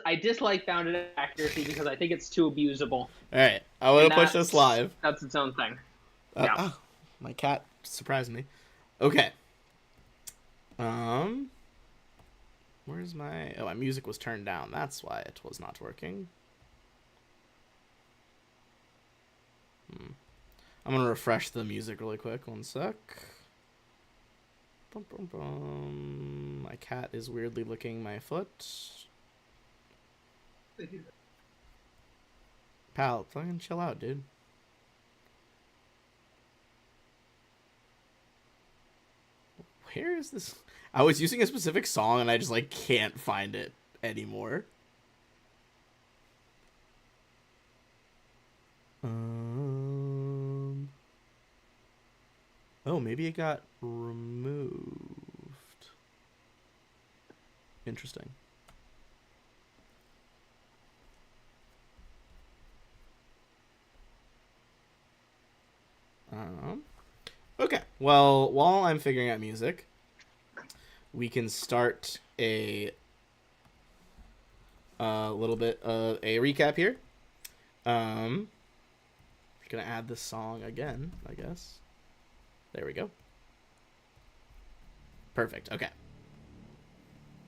I dislike bounded accuracy because I think it's too abusable. Alright, I want to push this live. That's its own thing. Yeah. Oh, my cat surprised me. Okay. Where's my... Oh, my music was turned down. That's why it was not working. I'm going to refresh the music really quick. One sec. Bum, bum, bum. My cat is weirdly licking my foot. Pal, fucking chill out, dude. Where is this? I was using a specific song and I just like can't find it anymore. Oh, maybe it got removed. Interesting. Okay, well, while I'm figuring out music, we can start a little bit of a recap here. Gonna add this song again, I guess. There we go. Perfect. Okay.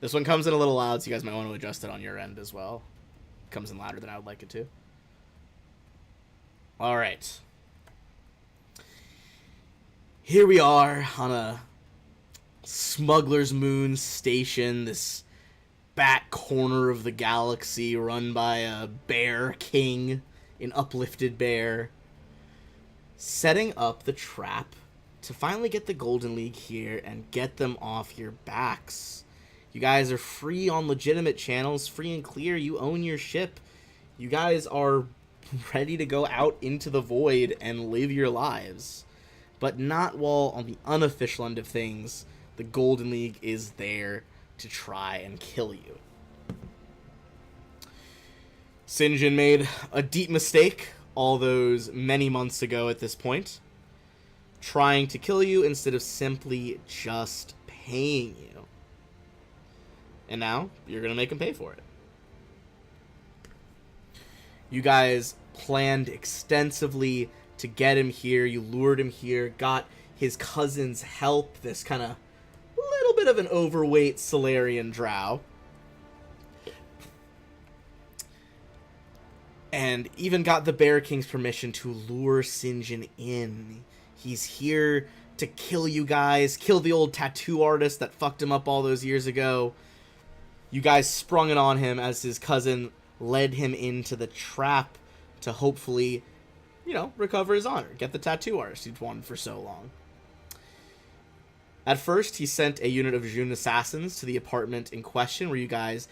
This one comes in a little loud, so you guys might want to adjust it on your end as well. It comes in louder than I would like it to. All right. Here we are on a Smuggler's Moon station, this back corner of the galaxy run by a bear king, an uplifted bear, setting up the trap to finally get the Golden League here and get them off your backs. You guys are free on legitimate channels, free and clear. You own your ship. You guys are ready to go out into the void and live your lives. But not while on the unofficial end of things, the Golden League is there to try and kill you. St. John made a deep mistake all those many months ago at this point, trying to kill you instead of simply just paying you. And now, you're going to make him pay for it. You guys planned extensively to get him here. You lured him here, got his cousin's help, this kind of little bit of an overweight Solarian drow. And even got the Bear King's permission to lure St. John in. He's here to kill you guys, kill the old tattoo artist that fucked him up all those years ago. You guys sprung it on him as his cousin led him into the trap to hopefully, recover his honor. Get the tattoo artist he'd wanted for so long. At first, he sent a unit of June assassins to the apartment in question, where you guys,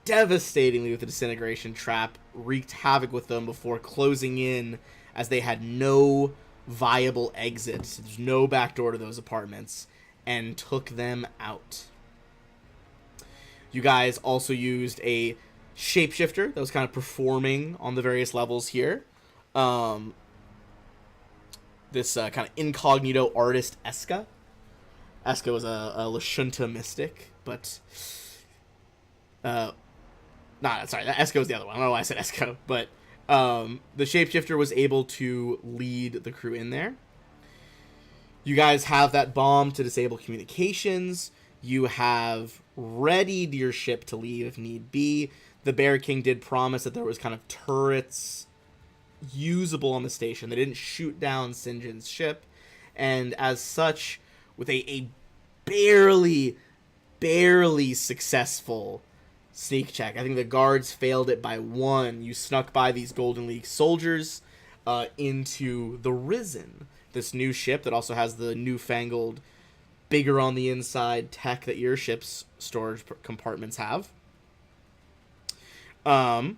devastatingly with the disintegration trap, wreaked havoc with them before closing in as they had no viable exit. There's no back door to those apartments, and took them out. You guys also used a shapeshifter that was kind of performing on the various levels here. This kind of incognito artist, Eska. Eska was a Lashunta mystic, but... Eska was the other one. I don't know why I said Eska, but the shapeshifter was able to lead the crew in there. You guys have that bomb to disable communications. You have readied your ship to leave if need be. The Bear King did promise that there was kind of turrets usable on the station. They didn't shoot down St. John's ship. And as such, with a barely successful sneak check, I think the guards failed it by 1. You snuck by these Golden League soldiers into the Risen, this new ship that also has the newfangled, bigger on the inside tech that your ship's storage compartments have. Sorry,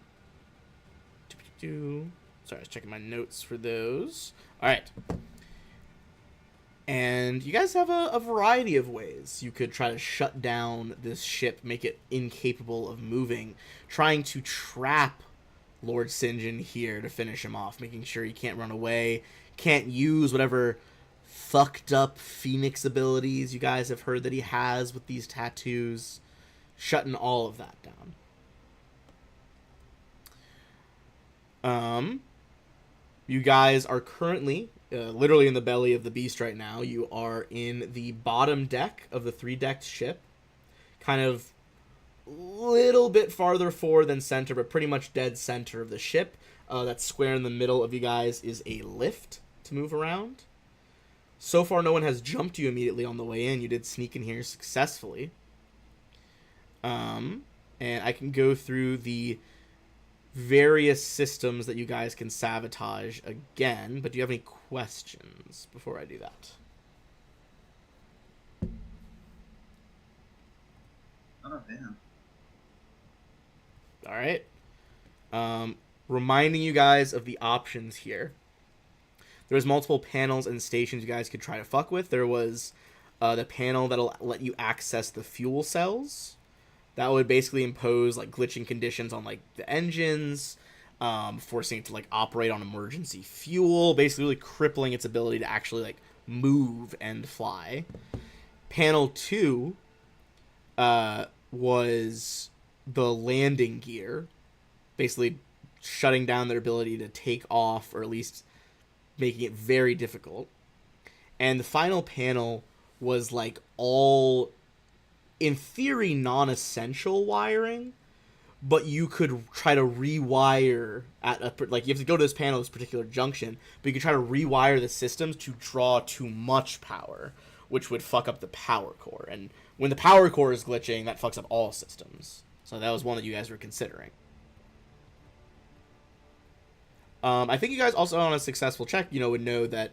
I was checking my notes for those. All right. And you guys have a variety of ways you could try to shut down this ship, make it incapable of moving, trying to trap Lord St. John here to finish him off, making sure he can't run away, can't use whatever fucked up Phoenix abilities you guys have heard that he has with these tattoos, shutting all of that down. Um, you guys are currently literally in the belly of the beast right now. You are in the bottom deck of the 3-decked ship, kind of little bit farther forward than center, but pretty much dead center of the ship. That square in the middle of you guys is a lift to move around. So far, no one has jumped you immediately on the way in. You did sneak in here successfully. And I can go through the various systems that you guys can sabotage again, but do you have any questions before I do that? Oh, damn. All right. Reminding you guys of the options here. There's multiple panels and stations you guys could try to fuck with. There was the panel that'll let you access the fuel cells. That would basically impose like glitching conditions on like the engines, forcing it to like operate on emergency fuel, basically really crippling its ability to actually like move and fly. Panel 2 was the landing gear, basically shutting down their ability to take off, or at least making it very difficult. And the final panel was like all, in theory, non-essential wiring, but you could try to rewire at a, like, you have to go to this panel, this particular junction, but you could try to rewire the systems to draw too much power, which would fuck up the power core. And when the power core is glitching, that fucks up all systems. So that was one that you guys were considering. I think you guys also on a successful check, would know that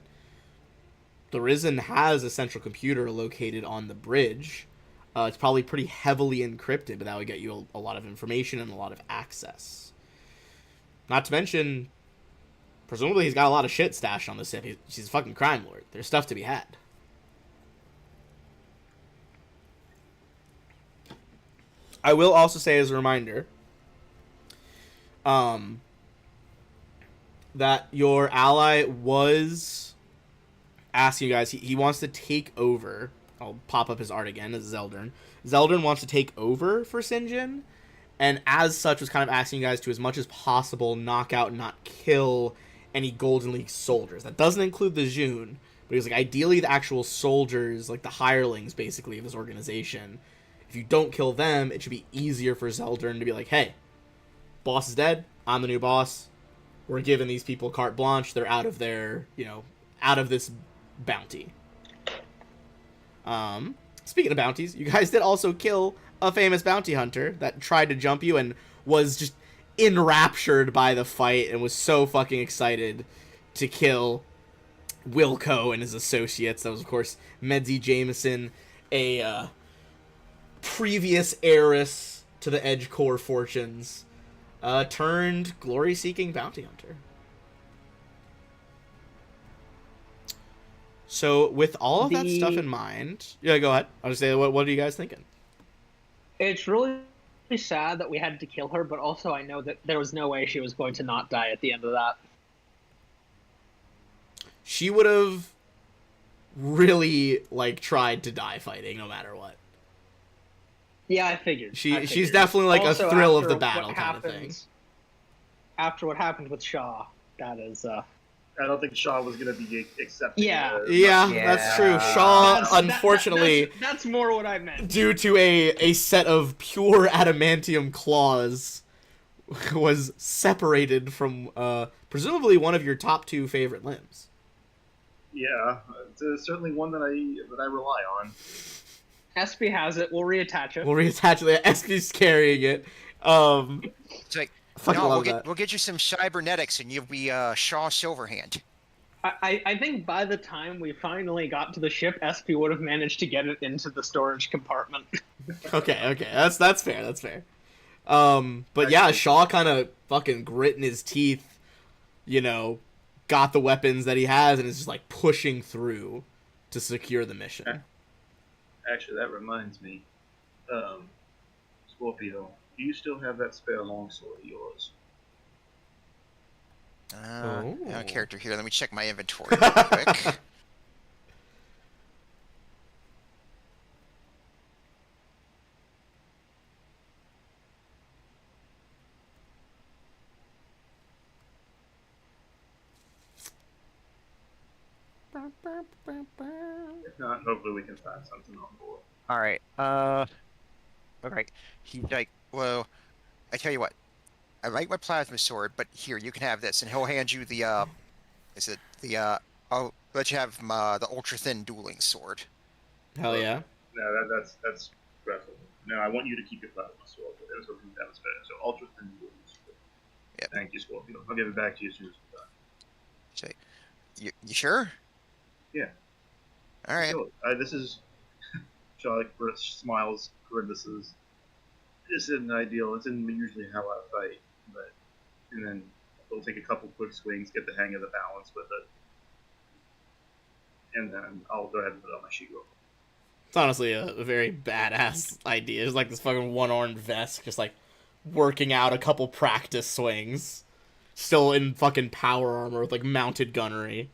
the Risen has a central computer located on the bridge. It's probably pretty heavily encrypted, but that would get you a lot of information and a lot of access. Not to mention, presumably he's got a lot of shit stashed on the ship. He's a fucking crime lord. There's stuff to be had. I will also say as a reminder, that your ally was asking you guys, he wants to take over. I'll pop up his art again as Zeldern. Zeldern wants to take over for Sinjin, and as such was kind of asking you guys to, as much as possible, knock out and not kill any Golden League soldiers. That doesn't include the June, but he's like, ideally the actual soldiers, like the hirelings, basically, of this organization. If you don't kill them, it should be easier for Zeldern to be like, hey, boss is dead, I'm the new boss. We're giving these people carte blanche. They're out of their, out of this bounty. Speaking of bounties, you guys did also kill a famous bounty hunter that tried to jump you and was just enraptured by the fight and was so fucking excited to kill Wilco and his associates. That was, of course, Medzi Jameson, a previous heiress to the Edge Core fortunes, turned glory-seeking bounty hunter. So, with all of that stuff in mind... Yeah, go ahead. I'll just say, what are you guys thinking? It's really sad that we had to kill her, but also I know that there was no way she was going to not die at the end of that. She would have really, tried to die fighting, no matter what. Yeah, I figured. She's definitely also, a thrill of the battle kind of thing. After what happened with Shaw, that is... I don't think Shaw was going to be accepting. Yeah, that's true. Shaw, unfortunately... That's more what I meant. Due to a set of pure adamantium claws, was separated from, presumably one of your top 2 favorite limbs. Yeah, it's certainly one that I rely on. Espy has it. We'll reattach it. Espy's carrying it. It's like, we'll get you some cybernetics and you'll be Shaw Silverhand. I think by the time we finally got to the ship, Espy would have managed to get it into the storage compartment. Okay, that's fair. That's fair. But yeah, Shaw kind of fucking gritting his teeth, got the weapons that he has and is just pushing through to secure the mission. Actually, that reminds me. Scorpio, do you still have that spare longsword of yours? Character here. Let me check my inventory real quick. If not, hopefully we can find something on board. All right. Okay. He's like, well, I tell you what. I like my plasma sword, but here you can have this, and he'll hand you the is it the I'll let you have the ultra thin dueling sword. Hell yeah. No, that's preferable. No, I want you to keep your plasma sword. But that's what that was better. So ultra thin dueling sword. Yeah. Thank you, Scorpio. I'll give it back to you as soon as we're done. Say, you sure? Yeah. All right. So, this is Charlie smiles. This isn't ideal. This isn't usually how I fight, but and then we'll take a couple quick swings, get the hang of the balance with it, and then I'll go ahead and put on my shield. It's honestly a very badass idea. It's like this fucking one-armed vest, just like working out a couple practice swings, still in fucking power armor with like mounted gunnery.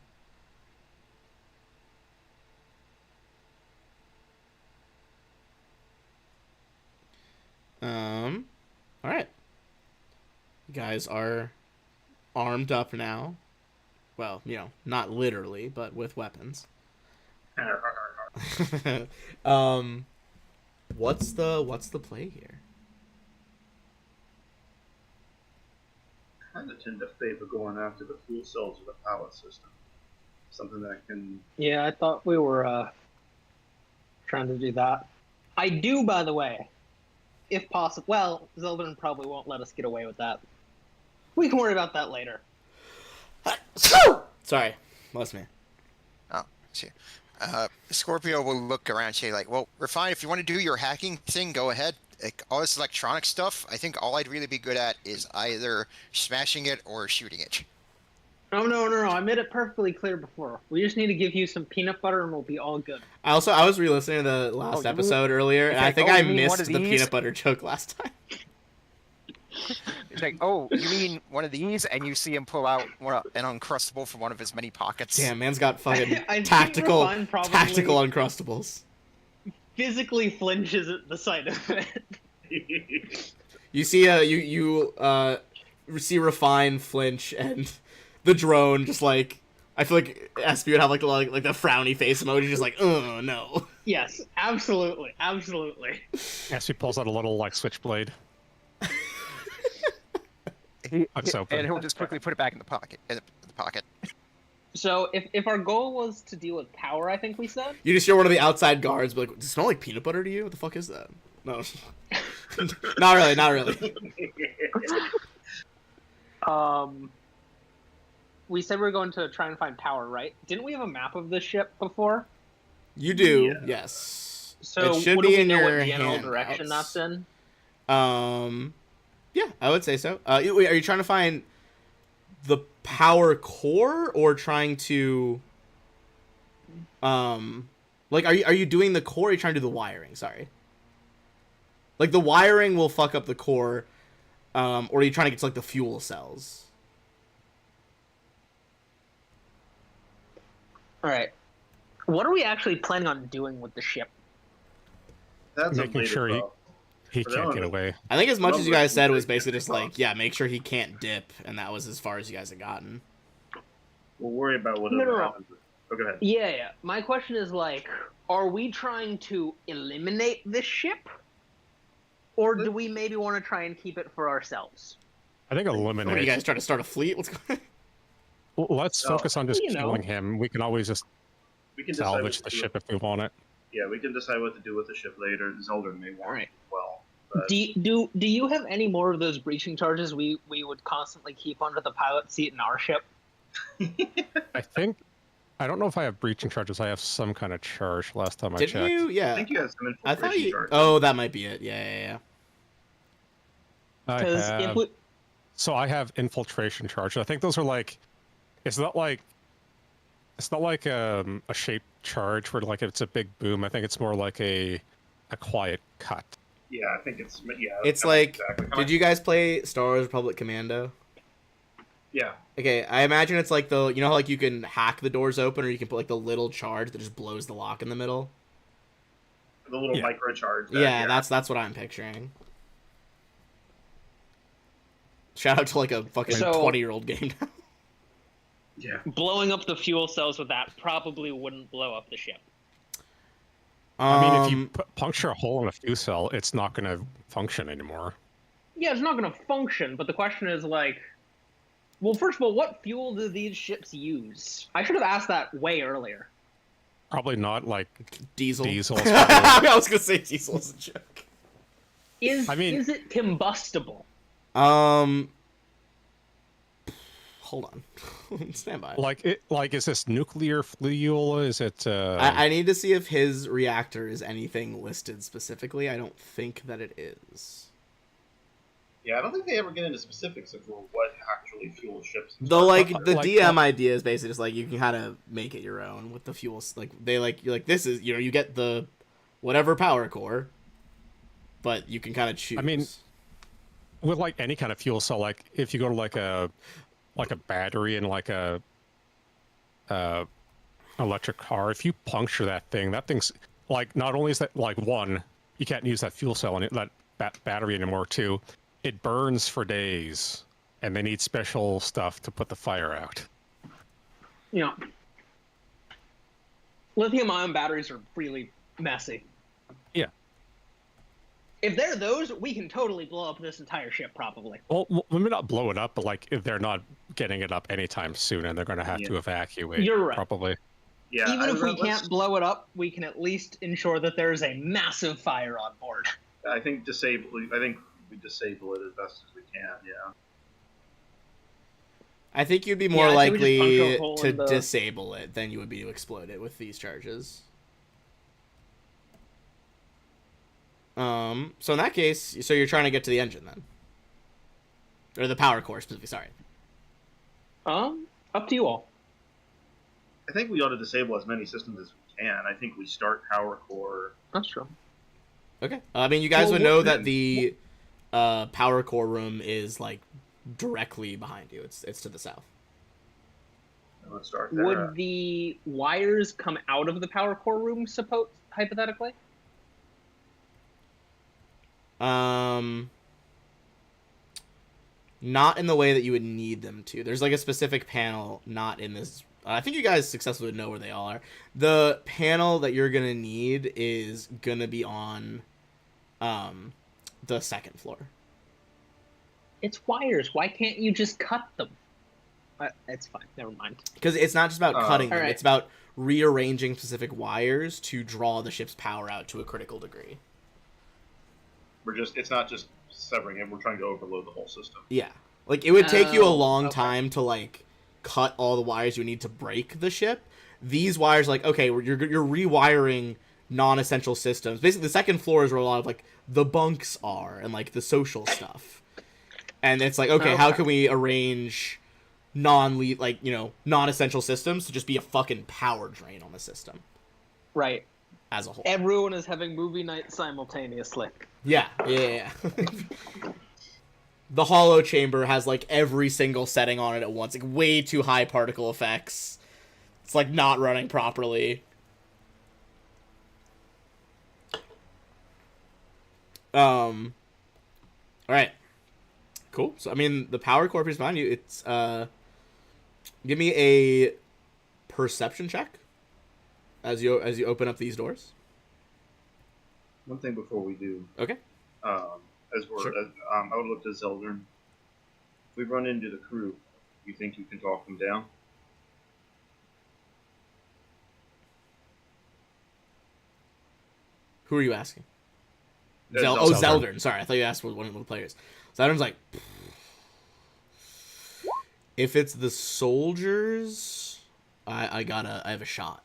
All right. You guys are armed up now. Well, you know, not literally, but with weapons. What's the play here? I kind of tend to favor going after the fuel cells of the power system. Something that can. Yeah, I thought we were trying to do that. I do, by the way, if possible. Well, Zeldan probably won't let us get away with that. We can worry about that later. Sorry, lost me. Oh, see. Scorpio will look around and say, like, well, we're fine. If you want to do your hacking thing, go ahead. Like, all this electronic stuff, I think all I'd really be good at is either smashing it or shooting it. No. I made it perfectly clear before. We just need to give you some peanut butter and we'll be all good. I was re-listening to the last episode earlier, and I think I missed the peanut butter joke last time. It's like, oh, you mean one of these? And you see him pull out an Uncrustable from one of his many pockets. Damn, man's got fucking tactical Uncrustables. Physically flinches at the sight of it. You see you see Refine flinch, and the drone just like, I feel like SP would have like the frowny face emoji, just like, oh no. Yes, absolutely. SP pulls out a little like switchblade. And he'll just quickly put it back in the pocket. So if our goal was to deal with power, I think we said. You just hear one of the outside guards be like, does it smell like peanut butter to you? What the fuck is that? No. Not really. We said we were going to try and find power, right? Didn't we have a map of this ship before? You do, yes. So it should what be do we in know your what general handouts. direction that's in? Yeah, I would say so. Are you trying to find the power core or trying to, like, are you doing the core or are you trying to do the wiring? Sorry. Like, the wiring will fuck up the core, or are you trying to get to, like, the fuel cells? Alright. What are we actually planning on doing with the ship? That's making sure he can't get away. I think as much as you guys said was basically just like, yeah, make sure he can't dip, and that was as far as you guys had gotten. We'll worry about whatever happens. Oh, go ahead. Yeah. My question is, like, are we trying to eliminate this ship? Or do we maybe want to try and keep it for ourselves? I think eliminate. What, are you guys trying to start a fleet? What's going on? Let's focus on just killing him. We can always just salvage the ship if we want it. Yeah, we can decide what to do with the ship later. Zelda may want it as well. But... Do you have any more of those breaching charges we would constantly keep under the pilot seat in our ship? I don't know if I have breaching charges. I have some kind of charge last time I checked. Didn't you? Yeah. I think you have some infiltration charges. Oh, that might be it. Yeah. So I have infiltration charge. I think those are like, it's not like a shaped charge where like it's a big boom. I think it's more like a quiet cut. Yeah, I think it's It's like, did you guys play Star Wars Republic Commando? Yeah. Okay, I imagine it's like how like you can hack the doors open, or you can put like the little charge that just blows the lock in the middle. The little micro charge. Yeah, that's what I'm picturing. Shout out to like a fucking 20-year-old game now. Yeah. Blowing up the fuel cells with that probably wouldn't blow up the ship. I mean, if you puncture a hole in a fuel cell, it's not going to function anymore. Yeah, it's not going to function, but the question is, like... Well, first of all, what fuel do these ships use? I should have asked that way earlier. Probably not like Diesel. diesel. I was gonna say diesel is a joke. Is it combustible? Hold on. Stand by. Like is this nuclear fuel? Is it? I need to see if his reactor is anything listed specifically. I don't think that it is. Yeah, I don't think they ever get into specifics of what actually fuels ships. Though, like, the like, DM idea is basically just, like, you can kind of make it your own with the fuels. Like, you're like, this is, you get the whatever power core, but you can kind of choose. I mean, with, like, any kind of fuel cell, like, if you go to, like a battery and, like, a electric car, if you puncture that thing's, like, not only is that, like, one, you can't use that fuel cell and that battery anymore, too. It burns for days, and they need special stuff to put the fire out. Yeah. Lithium-ion batteries are really messy. Yeah. If they're those, we can totally blow up this entire ship, probably. Well, maybe not blow it up, but like if they're not getting it up anytime soon, and they're going to have to evacuate. You're right. Probably. Yeah. Even if we can't blow it up, we can at least ensure that there's a massive fire on board. I think we disable it as best as we can. Yeah. I think you'd be more Yeah, I think we just punch a likely hole to in the- disable it than you would be to explode it with these charges. So in that case, so you're trying to get to the engine then, or the power core specifically. Sorry. Up to you all. I think we ought to disable as many systems as we can. I think we start power core. That's true. Okay. I mean, you guys Well, would know what- that the power core room is like directly behind you. It's to the south. Let's start there. Would the wires come out of the power core room, hypothetically? Not in the way that you would need them to. There's like a specific panel, not in this. I think you guys successfully know where they all are. The panel that you're gonna need is gonna be on, the second floor. It's wires. Why can't you just cut them? It's fine. Never mind. Because it's not just about cutting them. alright. It's about rearranging specific wires to draw the ship's power out to a critical degree. It's not just severing it. We're trying to overload the whole system. Yeah. Like, it would take you a Oh, long okay. time to, like, cut all the wires you need to break the ship. These wires, like, okay, you're rewiring non-essential systems. Basically, the second floor is where a lot of, like, the bunks are and, like, the social stuff. And it's like, okay, how Okay. can we arrange non-essential systems to just be a fucking power drain on the system Right. as a whole? Everyone is having movie night simultaneously. Yeah. The hollow chamber has, like, every single setting on it at once. Like, way too high particle effects. It's, like, not running properly. Alright. Cool. So, I mean, the power core is behind you. It's, give me a perception check as you open up these doors. One thing before we do, Okay. Sure. I would look to Zeldern. If we run into the crew, you think you can talk them down? Who are you asking? Zeldern. Zeldern. Sorry, I thought you asked one of the players. Zeldern's like, if it's the soldiers, I have a shot.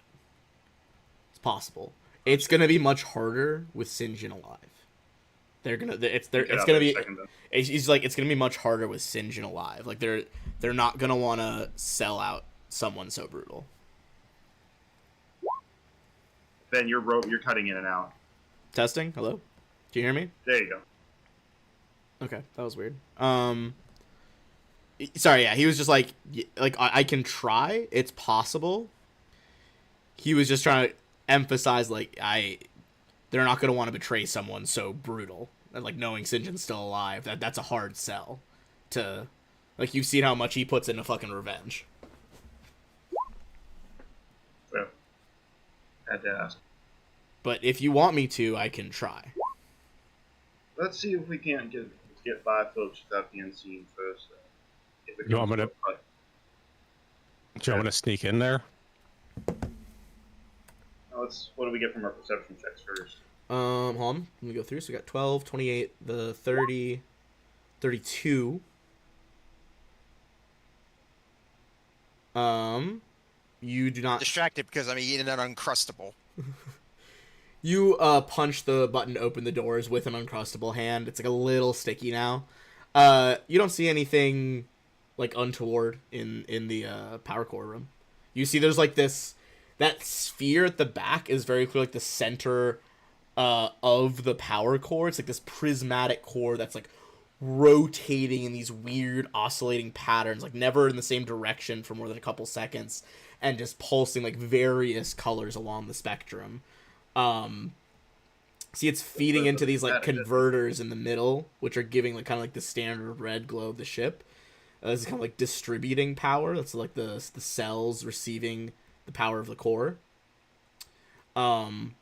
It's possible. It's gonna be much harder with Sinjin alive. It's gonna be. He's like, it's gonna be much harder with Sinjin alive. Like they're not gonna want to sell out someone so brutal. Then you're cutting in and out. Testing. Hello. Do you hear me? There you go. Okay, that was weird. Sorry, yeah, he was just like I can try. It's possible. He was just trying to emphasize they're not gonna want to betray someone so brutal. And, like, knowing Sinjin's still alive, that's a hard sell. To, like, you've seen how much he puts into fucking revenge. Had to ask. But if you want me to, I can try. Let's see if we can't get by folks without being seen first. If it You want comes me to a fight. Do you want me to sneak in there? What do we get from our perception checks first? Hold on. Let me go through. So we got 12, 28, the 30, 32. You do not... Distracted because I'm eating an Uncrustable. You punch the button to open the doors with an Uncrustable hand. It's like a little sticky now. You don't see anything like untoward in the power core room. You see there's like that sphere at the back is very clear, like the center of the power core. It's like this prismatic core that's like rotating in these weird oscillating patterns, like never in the same direction for more than a couple seconds, and just pulsing like various colors along the spectrum. See, it's feeding into these like converters in the middle, which are giving like kind of like the standard red glow of the ship. This is kind of like distributing power. That's like the cells receiving the power of the core. And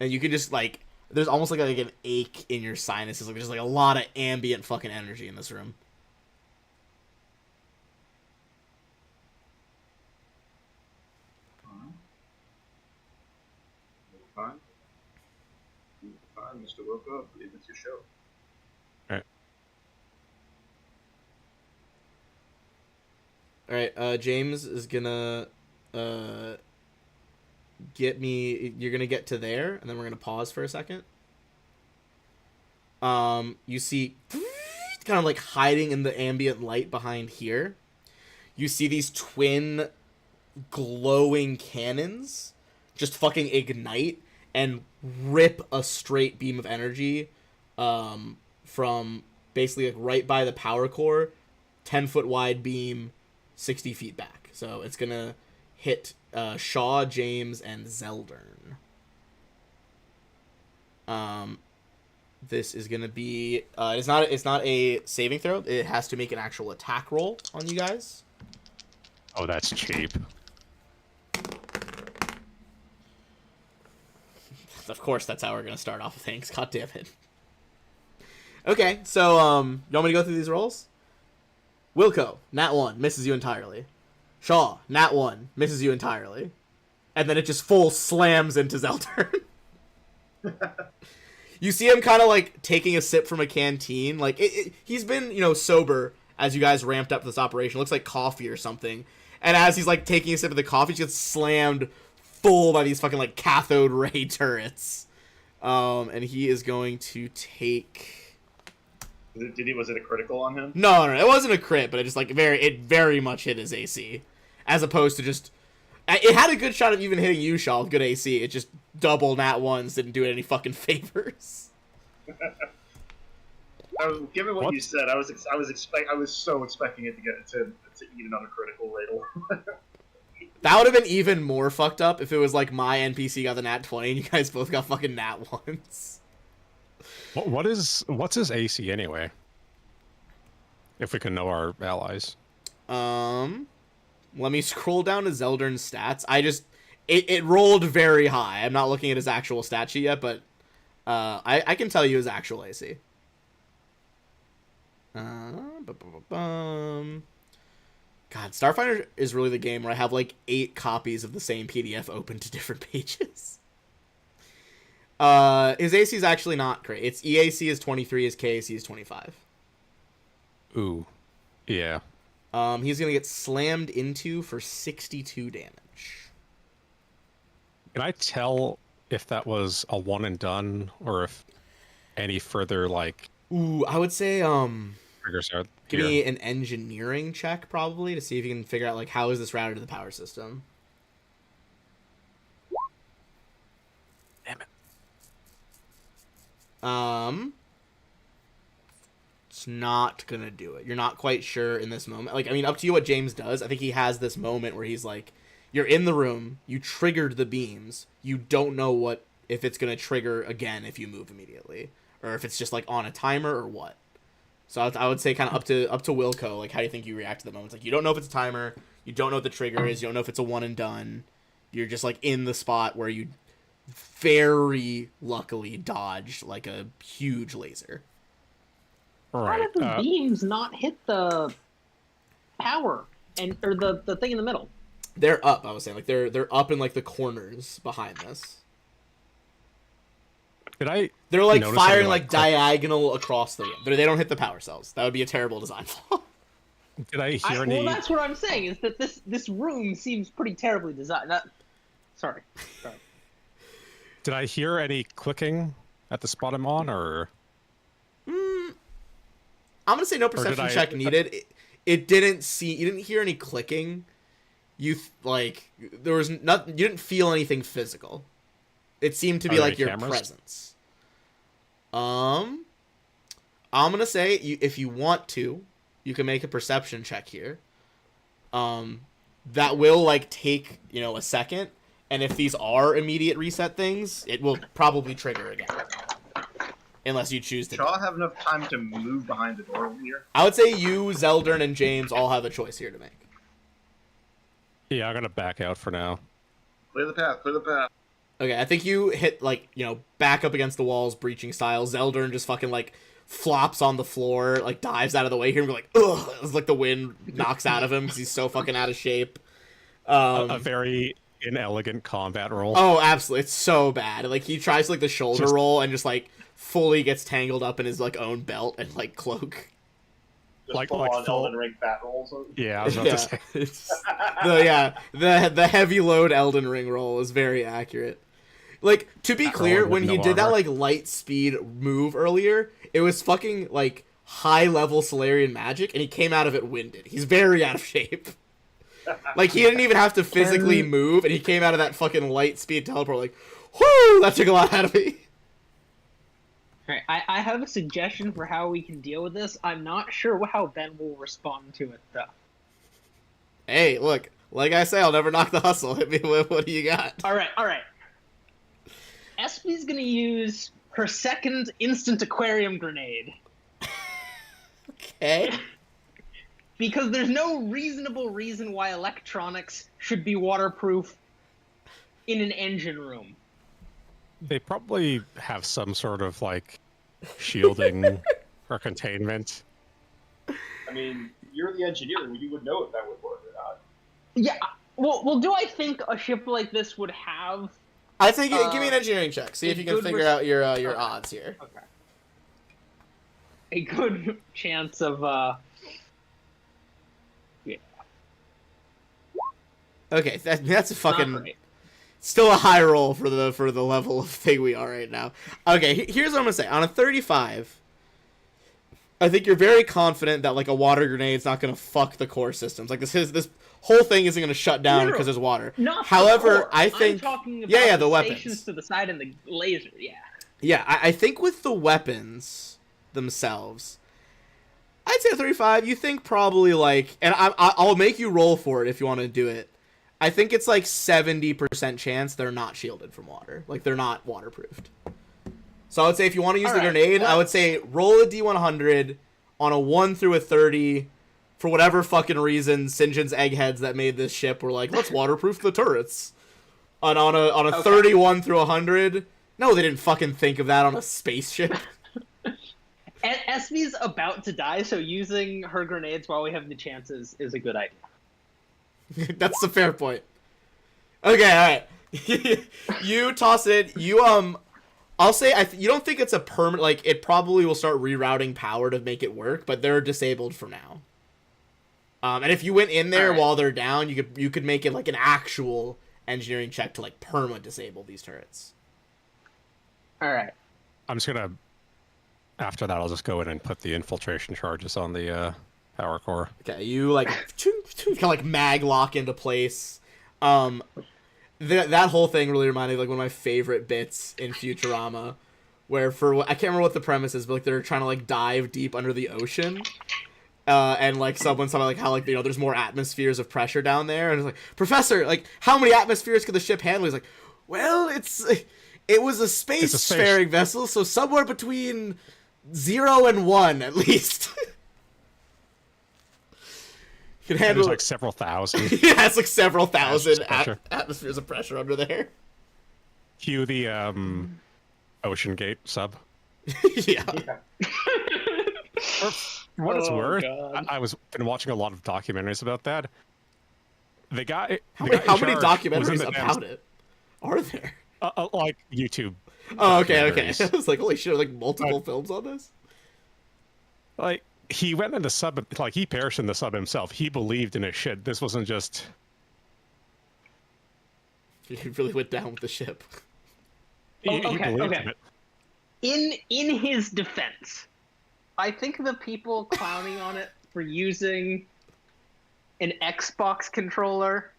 you can just like, there's almost like an ache in your sinuses. Like there's like a lot of ambient fucking energy in this room. Fine. Fine, Mr. Wilco. I believe it's your show. Alright, James is gonna get me. You're gonna get to there, and then we're gonna pause for a second. You see, kind of like hiding in the ambient light behind here. You see these twin glowing cannons just fucking ignite and rip a straight beam of energy from basically like right by the power core, 10-foot wide beam, 60 feet back. So it's gonna hit Shaw, James, and Zeldern. This is gonna be it's not a saving throw. It has to make an actual attack roll on you guys. Oh, that's cheap. Of course, that's how we're gonna start off with things. God damn it. Okay, so you want me to go through these rolls? Wilco, nat 1, misses you entirely. Shaw, nat 1, misses you entirely. And then it just full slams into Zeldern. You see him kind of like taking a sip from a canteen. Like he's been, sober as you guys ramped up this operation. Looks like coffee or something. And as he's like taking a sip of the coffee, he gets slammed full by these fucking like cathode ray turrets. And he is going to take. Was it a critical on him? No, it wasn't a crit, but it just like it very much hit his AC, as opposed to just. It had a good shot of even hitting you, Shaw, with good AC. It just double nat ones, didn't do it any fucking favors. Given what you said, I was so expecting it to eat another critical ladle. That would have been even more fucked up if it was like my NPC got the nat 20 and you guys both got fucking nat ones. What's his AC anyway? If we can know our allies. Let me scroll down to Zeldern's stats. It rolled very high. I'm not looking at his actual stat sheet yet, but I can tell you his actual AC. God, Starfinder is really the game where I have like 8 copies of the same PDF open to different pages. His AC is actually not great. Its EAC is 23, his KAC is 25. Ooh. Yeah. He's gonna get slammed into for 62 damage. Can I tell if that was a one and done, or if any further like? Ooh, I would say triggers are give here? me an engineering check probably to see if you can figure out like how is this routed to the power system. Damn it. It's not gonna do it. You're not quite sure in this moment. Like, I mean, up to you what James does. I think he has this moment where he's like, you're in the room, you triggered the beams, you don't know if it's gonna trigger again if you move immediately, or if it's just like on a timer or what. So I would say kind of up to Wilco, like how do you think you react to the moment? It's like you don't know if it's a timer, you don't know what the trigger is, you don't know if it's a one and done. You're just like in the spot where you very luckily dodged like a huge laser. All How right. did the beams not hit the power or the thing in the middle? They're up, I was saying. Like they're up in like the corners behind this. Did I? They're like notice firing any, like diagonal across the room. They don't hit the power cells. That would be a terrible design flaw. Did I hear any? Well, that's what I'm saying. Is that this room seems pretty terribly designed. Sorry. Did I hear any clicking at the spot I'm on, or? I'm gonna say no perception I- check needed. It didn't see. You didn't hear any clicking. There was not. You didn't feel anything physical. It seemed to be Are like there your cameras? presence. I'm gonna say if you want to, you can make a perception check here. That will like take a second, and if these are immediate reset things, it will probably trigger again. Unless you choose to. Shall I have enough time to move behind the door over here? I would say you, Zeldern, and James all have a choice here to make. Yeah, I'm gonna back out for now. Clear the path, clear the path. Okay, I think you hit, back up against the walls, breaching style. Zeldern just fucking, flops on the floor, dives out of the way here and be like, ugh, it's like the wind knocks out of him because he's so fucking out of shape. A very inelegant combat roll. Oh, absolutely. It's so bad. He tries, the shoulder roll and just, fully gets tangled up in his, own belt and, cloak. Just Like- full like on full- Elden Ring bat rolls. Yeah, I was about to say. It's, the heavy load Elden Ring roll is very accurate. To be clear, rolling with when he no did armor. that light speed move earlier, it was fucking high level Solarian magic, and he came out of it winded. He's very out of shape. He didn't even have to physically move, and he came out of that fucking light speed teleport whoo, that took a lot out of me. Alright, I have a suggestion for how we can deal with this. I'm not sure how Ben will respond to it, though. Hey, look, like I say, I'll never knock the hustle. Hit me with what do you got? Alright. Espy's gonna use her second instant aquarium grenade. Okay. Because there's no reasonable reason why electronics should be waterproof in an engine room. They probably have some sort of shielding or containment. I mean, you're the engineer. You would know if that would work or not. Yeah, well, do I think a ship like this would have... I think give me an engineering check. See if you can good figure out your odds here. Okay. A good chance of, yeah. Okay, that's a Not fucking great. still a high roll for the level of thing we are right now. Okay, here's what I'm gonna say. On a 35, I think you're very confident that a water grenade's not gonna fuck the core systems. This whole thing isn't gonna shut down No. because there's water. Not the However, core. I think I'm talking about the the weapons. stations to the side and the laser, yeah. Yeah, I think with the weapons themselves, I'd say 35. You think probably and I'll make you roll for it if you want to do it. I think it's 70% chance they're not shielded from water. They're not waterproofed. So I would say if you want to use the Alright, grenade, I well- would say roll a d100 on a 1 through a 30. For whatever fucking reason, St. John's eggheads that made this ship were let's waterproof the turrets. And on a Okay. 31 through 100, no, they didn't fucking think of that on a spaceship. Espy's about to die, so using her grenades while we have the chances is a good idea. That's a fair point. Okay, all right. You toss it. I'll say you don't think it's a permanent. It probably will start rerouting power to make it work, but they're disabled for now. And if you went in there Alright. while they're down, you could make it an actual engineering check to perma disable these turrets. Alright. I'm just gonna. After that, I'll just go in and put the infiltration charges on the power core. Okay, you kind of mag lock into place. That whole thing really reminded me of one of my favorite bits in Futurama, where I can't remember what the premise is, but they're trying to dive deep under the ocean, and someone's talking about how there's more atmospheres of pressure down there, and it's Professor, how many atmospheres could the ship handle? He's well, it was a spacefaring vessel, so somewhere between 0 and 1 at least. can And handle there's like several thousand. yeah, it's like several thousand pressure. atmospheres of pressure under there. Cue the Ocean Gate sub. Yeah. Yeah. For what it's Oh, worth, God. I was been watching a lot of documentaries about that. The guy. How the many, guy in how many charge was in documentaries the about it are there? like YouTube. Oh, okay. documentaries. I was like, holy shit, like multiple films on this? Like he went in the sub, like he perished in the sub himself. He believed in his shit. This wasn't just. He really went down with the ship. He okay, believed okay. in it. In his defense, I think the people clowning on it for using an Xbox controller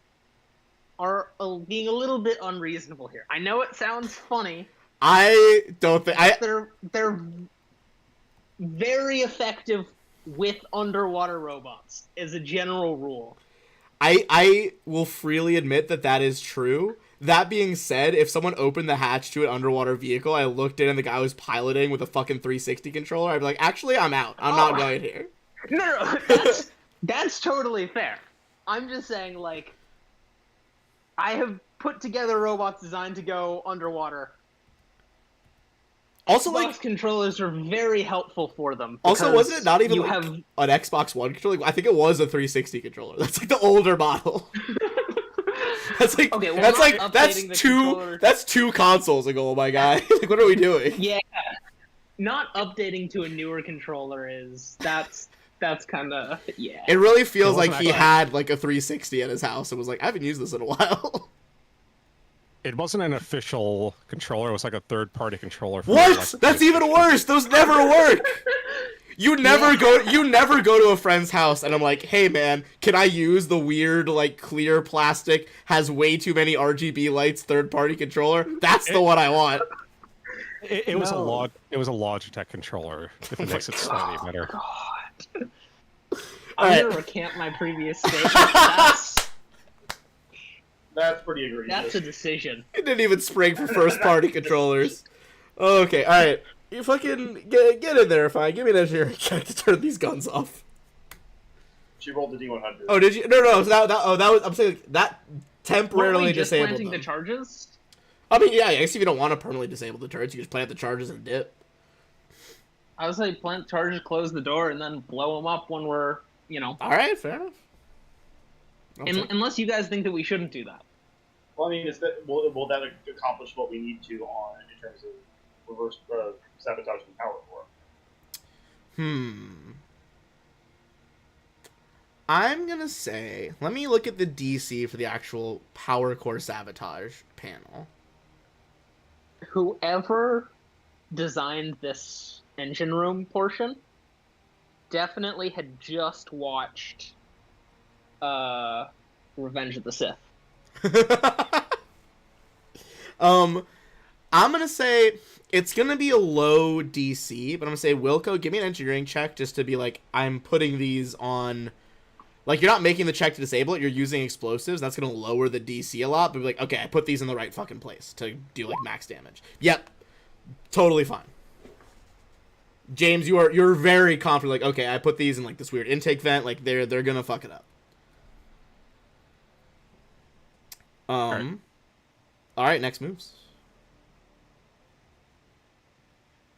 are being a little bit unreasonable here. I know it sounds funny. I don't think They're very effective with underwater robots as a general rule. I will freely admit that that is true. That being said, if someone opened the hatch to an underwater vehicle, I looked in and the guy was piloting with a fucking 360 controller, I'd be like, actually, I'm out. I'm not going here. No, that's totally fair. I'm just saying, like, I have put together robots designed to go underwater. Also, Xbox like, controllers are very helpful for them. also, because wasn't it not even you like have an Xbox One controller? I think it was a 360 controller. That's like the older model. That's like Okay, well, that's not like that's updating the two controller. that's two consoles ago, my guy. Like, what are we doing? Yeah, not updating to a newer controller that's kind of yeah. It really feels It like wasn't he actually- had like a 360 at his house and was like, I haven't used this in a while. It wasn't an official controller. It was like a third-party controller. from, What? like, That's even worse. Those never work. You never go to a friend's house and I'm like, "Hey man, can I use the weird like clear plastic has way too many RGB lights third-party controller?" That's the one I want. It was No. it was a Logitech controller. If it makes it slightly better. I'm Alright. gonna recant my previous statement. That's pretty egregious. That's a decision. It didn't even spring for first-party controllers. Okay, all right. You fucking get in there, fine. Give me an engineering check to turn these guns off. She rolled the D100. Oh, did you? No. That was. I'm saying that temporarily Weren't we just disabled planting them. the charges? I mean, yeah. I guess if you don't want to permanently disable the turrets, you just plant the charges and dip. I would say plant charges, close the door, and then blow them up when we're, All right, fair enough. unless you guys think that we shouldn't do that. Well, I mean, will that accomplish what we need to in terms of reverse sabotaging power core? I'm gonna say, let me look at the DC for the actual power core sabotage panel. Whoever designed this engine room portion definitely had just watched Revenge of the Sith. I'm gonna say it's gonna be a low DC, but I'm gonna say Wilco, give me an engineering check just to be like, I'm putting these on. Like, you're not making the check to disable it, you're using explosives. That's gonna lower the DC a lot, but be like, okay, I put these in the right fucking place to do like max damage. Yep, totally fine. James, you're very confident. Like, okay, I put these in like this weird intake vent. Like, they're gonna fuck it up. All right, next moves.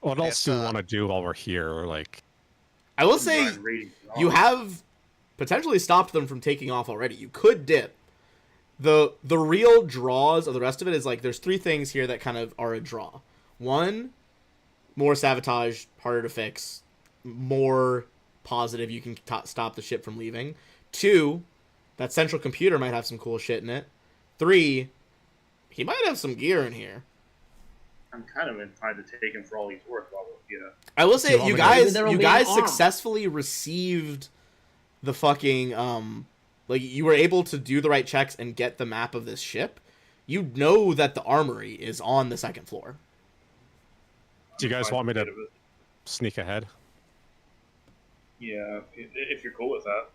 What else Yes, do we want to do while we're here? Like, I will say Combined ratings are you off. have potentially stopped them from taking off already. You could dip. The real draws of the rest of it is like there's three things here that kind of are a draw. One, more sabotage, harder to fix, more positive you can stop the ship from leaving. Two, that central computer might have some cool shit in it. Three, he might have some gear in here. I'm kind of inclined to take him for all he's worth. Yeah. I will Do say you want you me to- guys There will you be an guys arm. successfully received the fucking like you were able to do the right checks and get the map of this ship. You know that the armory is on the second floor. do you guys Fine want me to with it. sneak ahead? Yeah, if you're cool with that.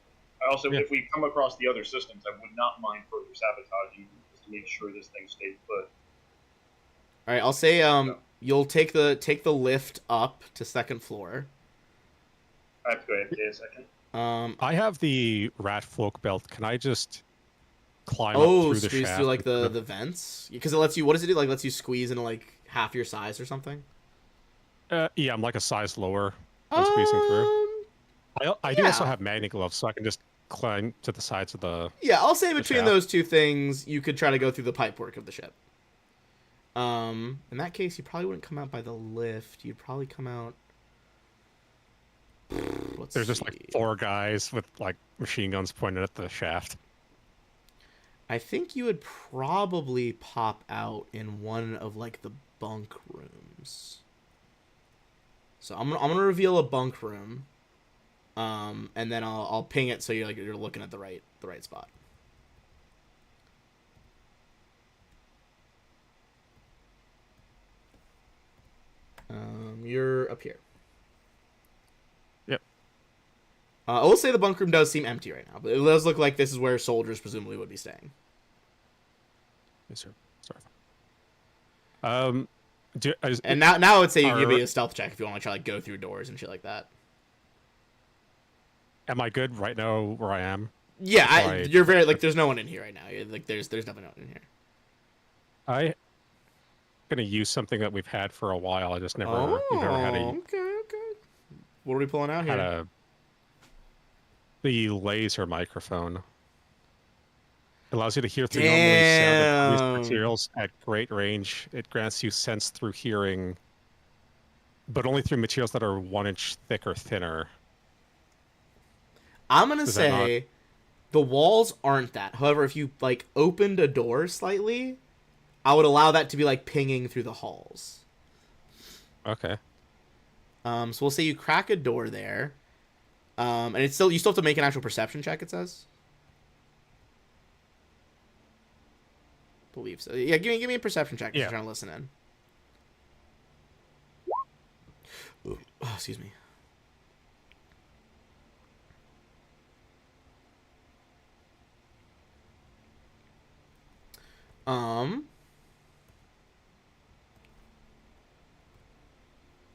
I also, Yeah. if we come across the other systems, I would not mind further sabotaging just to make sure this thing stays put. All right, I'll say you'll take the lift up to second floor. I have to go ahead and take a second. I have the rat folk belt. Can I just climb up Oh, through the squeeze shaft? through like the vents because it lets you. What does it do? Like lets you squeeze into like half your size or something. Yeah, I'm like a size lower than squeezing through. I do also yeah. have magnet gloves, so I can just climb to the sides of the. Yeah, I'll say between shaft. those two things, you could try to go through the pipework of the ship. In that case, you probably wouldn't come out by the lift. You'd probably come out. There's just like 4 guys with like machine guns pointed at the shaft. I think you would probably pop out in one of like the bunk rooms. So I'm gonna reveal a bunk room, and then I'll ping it so you're looking at the right spot. You're up here. Yep. I will say the bunk room does seem empty right now, but it does look like this is where soldiers presumably would be staying. Yes, sir. Sorry. And now I would say you give Are- me a stealth check if you want to try like go through doors and shit like that. Am I good right now where I am? Yeah, Right. you're very like there's no one in here right now. Like there's definitely no one in here. I gonna use something that we've had for a while. I just never, we've never had okay. What are we pulling out here? The laser microphone. It allows you to hear through Damn. normally sound materials at great range. It grants you sense through hearing, but only through materials that are 1 inch thick or thinner. I'm gonna Is that say the walls aren't that. However, if you like opened a door slightly, I would allow that to be like pinging through the halls. Okay. So we'll say you crack a door there, and you still have to make an actual perception check. It says. Believe so. Yeah, give me a perception check. Yeah. I'm trying to listen in. Ooh, oh, excuse me.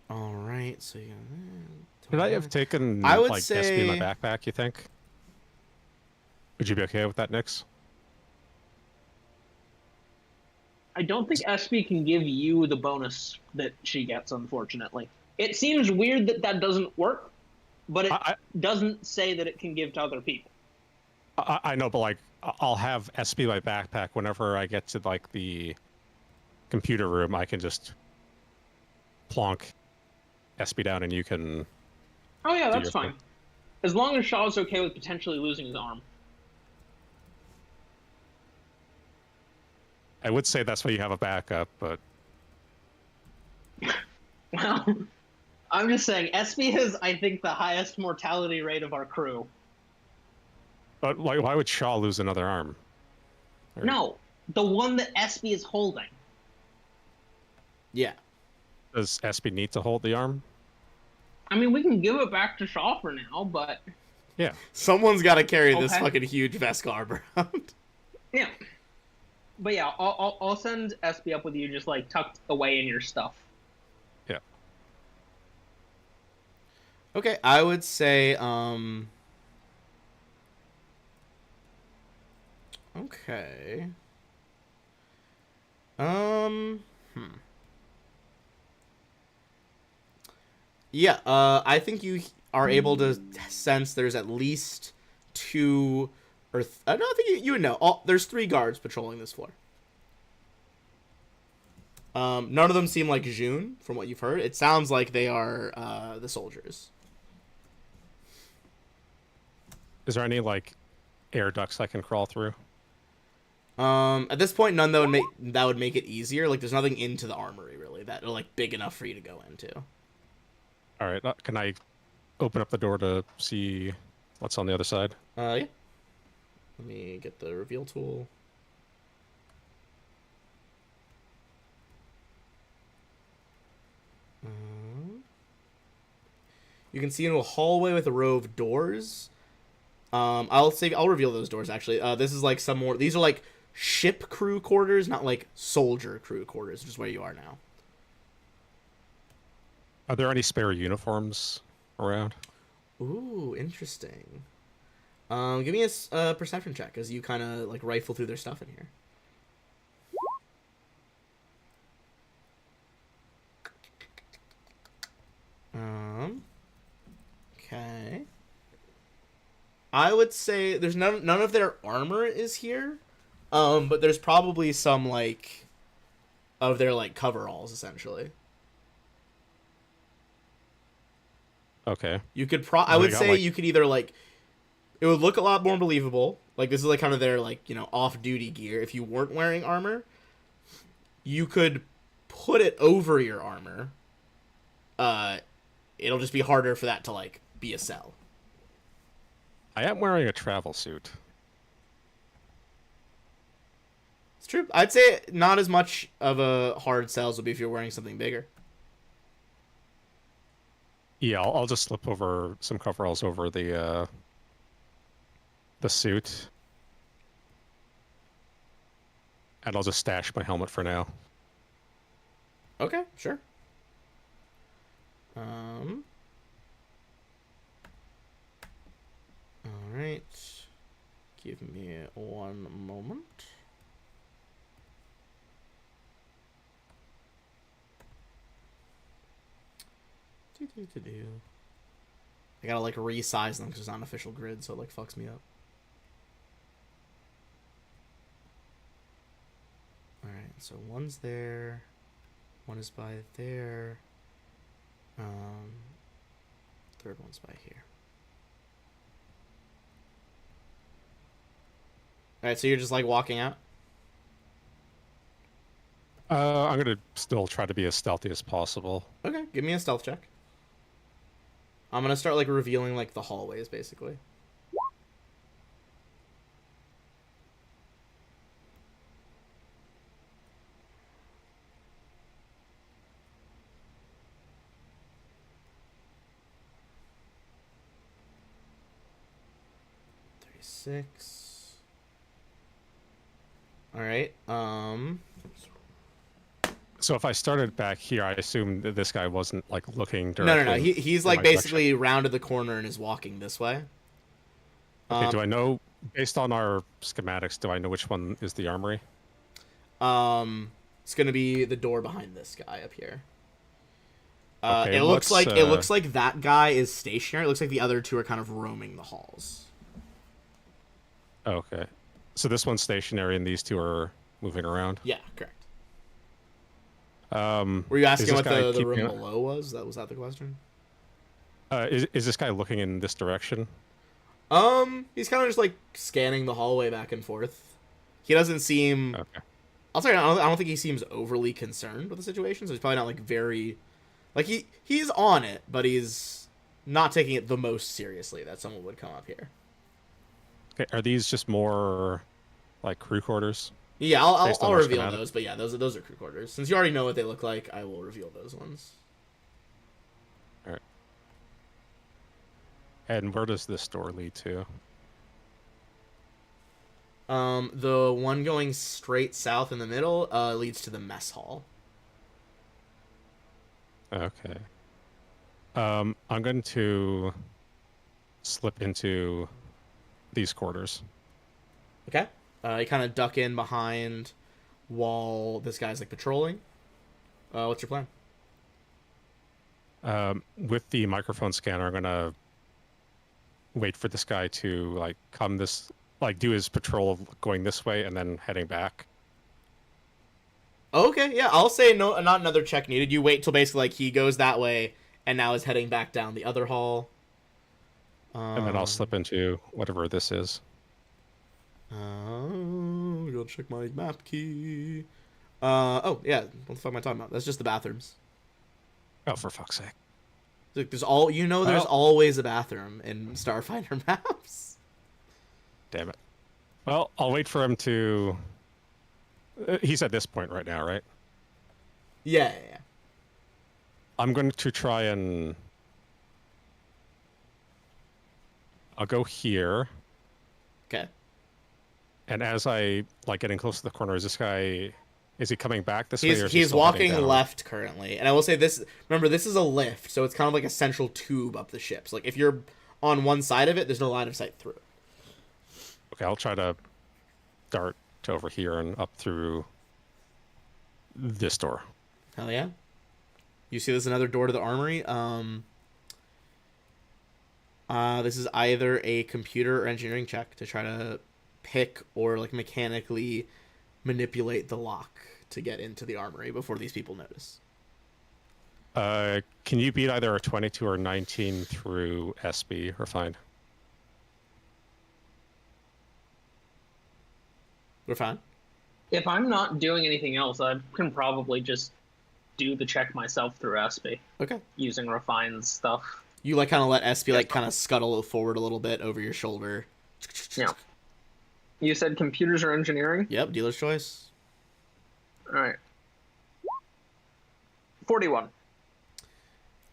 All right. So you. Could I have taken I would like SP in my say- backpack? You think? Would you be okay with that, Nix? I don't think SB can give you the bonus that she gets, unfortunately. It seems weird that doesn't work, but it doesn't say that it can give to other people. I know, but like I'll have SB my backpack whenever I get to like the computer room. I can just plonk SB down, and you can. Oh yeah, Do that's your fine. thing. As long as Shaw's okay with potentially losing his arm. I would say that's why you have a backup, but Well, I'm just saying, SB has, I think, the highest mortality rate of our crew. like, why would Shaw lose another arm? Or- No, the one that SB is holding. Yeah. Does SB need to hold the arm? I mean, we can give it back to Shaw for now, but Yeah. Someone's got to carry this Okay. fucking huge Vescar around. yeah. But yeah, I'll send SB up with you, just like tucked away in your stuff. Yeah. Okay, I would say, okay. Yeah, I think you are able to sense there's at least 2 or... no, I think you would know. There's 3 guards patrolling this floor. None of them seem like June, from what you've heard. It sounds like they are the soldiers. Is there any like air ducts I can crawl through? At this point, none that would make it easier. Like, there's nothing into the armory really that are like big enough for you to go into. All right. Can I open up the door to see what's on the other side? Yeah. Let me get the reveal tool. You can see into a hallway with a row of doors. I'll reveal those doors actually. This is like some more. These are like ship crew quarters, not like soldier crew quarters, which is where you are now. Are there any spare uniforms around? Ooh, interesting. Give me a perception check as you kind of like rifle through their stuff in here. Okay. I would say there's none of their armor is here. But there's probably some like of their like coveralls essentially. Okay. You could I They would got, say like- you could either like it would look a lot more believable. Like this is like kind of their like, off-duty gear. If you weren't wearing armor, you could put it over your armor. It'll just be harder for that to like be a sell. I am wearing a travel suit. It's true. I'd say not as much of a hard sell as would be if you're wearing something bigger. Yeah, I'll just slip over some coveralls over the suit. And I'll just stash my helmet for now. Okay, sure. All right. Give me one moment. I gotta like resize them because it's not an official grid, so it like fucks me up. All right, so one's there, one is by there. Third one's by here. All right, so you're just like walking out. I'm gonna still try to be as stealthy as possible. Okay, give me a stealth check. I'm gonna start like revealing like the hallways basically. Six. All right. So if I started back here, I assume that this guy wasn't like looking directly. No. He's in like my basically rounded the corner and is walking this way. Okay, do I know, based on our schematics, do I know which one is the armory? It's gonna be the door behind this guy up here. Okay, it looks let's, like that guy is stationary. It looks like the other two are kind of roaming the halls. Okay. So this one's stationary and these two are moving around? Yeah, correct. Is Were you asking this what guy the keeping room an- below was? Was that the question? Is this guy looking in this direction? He's kind of just like scanning the hallway back and forth. He doesn't seem. Okay. I'll tell you, I don't think he seems overly concerned with the situation. So he's probably not like very, like he's on it, but he's not taking it the most seriously that someone would come up here. Okay, are these just more like crew quarters? Yeah, Based on I'll our reveal schematic? those, but yeah, those are crew quarters. Since you already know what they look like, I will reveal those ones. And where does this door lead to? The one going straight south in the middle leads to the mess hall. Okay. I'm going to slip into these quarters. Okay. You kind of duck in behind while this guy's like patrolling. What's your plan? With the microphone scanner, I'm gonna wait for this guy to like come this, like do his patrol of going this way and then heading back. Okay, yeah, I'll say no, not another check needed. You wait till basically like he goes that way and now is heading back down the other hall. And then I'll slip into whatever this is. Gotta check my map key. Oh yeah, what the fuck am I talking about? That's just the bathrooms. Oh, for fuck's sake. Look, there's always a bathroom in Starfinder maps. Damn it. Well, I'll wait for him to... he's at this point right now, right? Yeah. I'm going to try and... I'll go here. Okay. And as I, like, getting close to the corner, is this guy... Is he coming back this way? Or is he He's still heading walking down? left currently, and I will say this. Remember, this is a lift, so it's kind of like a central tube up the ship. So, like if you're on one side of it. There's no line of sight through it. Okay, I'll try to dart to over here and up through this door. Hell yeah. You see there's another door to the armory. This is either a computer or engineering check to try to pick or like mechanically manipulate the lock to get into the armory before these people notice. Can you beat either a 22 or 19 through SB or fine? We're fine. If I'm not doing anything else, I can probably just do the check myself through SB Okay. using Refine's stuff. You like kind of let SB like kind of scuttle forward a little bit over your shoulder. Yeah. You said computers or engineering? Yep, dealer's choice. All right. 41. All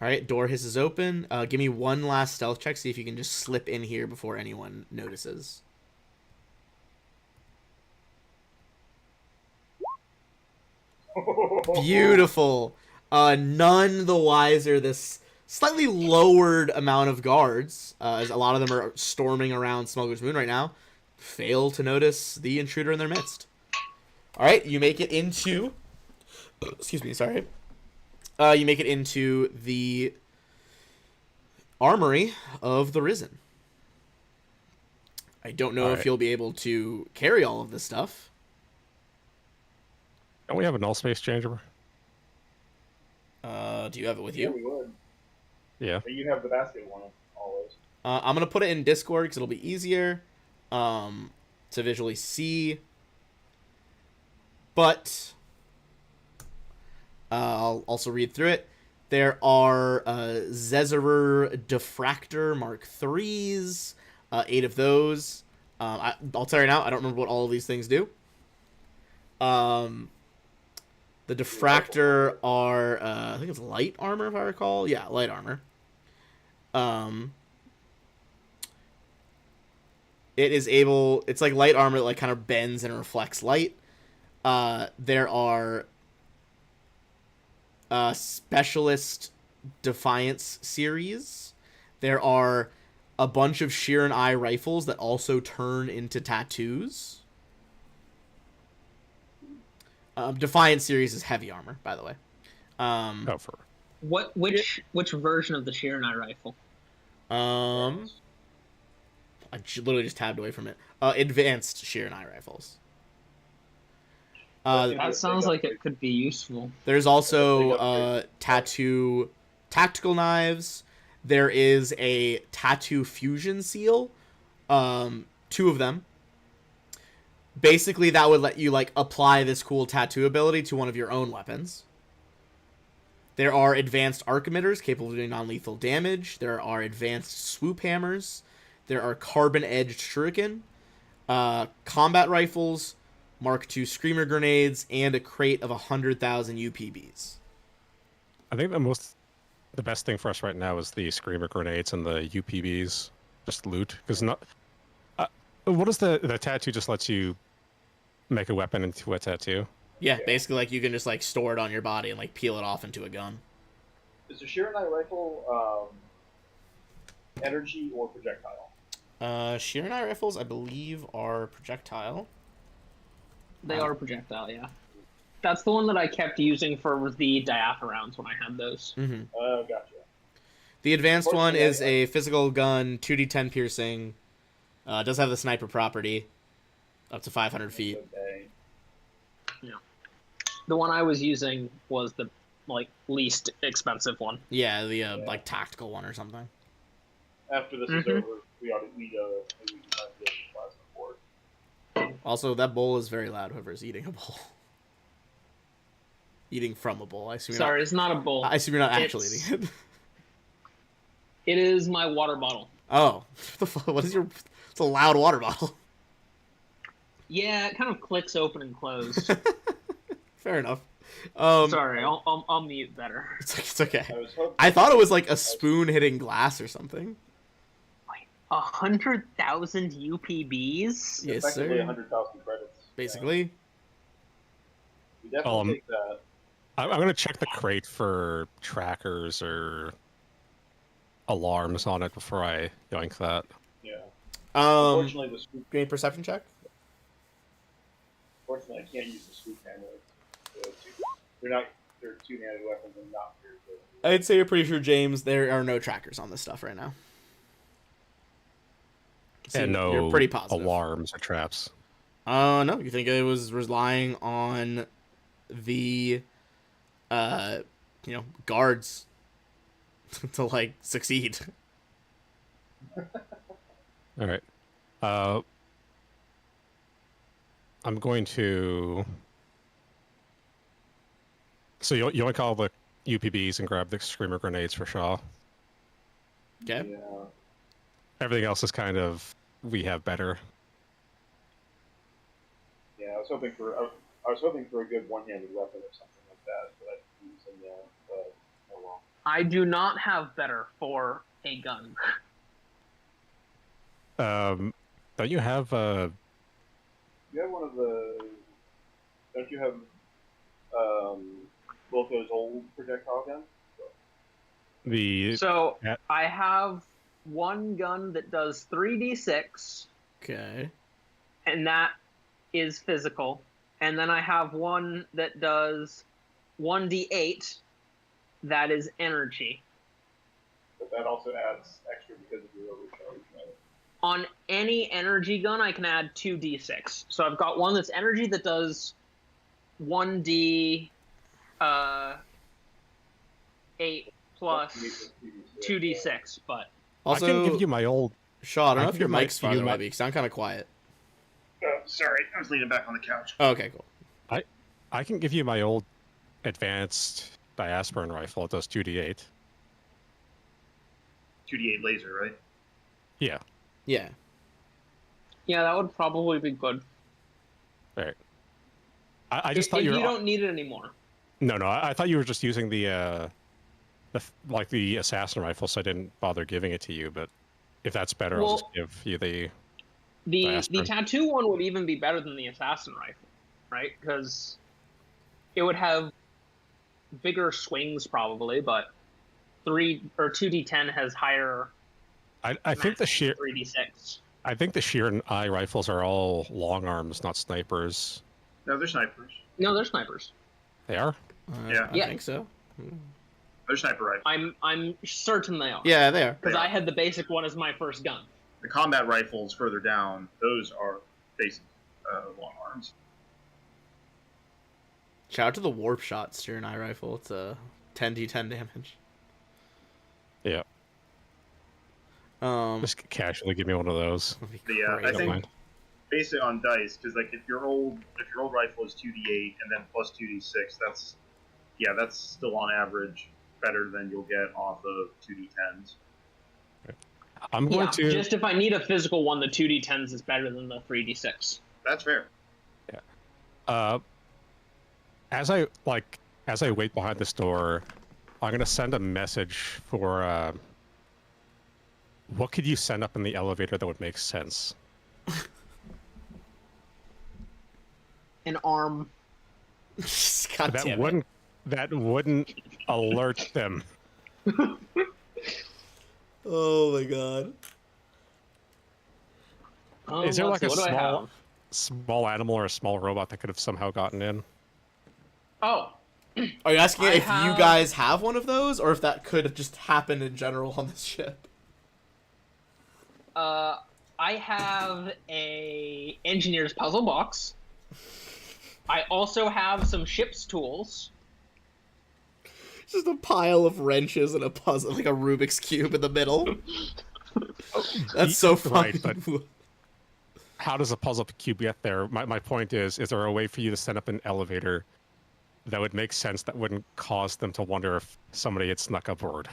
right, door hisses open. Give me one last stealth check. See if you can just slip in here before anyone notices. Beautiful. None the wiser. This slightly lowered amount of guards, as a lot of them are storming around Smuggler's Moon right now, fail to notice the intruder in their midst. All right, you make it into. Excuse me. Sorry. You make it into the armory of the Risen. I don't know if you'll be able to carry all of this stuff. Don't we have a null space changer? Do you have it with Yeah, you? we would. Yeah. But you have the basket one always. I'm going to put it in Discord because it'll be easier to visually see. But I'll also read through it. There are Zezerer Diffractor Mark IIIs, 8 of those. I'll tell you now, I don't remember what all of these things do. The Diffractor are, I think it's light armor, if I recall. Yeah, light armor. It is able, it's like light armor that like kind of bends and reflects light. There are Specialist Defiance series. There are a bunch of Sheeran Eye rifles that also turn into tattoos. Defiance series is heavy armor, by the way. Which version of the Sheeran Eye rifle? I literally just tabbed away from it. Advanced Sheeran Eye rifles. That sounds like it could be useful. There's also tattoo tactical knives. There is a tattoo fusion seal. 2 of them. Basically, that would let you like apply this cool tattoo ability to one of your own weapons. There are advanced arc emitters capable of doing non-lethal damage. There are advanced swoop hammers. There are carbon-edged shuriken, combat rifles, Mark II screamer grenades, and a crate of 100,000 UPBs. I think the best thing for us right now is the screamer grenades and the UPBs. Just loot, because not. What is the tattoo? Just lets you make a weapon into a tattoo. Yeah, basically, like you can just like store it on your body and like peel it off into a gun. Is the Sheeran Eye rifle energy or projectile? Sheeran Eye rifles, I believe, are projectile. They are projectile, yeah. That's the one that I kept using for the diapha rounds when I had those. Mm-hmm. Oh, gotcha. The advanced one is a physical gun, 2d10 piercing. Does have the sniper property, up to 500 feet. Okay. Yeah. The one I was using was the least expensive one. Yeah, the like tactical one or something. After this is over, we maybe can find the plasma port. Also, that bowl is very loud. Whoever's eating a bowl, eating from a bowl. I assume. Sorry, it's not a bowl. I assume you're not actually eating it. It is my water bottle. Oh, what is your? It's a loud water bottle. Yeah, it kind of clicks open and close. Fair enough. Sorry, I'll mute better. It's okay. I thought it was like a spoon hitting glass or something. 100,000 UPBs? Yes, Effectively sir. 100,000 credits. Basically. We definitely take that. I'm going to check the crate for trackers or alarms on it before I yoink that. Yeah. Um, Unfortunately, the scoop. give me a perception check. Fortunately, I can't use the scoop hammer. They're not. They're two-handed weapons and not very good. I'd say you're pretty sure, James, there are no trackers on this stuff right now. So And no you're pretty positive. alarms or traps. No, you think it was relying on the, guards to like succeed. All right. I'm going to. So you want to call the UPBs and grab the screamer grenades for Shaw. Okay. Yeah. Everything else is kind of we have better. Yeah, I was hoping for a good one-handed weapon or something like that, but I could use them there. But oh well. I do not have better for a gun. Don't you have You have one of the. Don't you have Wilco's old projectile gun? the So Yeah. I have one gun that does 3d6, Okay. and that is physical. And then I have one that does 1d8, that is energy. But that also adds extra because of your overcharge, right? On any energy gun, I can add 2d6. So I've got one that's energy that does 1d 8 plus 2d6, but Also, I can give you my old. Shaw, I don't I know can if your give my- mic's farther you my- away, but you sound kind of quiet. Oh, sorry, I was leaning back on the couch. Oh, okay, cool. I can give you my old advanced diasporan rifle. It does 2d8. 2d8 laser, right? Yeah. Yeah. yeah, that would probably be good. Right. I just If thought you you were. don't need it anymore. No, I thought you were just using the assassin rifle, so I didn't bother giving it to you. But if that's better, I'll just Well- give you the. The Aspirin. tattoo one would even be better than the assassin rifle, right? Because it would have bigger swings probably, but 2d10 has higher. I think the sheer 3d6. I think the sheer and eye rifles are all long arms, not snipers. No, they're snipers. No, they're snipers. They are. Yeah. I Yeah. think so. They're sniper rifles. I'm certain they are. Yeah, they are. Because They I are. had the basic one as my first gun. The combat rifles further down, those are basic long arms. Shout out to the warp shot steer and eye rifle. It's a 10d10 damage. Yeah. Um, Just casually give me one of those. that'd be The, I crazy. Don't think- mind. Based it on dice, because like if your old rifle is 2d8 and then plus 2d6, that's still on average better than you'll get off of 2d10s. I'm going Yeah, to. just if I need a physical one, the 2d10s is better than the 3d6. That's fair. As I wait behind this door, I'm gonna send a message for. What could you send up in the elevator that would make sense? An arm. God that damn it. wouldn't alert them. Oh my god. Is there let's like a see, what do I small have? small animal or a small robot that could have somehow gotten in? Oh, Are you asking I if you have- guys have one of those, or if that could just happen in general on this ship? I have a engineer's puzzle box. I also have some ship's tools. Just a pile of wrenches and a puzzle, like a Rubik's cube in the middle. That's so funny. Right, but- How does a puzzle cube get there? My point is there a way for you to set up an elevator that would make sense that wouldn't cause them to wonder if somebody had snuck aboard?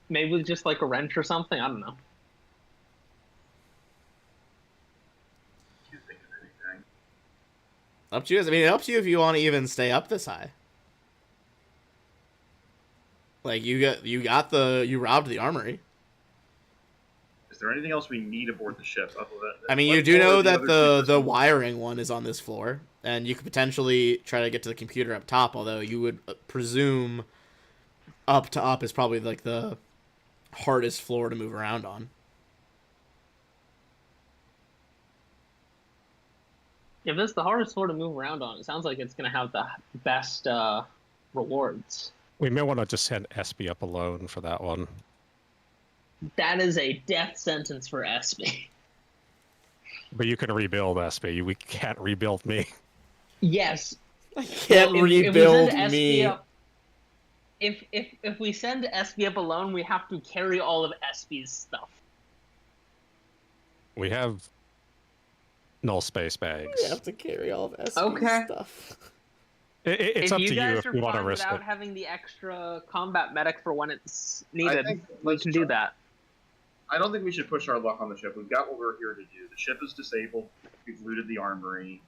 Maybe with just like a wrench or something. I don't know. Can't think of anything. Up to you guys. I mean, it helps you if you want to even stay up this high. Like you robbed the armory. Is there anything else we need aboard the ship? Other than, I mean, you let's do lower know that other the creatures. wiring one is on this floor, and you could potentially try to get to the computer up top. Although you would presume up to up is probably like the hardest floor to move around on. If this is the hardest floor to move around on, it sounds like it's going to have the best rewards. We may want to just send SB up alone for that one. That is a death sentence for SB. But you can rebuild SB. We can't rebuild me. Yes. I can't Well, if we rebuild send me. SB up, if we send SB up alone, we have to carry all of SB's stuff. We have null space bags. We have to carry all of SB's Okay. stuff. It's if up you to guys you if are you want to fine risk without it. having the extra combat medic for when it's needed, think we let's can do try. that. I don't think we should push our luck on the ship. We've got what we're here to do. The ship is disabled. We've looted the armory.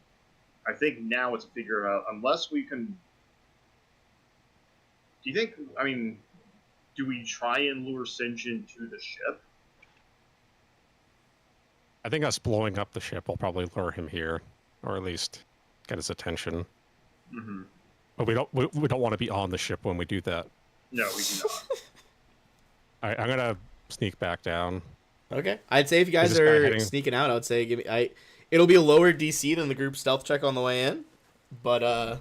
I think now it's a figure out, unless we can... Do you think, I mean, do we try and lure Sinjin to the ship? I think us blowing up the ship will probably lure him here, or at least get his attention. Mm-hmm. But we don't want to be on the ship when we do that. No, we do not. I'm gonna sneak back down. Okay. I'd say if you guys Is this guy are heading- sneaking out, I would say it'll be a lower DC than the group stealth check on the way in, but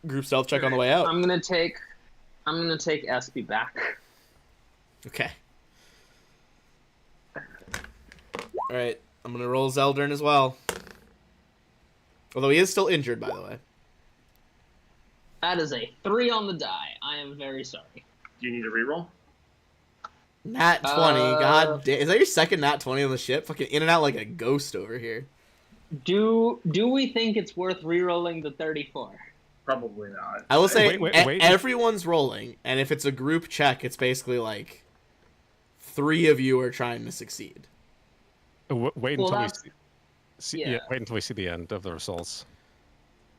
group stealth check on the way out. I'm gonna take SB back. Okay. All right. I'm gonna roll Zeldern as well. Although he is still injured, by the way. That is a 3 on the die. I am very sorry. Do you need a reroll? Nat 20. God damn. Is that your second Nat 20 on the ship? Fucking in and out like a ghost over here. Do we think it's worth re-rolling the 34? Probably not. I will say Wait. everyone's rolling, and if it's a group check, it's basically like 3 of you are trying to succeed. Wait Well, until we that's- see. yeah. Wait until we see the end of the results.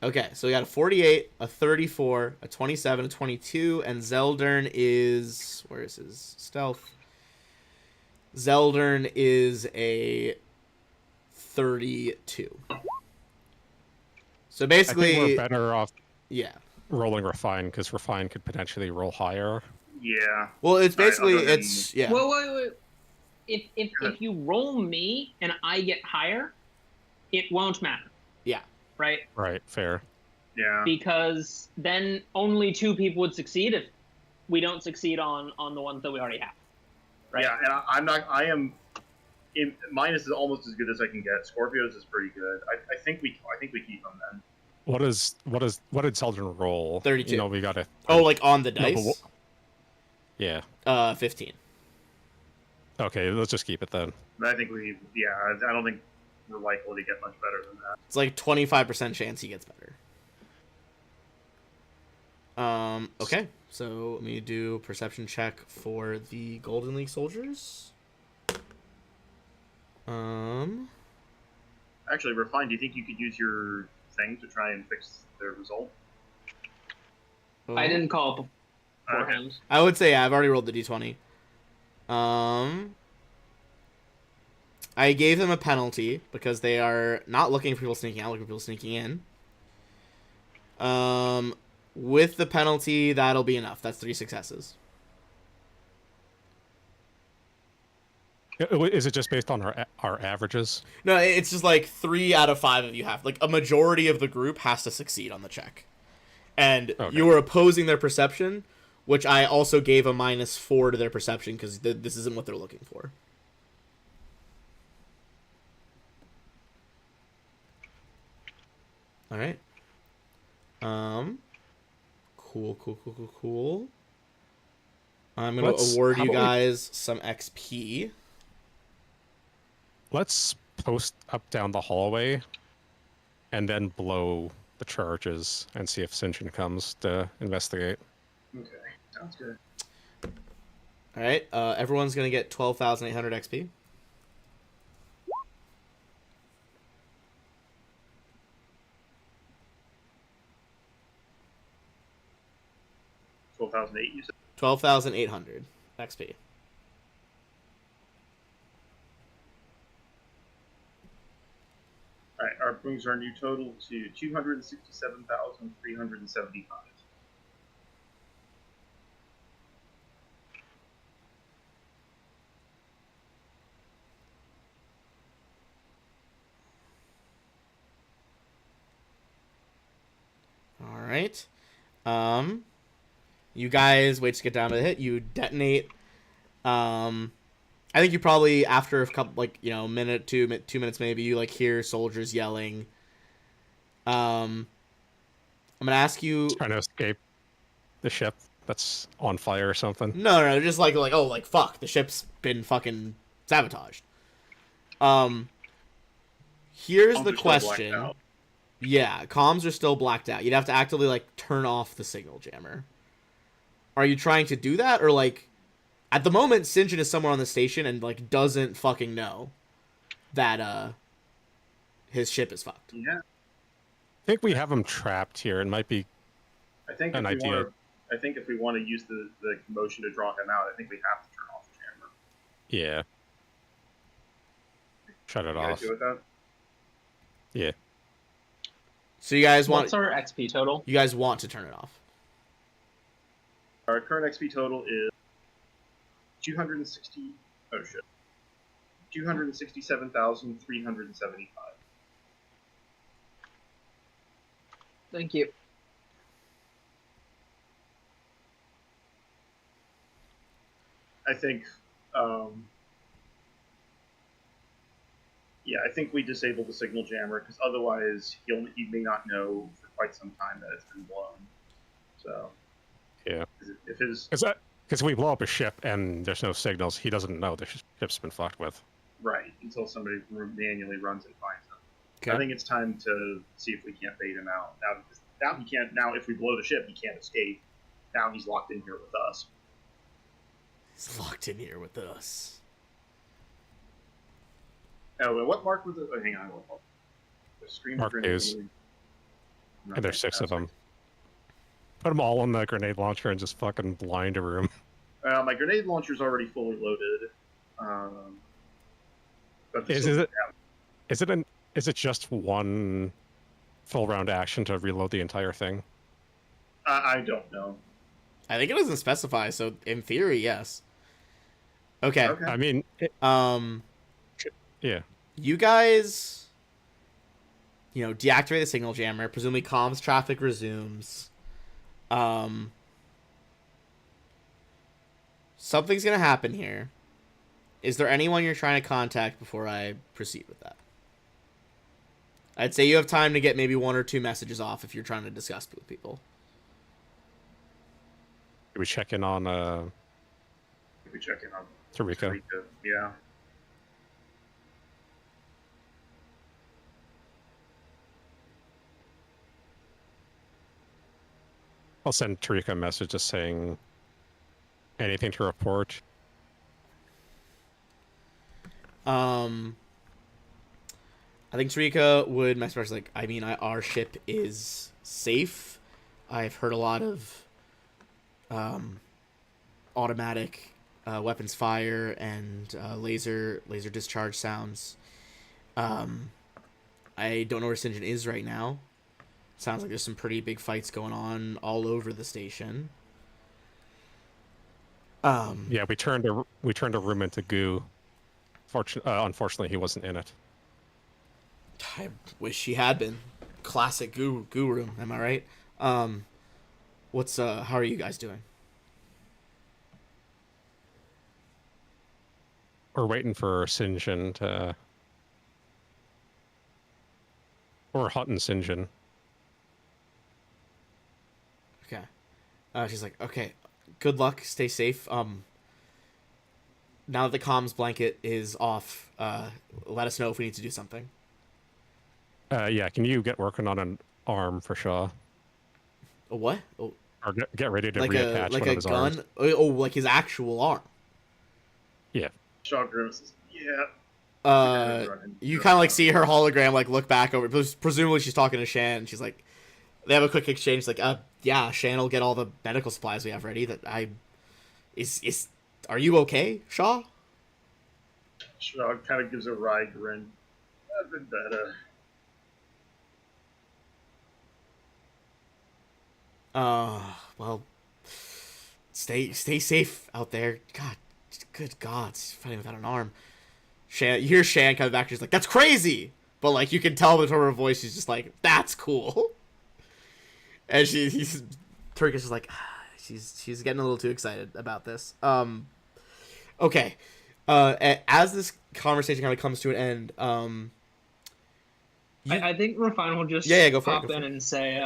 Okay, so we got a 48, a 34, a 27, a 22, and Zeldern is... Where is his stealth? Zeldern is a 32. So I think basically... we're better off Yeah. rolling Refine, because Refine could potentially roll higher. Yeah. Well, it's All right, basically... I'll go ahead it's... Yeah. Wait. If you roll me and I get higher, it won't matter. Yeah. Right? Right, fair. Yeah. Because then only 2 people would succeed if we don't succeed on the ones that we already have. Right? Yeah, and I am... Minus is almost as good as I can get. Scorpios is pretty good. I think we keep them then. What did Zeldern roll? 32. You know, we got a... Oh, like on the No, but dice? Yeah. 15. Okay, let's just keep it then. But I think I don't think we're likely to get much better than that. It's like 25% chance he gets better. Okay, so let me do perception check for the Golden League soldiers. Actually, Refine, do you think you could use your thing to try and fix their result? I didn't call it beforehand. I would say I've already rolled the d20. I gave them a penalty because they are not looking for people sneaking out, looking for people sneaking in. With the penalty, that'll be enough. That's 3 successes. Is it just based on our averages? No, it's just like 3 out of 5 of you have. Like, a majority of the group has to succeed on the check. And Okay. you were opposing their perception, which I also gave a -4 to their perception because this isn't what they're looking for. All right. Cool. I'm gonna award how you about we- guys some XP. Let's post up down the hallway and then blow the charges and see if Sinjin comes to investigate. Okay, sounds good. All right. Everyone's gonna get 12,800 XP. 12,008, you said? 12,800 XP. Alright, our brings our new total to 267,375. You guys wait to get down to the hit. You detonate. I think you probably after a couple, like, you know, minute, 2 minutes maybe, you like hear soldiers yelling. I'm gonna ask you. Trying to escape the ship that's on fire or something. No, just like oh, like fuck, the ship's been fucking sabotaged. Here's Comms the are still blacked question. out. Yeah, comms are still blacked out. You'd have to actively like turn off the signal jammer. Are you trying to do that, or like, at the moment, St. John is somewhere on the station and like doesn't fucking know that his ship is fucked. Yeah, I think we have him trapped here. It might be I think An if we idea. want to, I think if we want to use the motion to draw him out, I think we have to turn off the camera. yeah. Shut it You guys off. do with that? Yeah. So you guys want What's our XP total? you guys want to turn it off? Our current XP total is 260. Oh shit. 267,375. Thank you. I think. Yeah, I think we disable the signal jammer because otherwise he may not know for quite some time that it's been blown. So. Yeah. If his Because we blow up a ship and there's no signals, he doesn't know the ship's been fucked with. right until somebody manually runs and finds him. Okay. I think it's time to see if we can't bait him out. Now he can't. Now if we blow the ship, he can't escape. Now he's locked in here with us. He's locked in here with us. Oh, well, what mark was it? Oh, hang on. The screen Mark grenade. is. And there's 6 of them. Put them all on the grenade launcher and just fucking blind a room. My grenade launcher's already fully loaded. But Is it just one full round action to reload the entire thing? I don't know. I think it doesn't specify, so in theory, yes. Okay. Okay. I mean, yeah. You guys, you know, deactivate the signal jammer. Presumably, comms traffic resumes. Something's gonna happen here. Is there anyone you're trying to contact before I proceed with that? I'd say you have time to get maybe 1 or 2 messages off if you're trying to discuss with people. Do we check in on We check in on Tarika? Tarika. Yeah. I'll send Tarika a message just saying anything to report. I think Tarika would message like, I mean, our ship is safe. I've heard a lot of automatic weapons fire and laser discharge sounds. I don't know where St. John is right now. Sounds like there's some pretty big fights going on all over the station. Yeah, we turned a room into goo. Unfortunately, he wasn't in it. I wish he had been. Classic goo room, am I right? How are you guys doing? We're waiting for Sinjin to. Or hunting Sinjin. Okay. She's like, okay, good luck, stay safe. Now that the comms blanket is off, let us know if we need to do something. Yeah, can you get working on an arm for Shaw? A what? Oh, Or get ready to like reattach like one a of his gun? arms. Oh, like his actual arm. Yeah. Shaw grimaces. Yeah. You kind of like see her hologram like look back over. Presumably she's talking to Shan. She's like, they have a quick exchange. Like, yeah, Shan will get all the medical supplies we have ready. Are you okay, Shaw? Shaw kind of gives a wry grin. I've been better. Well, stay safe out there. God, good God, she's fighting without an arm. Shan, you hear Shan coming back. She's like, "That's crazy," but like you can tell with her voice, she's just like, "That's cool." And he's Turkish is like, she's getting a little too excited about this. Okay. As this conversation kind of comes to an end, I think Refine will just go for it, pop go for in it. and say,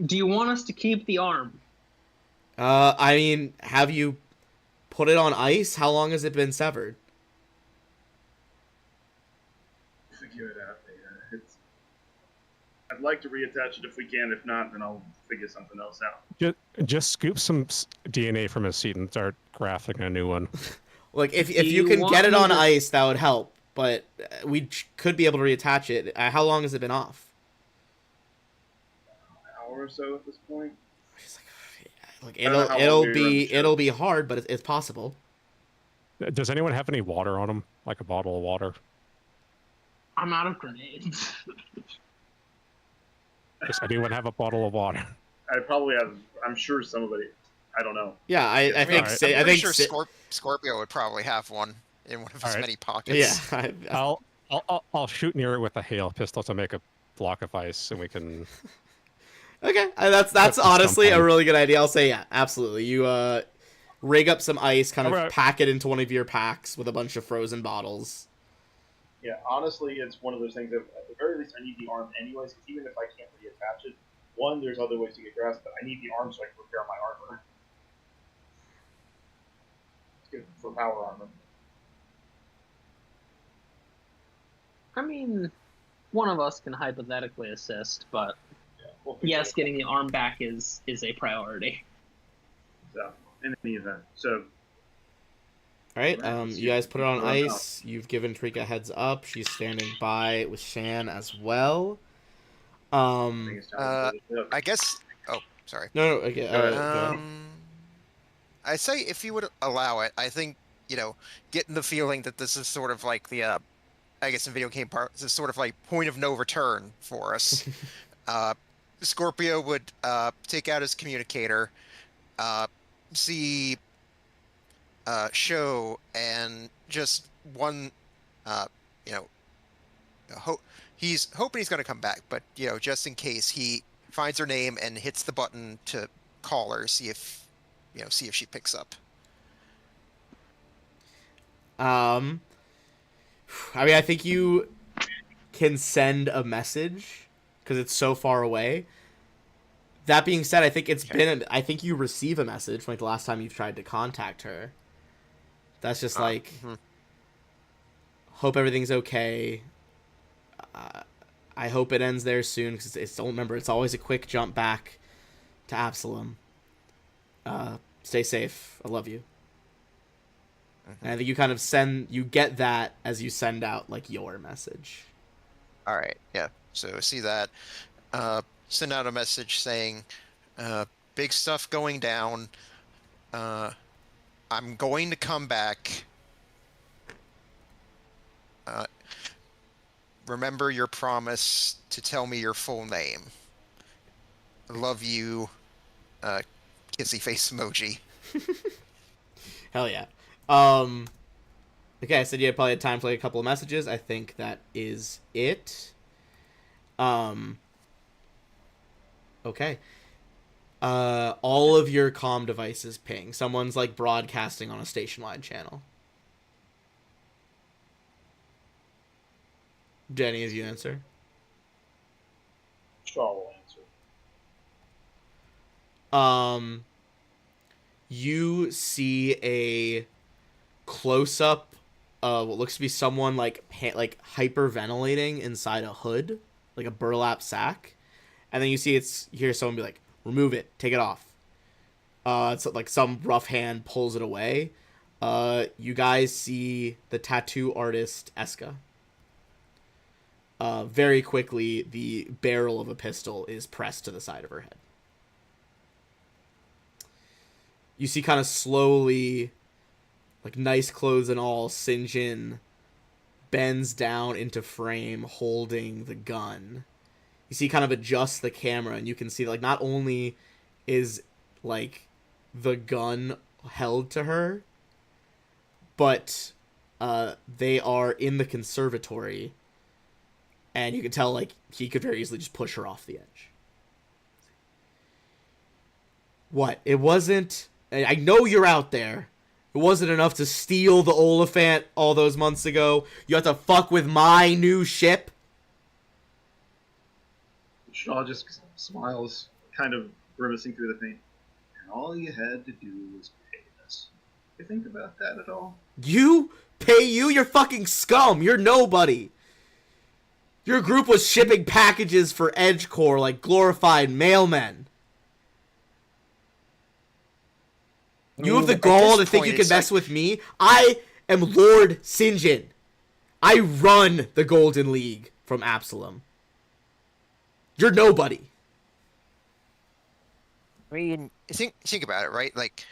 do you want us to keep the arm? I mean, have you put it on ice? How long has it been severed? Figure it out later. I'd like to reattach it if we can. If not, then I'll figure something else out. Just scoop some DNA from his seat and start grafting a new one. Like, if Do you you can want get it me on to- ice, that would help. But we could be able to reattach it. How long has it been off? An hour or so at this point. Like, I don't know how long it'll be hard, but it's possible. Does anyone have any water on them? Like a bottle of water? I'm out of grenades. Does anyone have a bottle of water? I probably have. I'm sure somebody. I don't know. Yeah, I think Alright. I I'm think pretty sure Scorpio would probably have one in one of his Alright. many pockets. yeah. I'll shoot near it with a hail pistol to make a block of ice, and we can. Okay, that's Put honestly a something. really good idea. I'll say yeah, absolutely. You rig up some ice, kind of Alright. pack it into one of your packs with a bunch of frozen bottles. Yeah, honestly, it's one of those things that at the very least I need the arm anyways, because even if I can't reattach it, one, there's other ways to get grass, but I need the arm so I can repair my armor. It's good for power armor. I mean, one of us can hypothetically assist, but Yeah, we'll figure yes, it out. getting the arm back is a priority. So, in any event, so All right, Right, you guys put it on throw it ice. You've given Trika a heads up. She's standing by with Shan as well. I think it's time to put it up. I guess. Oh, sorry. No, okay. Go ahead. Go ahead. I say if you would allow it, I think getting the feeling that this is sort of like the, I guess in video game part, this is sort of like point of no return for us. Scorpio would take out his communicator, see Show, and just one, he's hoping he's going to come back, but just in case, he finds her name and hits the button to call her, see if she picks up. I mean, I think you can send a message because it's so far away. That being said, I think I think you receive a message from like the last time you've tried to contact her. That's just like, hope everything's okay. I hope it ends there soon because remember, it's always a quick jump back to Absalom. Stay safe. I love you. And I think you kind of you get that as you send out like your message. All right, yeah. So see that. Send out a message saying, "Big stuff going down. I'm going to come back. Remember your promise to tell me your full name. Love you." Kissy face emoji. Hell yeah. Okay, I said you probably had time for like a couple of messages. I think that is it. Okay. All of your comm devices ping. Someone's like broadcasting on a station-wide channel. Jenny, as you answer. Straw will answer. You see a close-up what looks to be someone like hyperventilating inside a hood, like a burlap sack, and then you hear someone be like, "Remove it, take it off." It's like some rough hand pulls it away. You guys see the tattoo artist Eska. Very quickly, the barrel of a pistol is pressed to the side of her head. You see kind of slowly, like nice clothes and all, Sinjin bends down into frame holding the gun. You see kind of adjust the camera and you can see like not only is like the gun held to her, but they are in the conservatory and you can tell like he could very easily just push her off the edge. What? It wasn't... I know you're out there. It wasn't enough to steal the Oliphant all those months ago. You have to fuck with my new ship? Shaw just smiles, kind of grimacing through the pain. And all you had to do was pay us. You think about that at all? You? Pay you? You're fucking scum. You're nobody. Your group was shipping packages for EdgeCore like glorified mailmen. You have the gall to think you can mess with me? I am Lord St. John. I run the Golden League from Absalom. You're nobody. I mean, think about it, right? Like,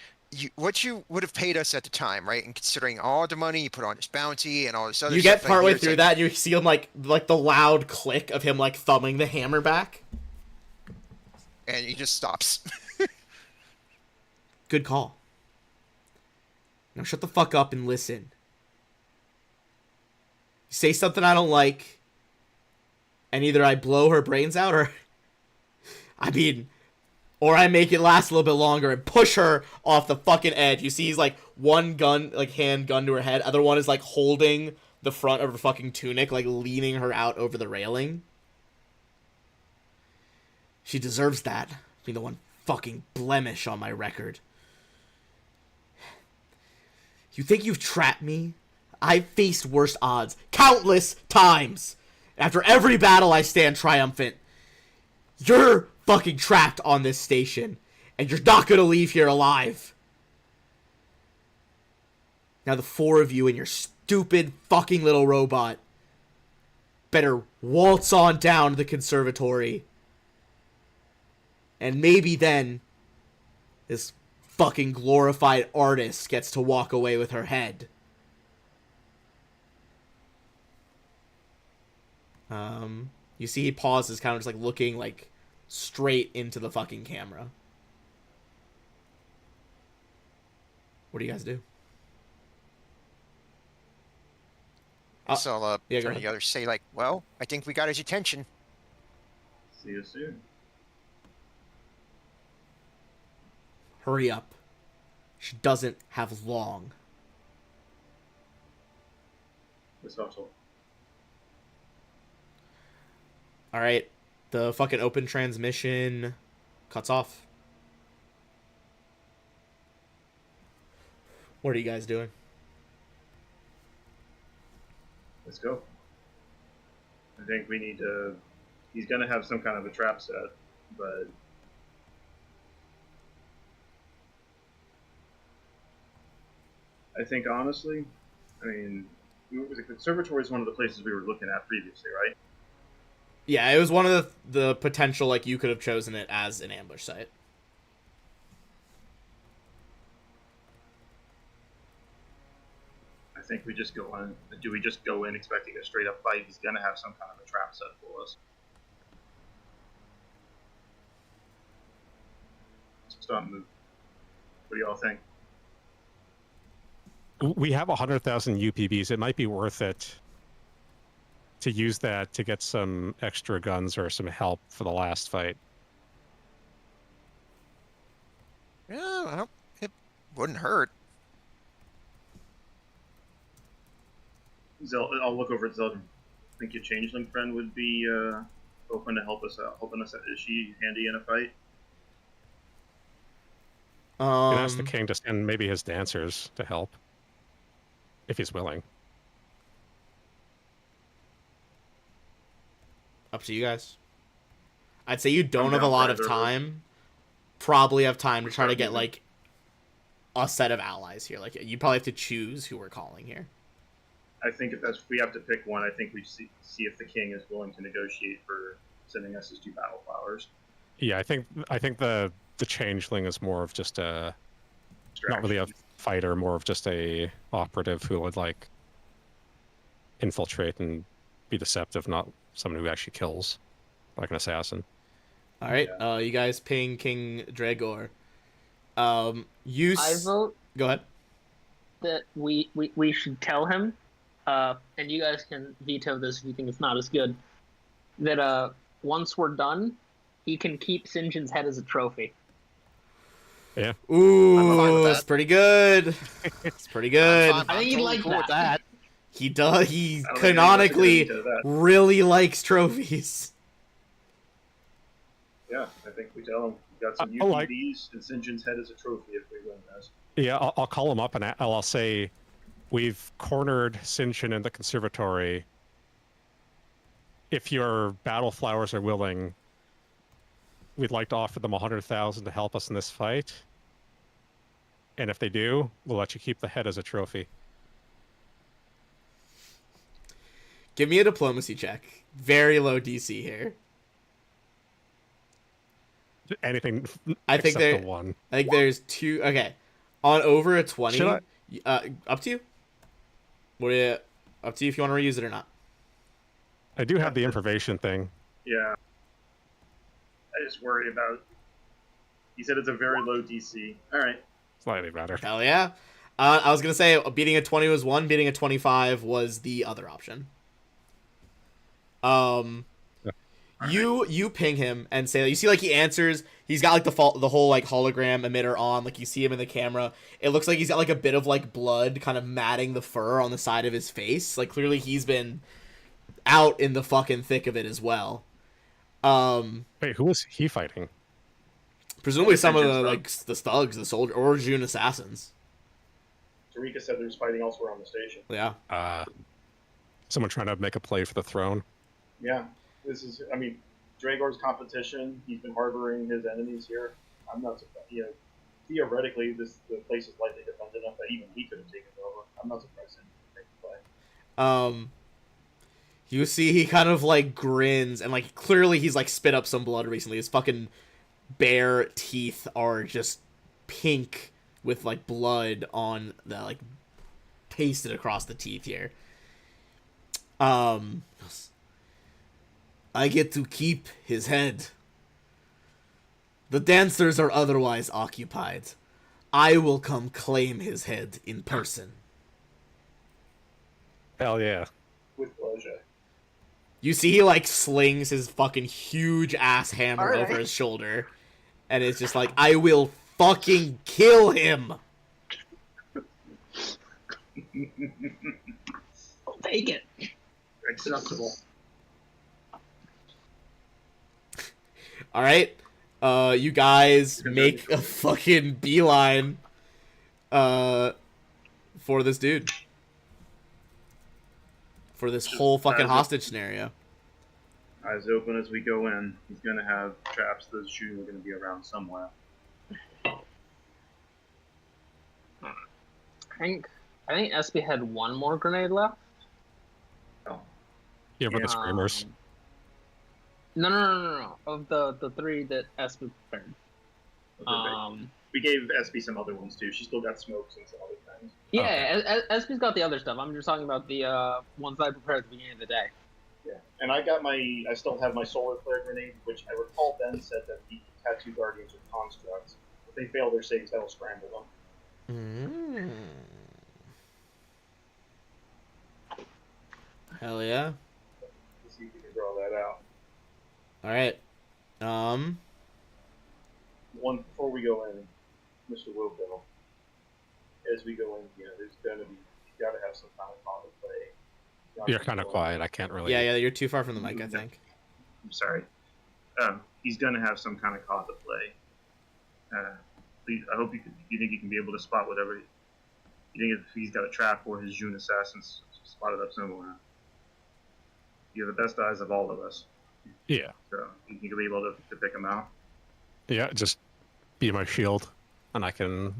what you would have paid us at the time, right? And considering all the money you put on this bounty and all this other You stuff. get partway through that, and you see him like the loud click of him like thumbing the hammer back. And he just stops. Good call. Now shut the fuck up and listen. You say something I don't like, and either I blow her brains out or or I make it last a little bit longer and push her off the fucking edge. You see he's like one gun, like hand gun to her head, other one is like holding the front of her fucking tunic, like leaning her out over the railing. She deserves that, being the one fucking blemish on my record. You think you've trapped me? I've faced worse odds countless times. After every battle I stand triumphant. You're fucking trapped on this station, and you're not gonna leave here alive. Now the four of you and your stupid fucking little robot better waltz on down to the conservatory. And maybe then this fucking glorified artist gets to walk away with her head. You see he pauses, kind of just like looking like straight into the fucking camera. What do you guys do? So, yeah, turn to the others, say like, well, I think we got his attention. See you soon. Hurry up. She doesn't have long. This hustle. Alright. The fucking open transmission cuts off. What are you guys doing? Let's go. I think we need to... He's going to have some kind of a trap set, but... I think, honestly, I mean, the conservatory is one of the places we were looking at previously, right? Yeah, it was one of the potential, like, you could have chosen it as an ambush site. I think we just go in. Do we just go in expecting a straight up fight? He's going to have some kind of a trap set for us. Stop move. What do y'all think? We have 100,000 UPBs. It might be worth it to use that to get some extra guns or some help for the last fight. Yeah, it wouldn't hurt. I'll look over at Zeldin. Think your changeling friend would be open to helping us out? Is she handy in a fight? You can ask the king to send maybe his dancers to help, if he's willing. Up to you guys. I'd say you don't have a lot of time. Probably have time to try to get, like, a set of allies here. Like, you probably have to choose who we're calling here. I think if we have to pick one, I think we see if the king is willing to negotiate for sending us his 2 battle flowers. Yeah, I think the changeling is more of just a not really a fighter, more of just a operative who would like infiltrate and be deceptive, not someone who actually kills, like an assassin. All right, you guys ping King Dragor. I vote. Go ahead. That we should tell him, and you guys can veto this if you think it's not as good. That once we're done, he can keep St. John's head as a trophy. Yeah. Ooh, fine with that's that. pretty good. It's pretty good. I'm I think he'd totally like cool with that. that. He does. He I don't think canonically anyone's gonna veto that. really likes trophies. Yeah, I think we tell him we got some I like- UPVs and St. John's head as a trophy if we win this. Yeah, I'll call him up and I'll say, we've cornered Sinjin in the conservatory. If your battle flowers are willing, we'd like to offer them 100,000 to help us in this fight. And if they do, we'll let you keep the head as a trophy. Give me a diplomacy check. Very low DC here. Anything I think except there. the one. I think there's two. Okay, on over a 20. Should Up to you. What do you? Up to you if you want to reuse it or not. I do have the improvisation thing. Yeah. I just worry about. He said it's a very low DC. All right. Slightly better. Hell yeah. I was gonna say beating a 20 was one, beating a 25 was the other option. You ping him and say, you see like he answers. He's got like the whole like hologram emitter on. Like you see him in the camera. It looks like he's got like a bit of like blood kind of matting the fur on the side of his face. Like clearly he's been out in the fucking thick of it as well. Wait, who was he fighting? Presumably some of Vengeance the like the thugs, the soldier or June assassins. Tarika said there's fighting elsewhere on the station. Yeah. Someone trying to make a play for the throne. Yeah, this is. I mean, Dragor's competition. He's been harboring his enemies here. I'm not surprised. You know, theoretically, the place is lightly defended enough that even he could have taken it over. I'm not surprised him to make the play. You see he kind of like grins and like clearly he's like spit up some blood recently. His fucking bare teeth are just pink with like blood on the like pasted across the teeth here. I get to keep his head. The dancers are otherwise occupied. I will come claim his head in person. Hell yeah. With pleasure. You see he like slings his fucking huge ass hammer Alright. over his shoulder. And it's just like, I will fucking kill him. I'll take it. Acceptable. Alright. You guys make a fucking beeline for this dude. For this whole fucking hostage scenario. Eyes open as we go in. He's going to have traps. Those shooting are going to be around somewhere. I think SB had one more grenade left. Oh, Yeah, but the Yeah. screamers. No. Of the three that SB prepared. okay. We gave SB some other ones too. She still got smokes and some other things. Yeah, SB's got the other stuff. I'm just talking about the ones that I prepared at the beginning of the day. Yeah, and I still have my solar flare grenade, which I recall Ben said that the tattoo guardians are constructs. If they fail their saves, that'll scramble them. Hell yeah. Let's see if we can draw that out. Alright. One before we go in, Mr. Wilbill. As we go in, there's gonna be you gotta have some kind of common play. You're kind of quiet. I can't really. Yeah, you're too far from the mic, I think. I'm sorry. He's going to have some kind of call to play. I hope you think you can be able to spot whatever. You think if he's got a trap or his June assassins spotted up somewhere. You have the best eyes of all of us. Yeah. So you think you'll be able to pick him out. Yeah, just be my shield, and I can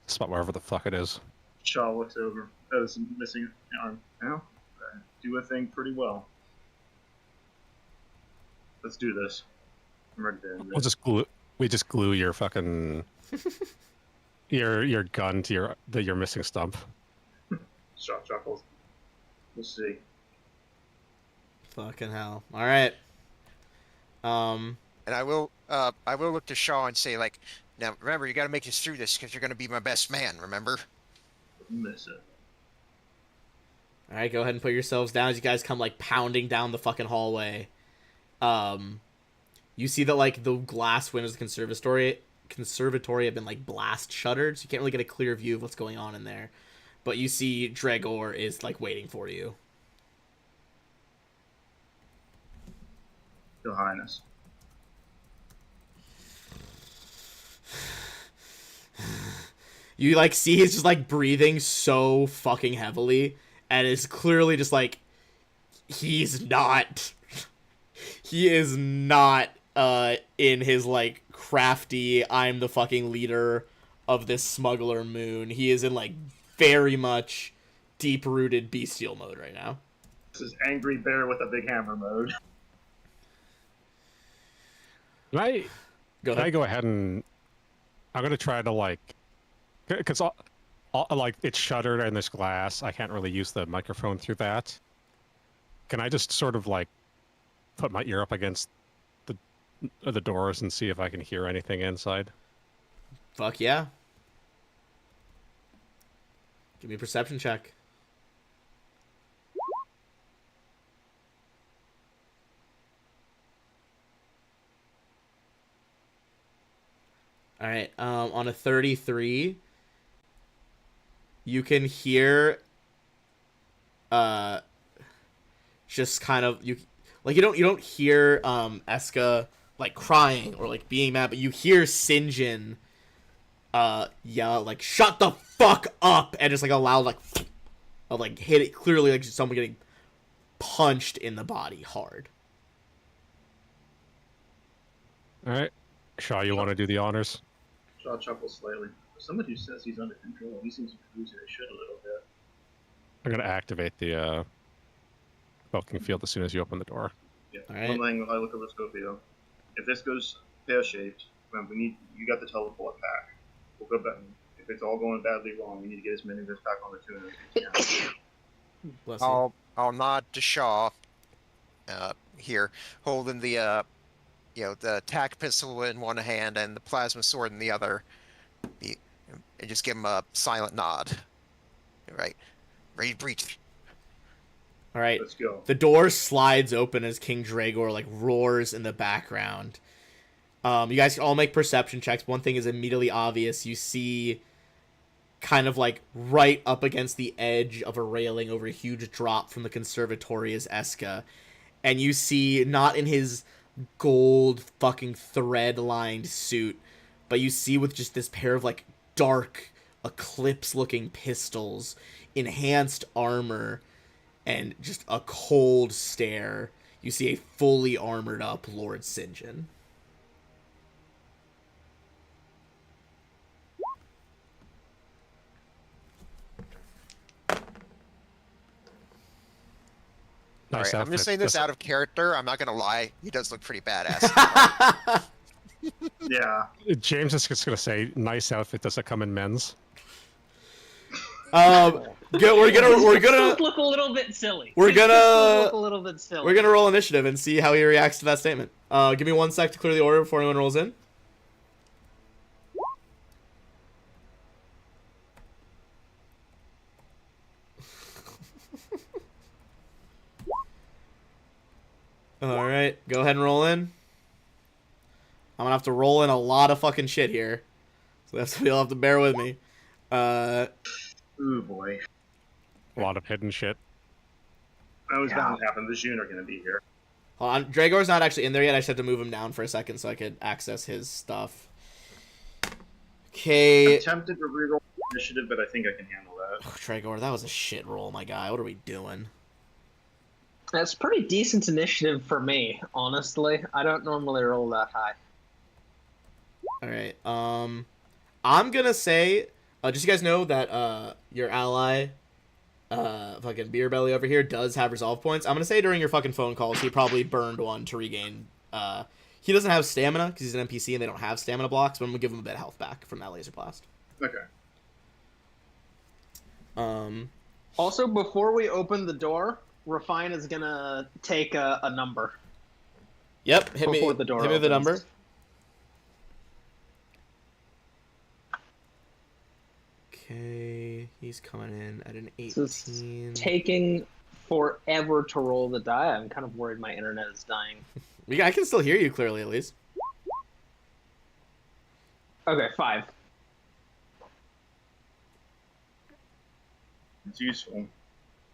spot wherever the fuck it is. Shaw looks over. Oh, there's some missing arm. Well, do a thing pretty well. Let's do this. I'm ready to end We'll this. just glue. We just glue your fucking your gun to your missing stump. Shaw chuckles. We'll see. Fucking hell. Alright. And I will look to Shaw and say, like, now remember, you got to make us through this because you're going to be my best man. Remember? Miss it. Alright, go ahead and put yourselves down as you guys come like pounding down the fucking hallway. You see that like the glass windows of the conservatory have been like blast shuttered, so you can't really get a clear view of what's going on in there. But you see Dragor is like waiting for you. Your Highness. You like see he's just like breathing so fucking heavily, and it's clearly just like he is not in his like crafty I'm the fucking leader of this smuggler moon. He is in like very much deep rooted bestial mode right now. This is angry bear with a big hammer mode. Can I Go Can I ahead. go ahead and I'm gonna try to like, because like it's shuttered and there's glass. I can't really use the microphone through that. Can I just sort of like put my ear up against the doors and see if I can hear anything inside? Fuck yeah. Give me a perception check. All right. On a 33, you can hear, just kind of you don't hear Eska like crying or like being mad, but you hear Sinjin yell like "shut the fuck up" and just like a loud like of like hit it clearly like someone getting punched in the body hard. All right, Shaw, you want to do the honors? Shaw chuckles slightly. For someone who says he's under control, he seems to lose his shit a little bit. I'm gonna activate the Bulking Field as soon as you open the door. Yeah. All right. One thing I look over Scorpio. If this goes pear-shaped, you got the teleport pack. We'll go back. If it's all going badly wrong, we need to get as many of this back on the tune as we can. Bless you. I'll nod to Shaw here, holding the the tack pistol in one hand and the plasma sword in the other, and just give him a silent nod. All right, ready to breach. All right. Let's go. The door slides open as King Dragor like roars in the background. You guys can all make perception checks. One thing is immediately obvious. You see kind of like right up against the edge of a railing over a huge drop from the conservatory is Eska. And you see, not in his gold fucking thread-lined suit, but you see with just this pair of like dark eclipse-looking pistols, enhanced armor, and just a cold stare, you see a fully armored up Lord Sinjin. All Nice right, I'm outfit. just saying this That's- out of character. I'm not gonna lie. He does look pretty badass. Yeah. James is just gonna say, "Nice outfit." Does it come in men's? We're gonna look a little bit silly. we're His gonna- pistols look a little bit silly. we're gonna roll initiative and see how he reacts to that statement. Give me 1 sec to clear the order before anyone rolls in. Alright, go ahead and roll in. I'm gonna have to roll in a lot of fucking shit here. So you'll have to bear with me. Ooh boy. A lot of hidden shit. That was bound to happen. The June are going to be here. Hold on, Dragor's not actually in there yet. I just have to move him down for a second so I could access his stuff. Okay. I'm tempted to reroll initiative, but I think I can handle that. Oh, Dragor, that was a shit roll, my guy. What are we doing? That's pretty decent initiative for me, honestly. I don't normally roll that high. Alright, I'm gonna say, just so you guys know that, your ally, fucking Beer Belly over here does have resolve points. I'm gonna say during your fucking phone calls, he probably burned one to regain, he doesn't have stamina, because he's an NPC and they don't have stamina blocks, but I'm gonna give him a bit of health back from that laser blast. Okay. Also, before we open the door, Refine is gonna take a number. Yep, hit me Before the door hit me with the opens. number. Okay, he's coming in at an This is 18. taking forever to roll the die. I'm kind of worried my internet is dying. I can still hear you clearly, at least. Okay, 5. It's useful.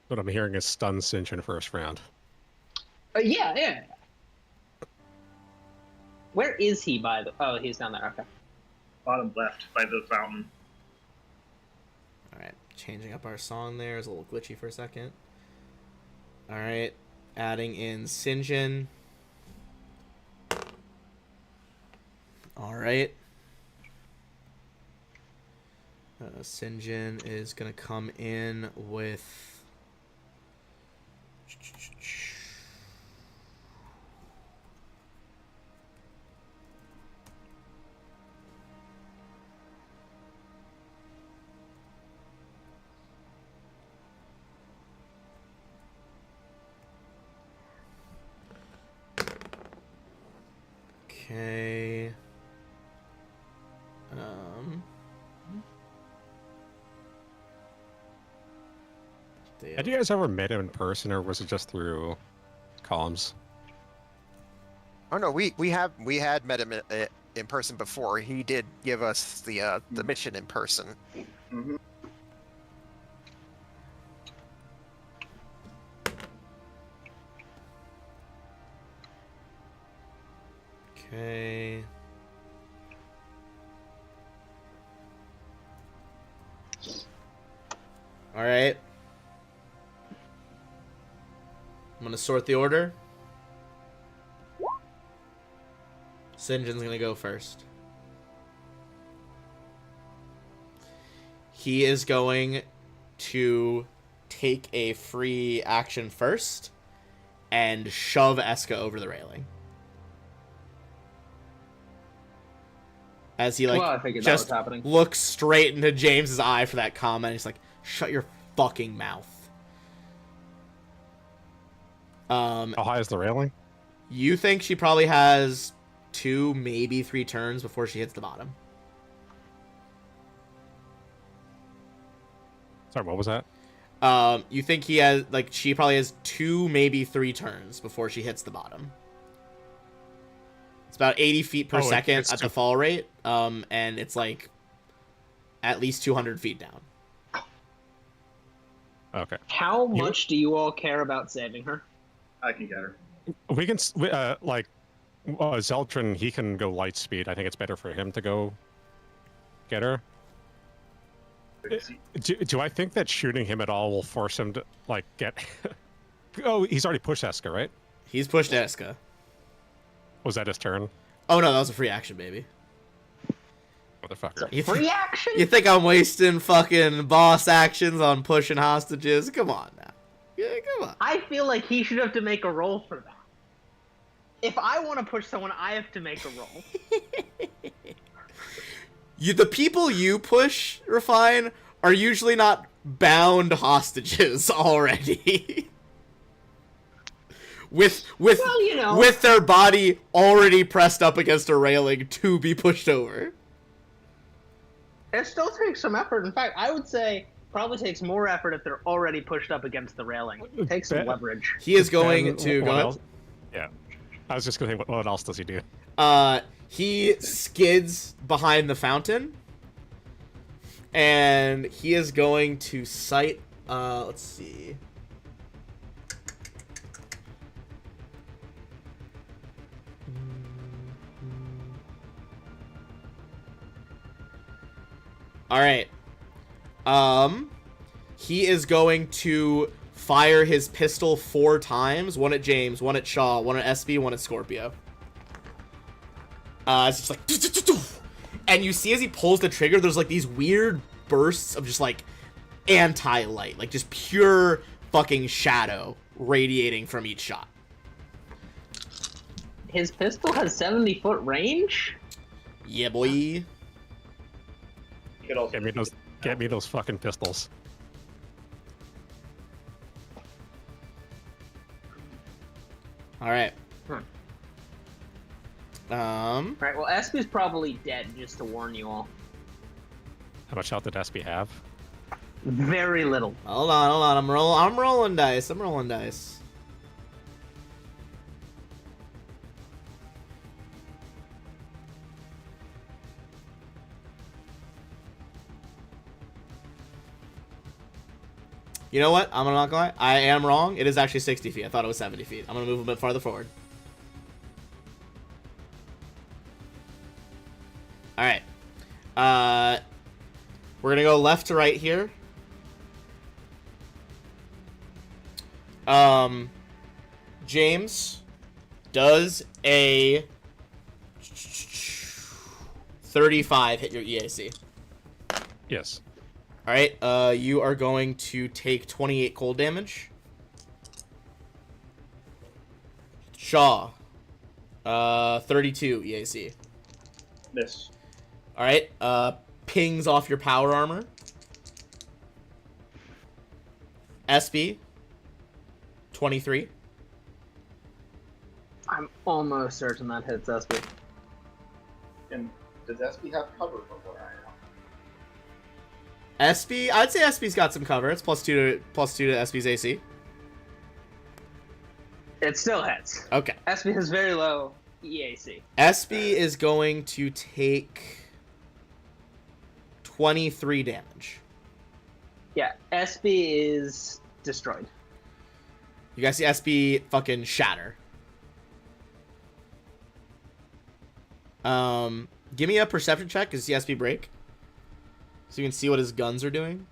What I'm hearing is stun Sinch in first round. Yeah, yeah. Where is he by the... Oh, he's down there. Okay. Bottom left by the fountain. Alright, changing up our song there. It's a little glitchy for a second. Alright, adding in Sinjin. Alright. Sinjin is going to come in with... Okay. Had you guys ever met him in person, or was it just through columns? Oh no, we had met him in person before. He did give us the mission in person. Mm-hmm. Okay. All right. I'm gonna sort the order. Sinjin's gonna go first. He is going to take a free action first and shove Eska over the railing. As he Well, I figured that was just happening. looks straight into James's eye for that comment. He's like, "Shut your fucking mouth." How high is the railing? You think she probably has 2, maybe 3 turns before she hits the bottom. Sorry, what was that? You think he has, she probably has 2, maybe 3 turns before she hits the bottom. It's about 80 feet per second at the fall rate, and it's at least 200 feet down. Okay. How much do you all care about saving her? I can get her. We can, Zeldrin, he can go light speed. I think it's better for him to go get her. Do I think that shooting him at all will force him to, get... Oh, he's already pushed Eska, right? He's pushed Eska. Was that his turn? Oh, no, that was a free action, baby. Motherfucker. Free action? You think I'm wasting fucking boss actions on pushing hostages? Come on now. Yeah, come on. I feel like he should have to make a roll for that. If I want to push someone, I have to make a roll. The people you push, Refine, are usually not bound hostages already. with their body already pressed up against a railing to be pushed over. It still takes some effort. In fact, I would say probably takes more effort if they're already pushed up against the railing. It takes some leverage. He is going to go. Yeah. I was just going to think, what else does he do? He skids behind the fountain. And he is going to sight, let's see. All right. He is going to fire his pistol 4 times. 1 at James, 1 at Shaw, 1 at SB, 1 at Scorpio. It's just like... And you see as he pulls the trigger, there's these weird bursts of just anti-light. Just pure fucking shadow radiating from each shot. His pistol has 70-foot range? Yeah, boy. You could also Get me those fucking pistols. All right. Right, well, Espy's probably dead, just to warn you all. How much health did Espy have? Very little. Hold on. I'm rolling dice. You know what? I'm not gonna lie. I am wrong. It is actually 60 feet. I thought it was 70 feet. I'm gonna move a bit farther forward. Alright. We're gonna go left to right here. James, does a 35 hit your EAC? Yes. Alright, you are going to take 28 cold damage. Shaw, 32 EAC. Miss. Alright, pings off your power armor. SB, 23. I'm almost certain that hits SB. And does SB have cover from where I am? SB, I'd say SB's got some cover. It's +2 to SB's AC. It still hits. Okay. SB has very low EAC. SB is going to take 23 damage. Yeah, SB is destroyed. You guys see SB fucking shatter. Give me a perception check. Does the SB break? So you can see what his guns are doing.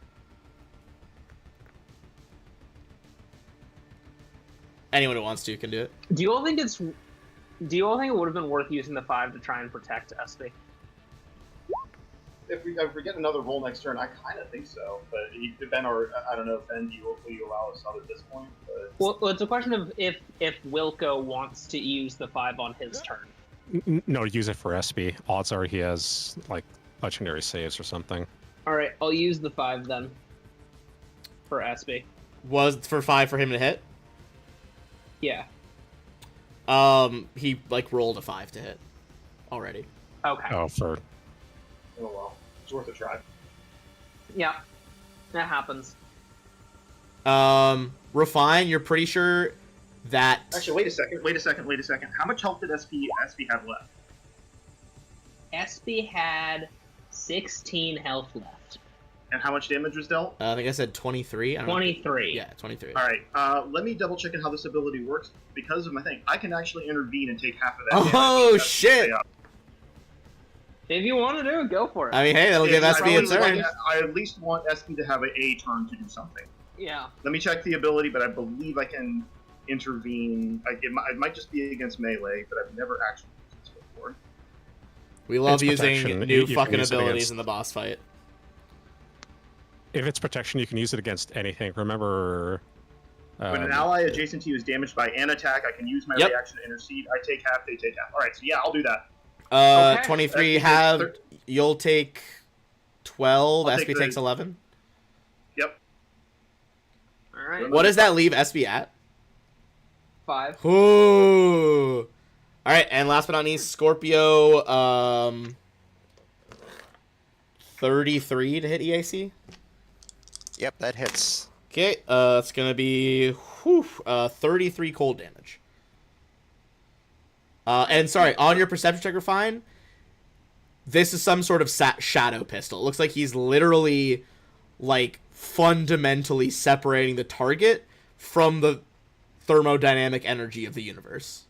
Anyone who wants to can do it. Do you all think it would have been worth using the 5 to try and protect SB? If we get another roll next turn, I kind of think so. But Ben, or I don't know if Ben, will you allow us out at this point? But... Well, it's a question of if Wilco wants to use the 5 on his turn. No, use it for SB. Odds are he has like legendary saves or something. All right, I'll use the 5 then for SB. Was for 5 for him to hit? Yeah. He like rolled a 5 to hit already. Okay. Oh, for Oh well, it's worth a try. Yeah, that happens. Refine, you're pretty sure that... Actually, wait a second. How much health did SB have left? SB had 16 health left. And how much damage was dealt? I think I said 23. I don't know. 23. Yeah, 23. All right, let me double check on how this ability works. Because of my thing, I can actually intervene and take half of that. Oh, damage. shit! If you want to do it, go for it. I mean, hey, that'll give I SB a really turn. want- I at least want SB to have a turn to do something. Yeah. Let me check the ability, but I believe I can intervene. It might just be against melee, but I've never actually used this before. We love It's using protection. new You can fucking use it abilities against- in the boss fight. if it's protection, you can use it against anything. Remember, When an ally adjacent to you is damaged by an attack, I can use my Yep. reaction to intercede. I take half, they take half. All right, so yeah, I'll do that. Okay. 23 SB have... takes You'll take 12, I'll SB take takes the- 11. Yep. All right. What does that leave SB at? 5. Ooh. Alright, and last but not least, Scorpio, 33 to hit EAC. Yep, that hits. Okay, it's gonna be 33 cold damage. And sorry, on your perception check, Refine, this is some sort of shadow pistol. It looks like he's literally, like, fundamentally separating the target from the thermodynamic energy of the universe.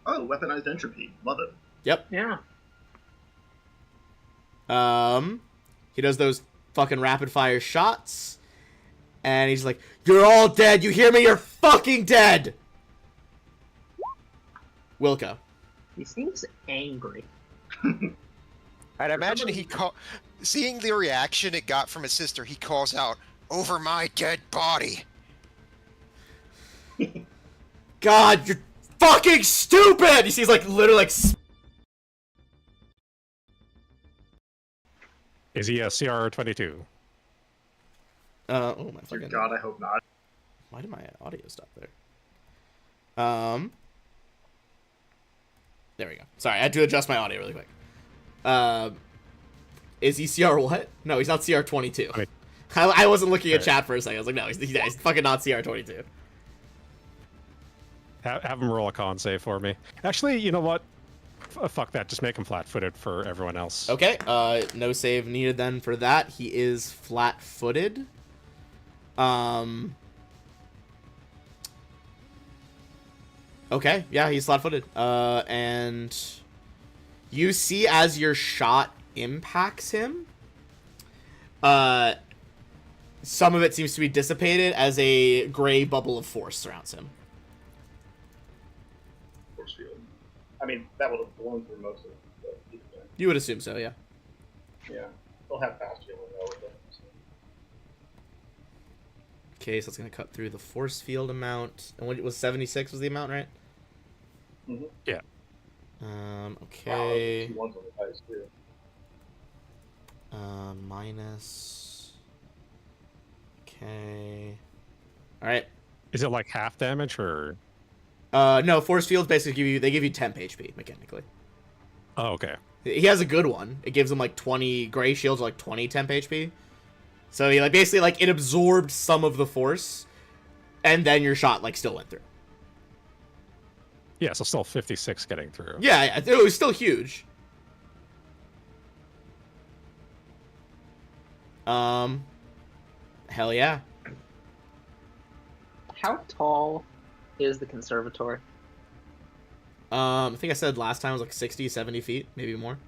Oh, weaponized entropy. Love it. Yep. Yeah. He does those fucking rapid fire shots, and he's like, "You're all dead. You hear me? You're fucking dead." Wilco. He seems angry. I'd imagine seeing the reaction it got from his sister, he calls out, "Over my dead body!" God, you're fucking stupid. You see, he's like literally like. is he a CR22? Oh my Dear fucking. God, I hope not. Why did my audio stop there? There we go. Sorry, I had to adjust my audio really quick. Is he CR what? No, he's not CR22. Okay. I wasn't looking at chat for a second. I was like, no, he's fucking not CR22. Have him roll a con save for me. Actually, you know what? Fuck that. Just make him flat-footed for everyone else. Okay, no save needed then for that. He is flat-footed. Okay, yeah, he's flat-footed. And you see as your shot impacts him, some of it seems to be dissipated as a gray bubble of force surrounds him. Force field. I mean, that would have blown through most of it. But either way. You would assume so, yeah. Yeah. They'll have fast healing though with them. So. Okay, so it's going to cut through the force field amount. And what was 76 was the amount, right? Mm-hmm. Yeah. Okay. Wow, 2 ones on the dice too. Minus. Okay. Alright. Is it like half damage or? No, force fields basically give you temp HP, mechanically. Oh, okay. He has a good one. It gives him like 20, gray shields are like 20 temp HP. So he like basically like it absorbed some of the force, and then your shot like still went through. Yeah, so still 56 getting through. Yeah, it was still huge. Hell yeah. How tall is the conservatory? I think I said last time it was like 60, 70 feet, maybe more.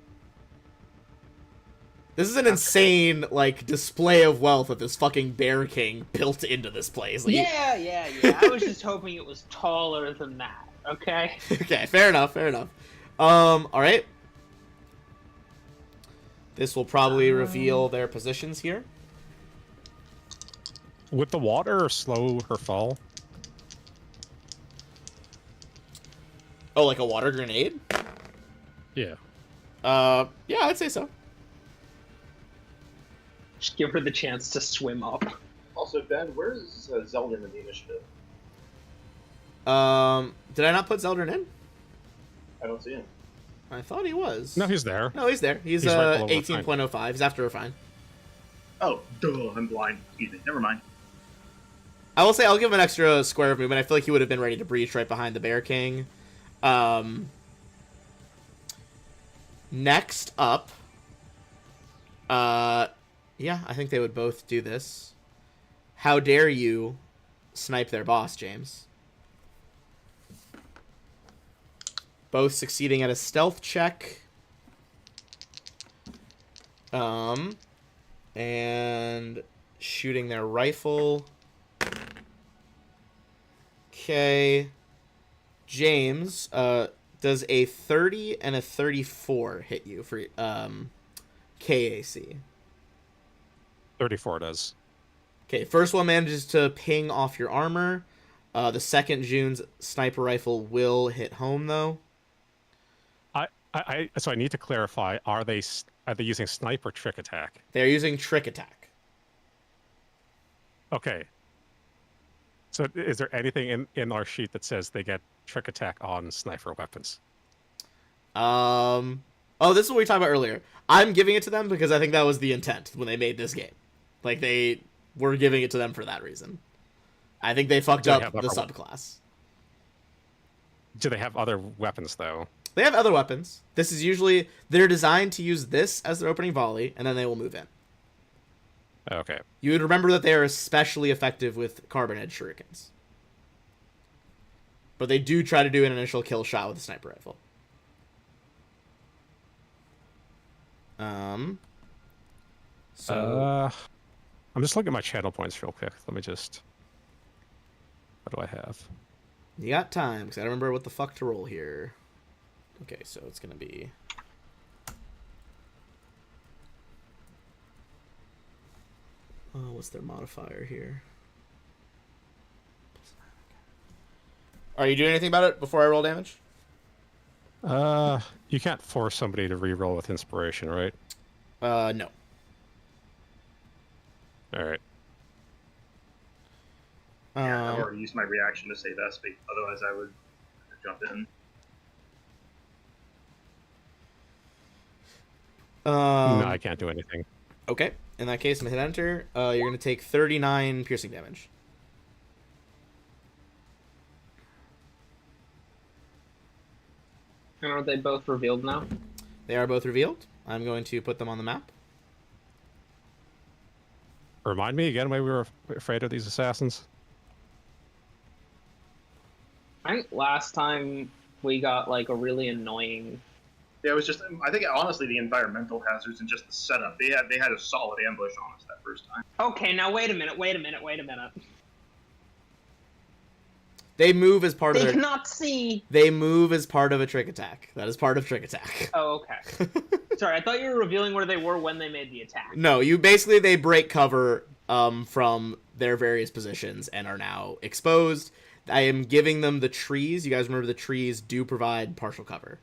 This is an insane, like, display of wealth that this fucking Bear King built into this place. Like, Yeah. I was just hoping it was taller than that, okay? Okay, fair enough. Alright. This will probably reveal their positions here. Would the water slow her fall? Oh, like a water grenade? Yeah. Yeah, I'd say so. Just give her the chance to swim up. Also, Ben, where's Zeldin in the initiative? Did I not put Zeldrin in? I don't see him. I thought he was. No, he's there. No, he's there. He's right below 18.05. He's after Refine. Oh, duh, I'm blind. Excuse me. Never mind. I will say I'll give him an extra square of movement. I feel like he would have been ready to breach right behind the Bear King. Next up, yeah, I think they would both do this. How dare you snipe their boss, James? Both succeeding at a stealth check. And shooting their rifle. Okay. James, does a 30 and a 34 hit you for KAC? 34 does. Okay, first one manages to ping off your armor. The second June's sniper rifle will hit home, though. So I need to clarify: are they using sniper trick attack? They're using trick attack. Okay. So is there anything in our sheet that says they get trick attack on sniper weapons? Oh, this is what we talked about earlier. I'm giving it to them because I think that was the intent when they made this game. Like, they were giving it to them for that reason. I think they fucked up the subclass. Do they have other weapons, though? They have other weapons. This is usually... They're designed to use this as their opening volley, and then they will move in. Okay. You would remember that they are especially effective with carbon edge shurikens. But they do try to do an initial kill shot with a sniper rifle. So... I'm just looking at my channel points real quick. Let me just... What do I have? You got time, because I don't remember what the fuck to roll here. Okay, so it's going to be... what's their modifier here? Are you doing anything about it before I roll damage? You can't force somebody to re-roll with inspiration, right? No. Alright. Yeah, I've already used my reaction to save Espy. Otherwise, I would jump in. No, I can't do anything. Okay. In that case, I'm going to hit enter. You're going to take 39 piercing damage. And are they both revealed now? They are both revealed. I'm going to put them on the map. Remind me again why we were afraid of these assassins? I think last time we got like a really annoying. Yeah, it was just. I think honestly, the environmental hazards and just the setup. They had a solid ambush on us that first time. Okay, now wait a minute. They move as part They of their. cannot see. They move as part of a trick attack. That is part of trick attack. Oh, okay. Sorry, I thought you were revealing where they were when they made the attack. No, they break cover from their various positions and are now exposed. I am giving them the trees. You guys remember the trees do provide partial cover.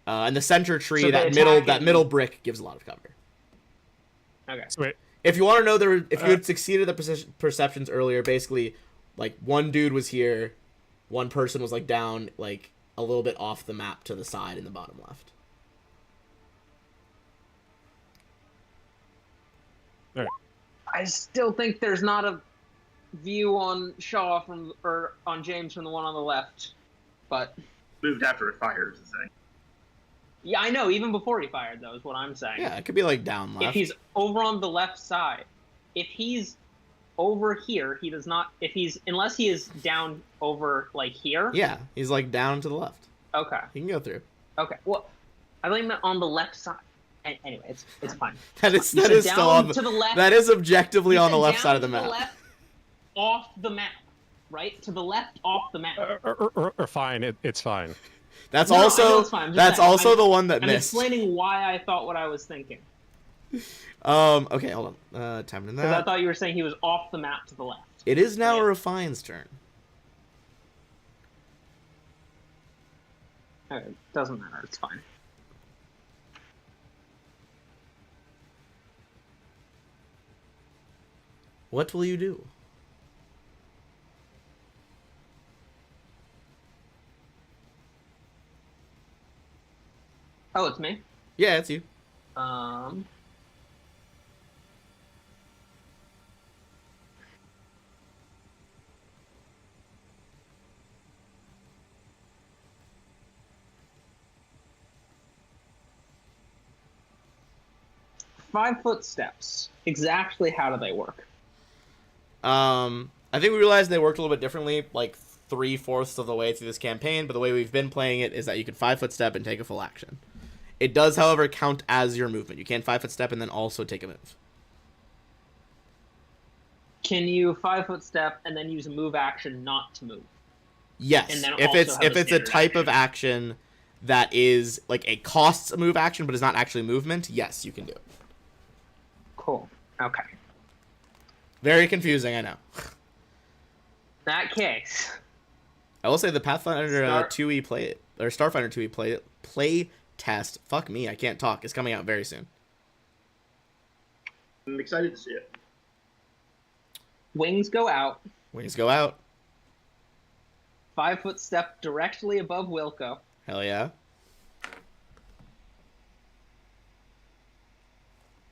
And the center tree, So that middle brick gives a lot of cover. Okay. So wait, If you want to know, if you had succeeded the perceptions earlier, basically, like one dude was here, one person was like down, like a little bit off the map to the side in the bottom left. I still think there's not a view on Shaw or on James from the one on the left, but Moved after it fires, the thing. yeah, I know. Even before he fired, though, is what I'm saying. Yeah, it could be like down left. If he's over on the left side, if he's over here, he does not. Unless he is down over like here. Yeah, he's like down to the left. Okay. He can go through. Okay. Well, I think on the left side. Anyway, it's fine. That is You said still down on to the left. That is objectively You on the said left down side of the to map. left, off the map, right? To the left, off the map. or fine, it's fine. That's No, I know also it's fine. I'm just that's saying, also the one that I'm missed. explaining why I thought what I was thinking. Okay, hold on. Time to Because I that. thought you were saying he was off the map to the left. It is now Right. Refine's turn. Okay, doesn't matter. It's fine. What will you do? Oh, it's me. Yeah, it's you. Um. Five-foot steps. Exactly how do they work? I think we realized they worked a little bit differently, like 3/4 of the way through this campaign, but the way we've been playing it is that you can 5-foot step and take a full action. It does, however, count as your movement. You can't 5-foot step and then also take a move. Can you 5-foot step and then use a move action not to move? Yes, And then if also it's have if a it's a standard type of action. action that is like a costs a move action but is not actually movement, yes, you can do it. Cool. Okay. Very confusing, I know. That case. I will say the Pathfinder Star- 2e play or Starfinder 2e play test. Fuck me, I can't talk. It's coming out very soon. I'm excited to see it. Wings go out. Wings go out. 5-foot step directly above Wilco. Hell yeah.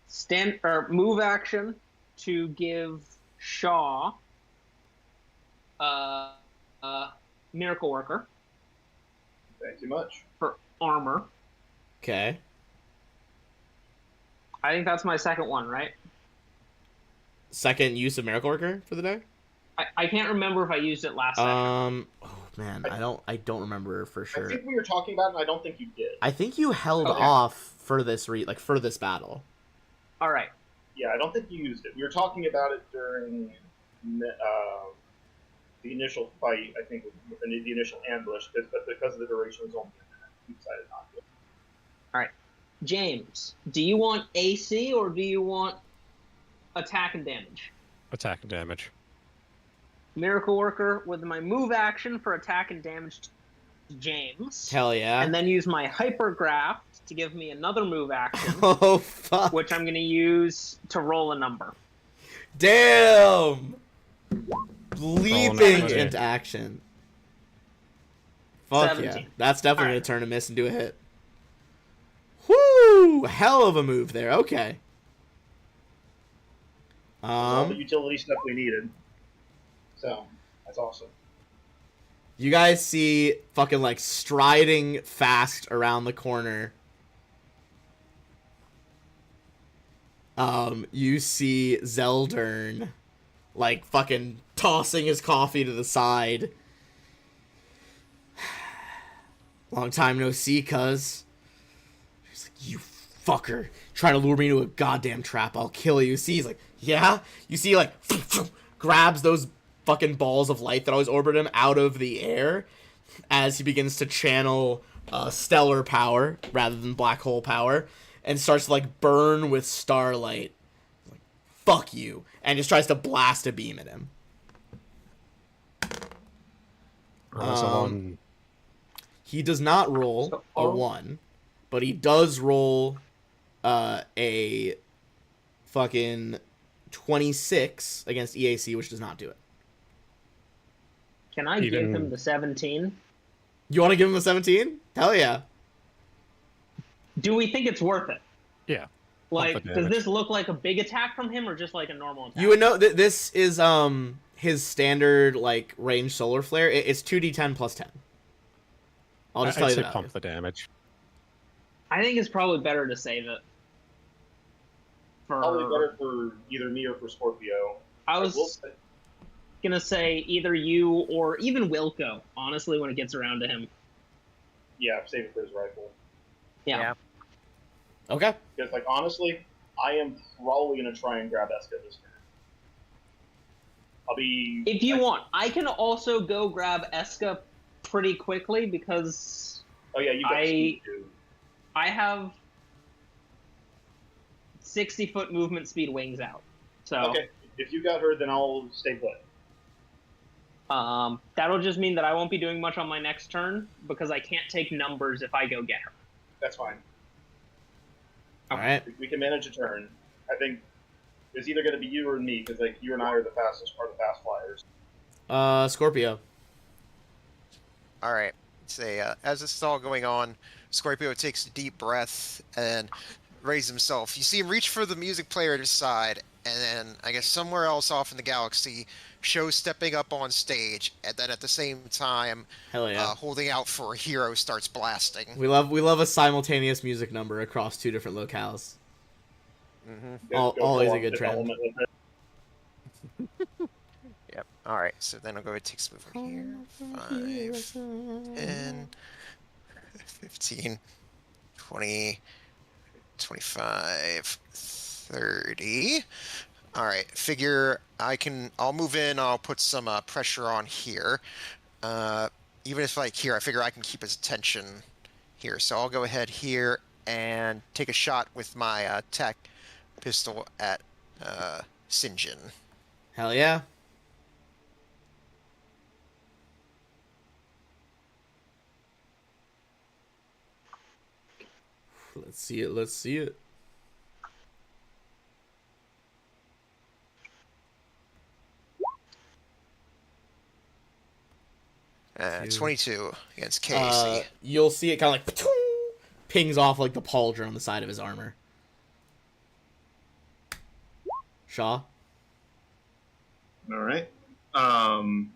Stand or move action to give Shaw Miracle Worker Thank you much. for armor. Okay. I think that's my second one, right? Second use of Miracle Worker for the day. I can't remember if I used it last session. Oh man, I don't remember for I sure. think we were talking about it, and I don't think you did. I think you held Okay. off for this for this battle. All right. Yeah, I don't think you used it. We were talking about it during the initial fight, I think, with the initial ambush, but because of the duration was only a minute, we decided not to. James, do you want AC or do you want attack and damage? Attack and damage. Miracle Worker with my move action for attack and damage to James. Hell yeah. And then use my hypergraft to give me another move action, Oh fuck. which I'm going to use to roll a number. Damn. Leaping number. into action. Fuck 17. yeah. That's definitely Alright. gonna turn a miss into a hit. Whoo! Hell of a move there. Okay. All the utility stuff we needed. So, that's awesome. You guys see fucking like striding fast around the corner. You see Zeldern like fucking tossing his coffee to the side. Long time no see, cuz. He's like, you fucker, trying to lure me into a goddamn trap. I'll kill you. See, he's like, yeah? You see, like, grabs those fucking balls of light that always orbit him out of the air as he begins to channel stellar power rather than black hole power and starts to, like, burn with starlight. Like, fuck you. And just tries to blast a beam at him. He does not roll a 1, but he does roll a fucking 26 against EAC, which does not do it. Can I give him the 17? You want to give him the 17? Hell yeah. Do we think it's worth it? Yeah. Like, does this look like a big attack from him or just like a normal attack? You would know that this is his standard like range solar flare. It's 2d10 plus 10. I'll just tell you that. Pump the damage. I think it's probably better to save it. Probably better for either me or for Scorpio. I was gonna say either you or even Wilco, honestly, when it gets around to him. Yeah, save it for his rifle. Yeah. Okay. Because, like, honestly, I am probably gonna try and grab Eska this turn. I'll be... If you want, I can also go grab Eska pretty quickly because... Oh yeah, you got speed too. I have 60-foot movement speed wings out. So okay, if you got her, then I'll stay put. That'll just mean that I won't be doing much on my next turn because I can't take numbers if I go get her. That's fine. All right. We can manage a turn. I think it's either going to be you or me because like you and I are the fast flyers. Scorpio. All right. Say, as this is all going on, Scorpio takes a deep breath and raises himself. You see him reach for the music player at his side, and then I guess somewhere else off in the galaxy, Sho stepping up on stage, and then at the same time, hell yeah, holding out for a hero starts blasting. We love a simultaneous music number across 2 different locales. Mm-hmm. Always a good trend. Yep. All right. So then I'll go ahead and take some over here. 5, 10, 15, 20, 25, 30. All right. Figure I'll move in. I'll put some pressure on here. Even if like here, I figure I can keep his attention here. So I'll go ahead here and take a shot with my tech pistol at Sinjin. Hell yeah. Let's see it. Let's see it. Uh, 22 against Casey. You'll see it kind of like pings off like the pauldron on the side of his armor. Shaw. All right. Can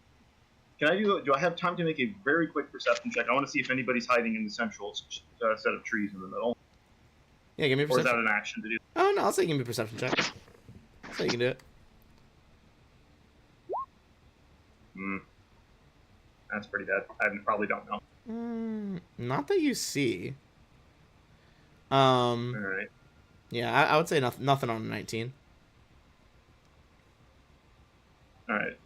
I do I have time to make a very quick perception check? I want to see if anybody's hiding in the central set of trees in the middle. Yeah, give me a perception. Or is that an action to do? Oh, no, I'll say give me a perception check. So you can do it. That's pretty bad. I probably don't know. Not that you see. All right. Yeah, I would say nothing on 19. All right.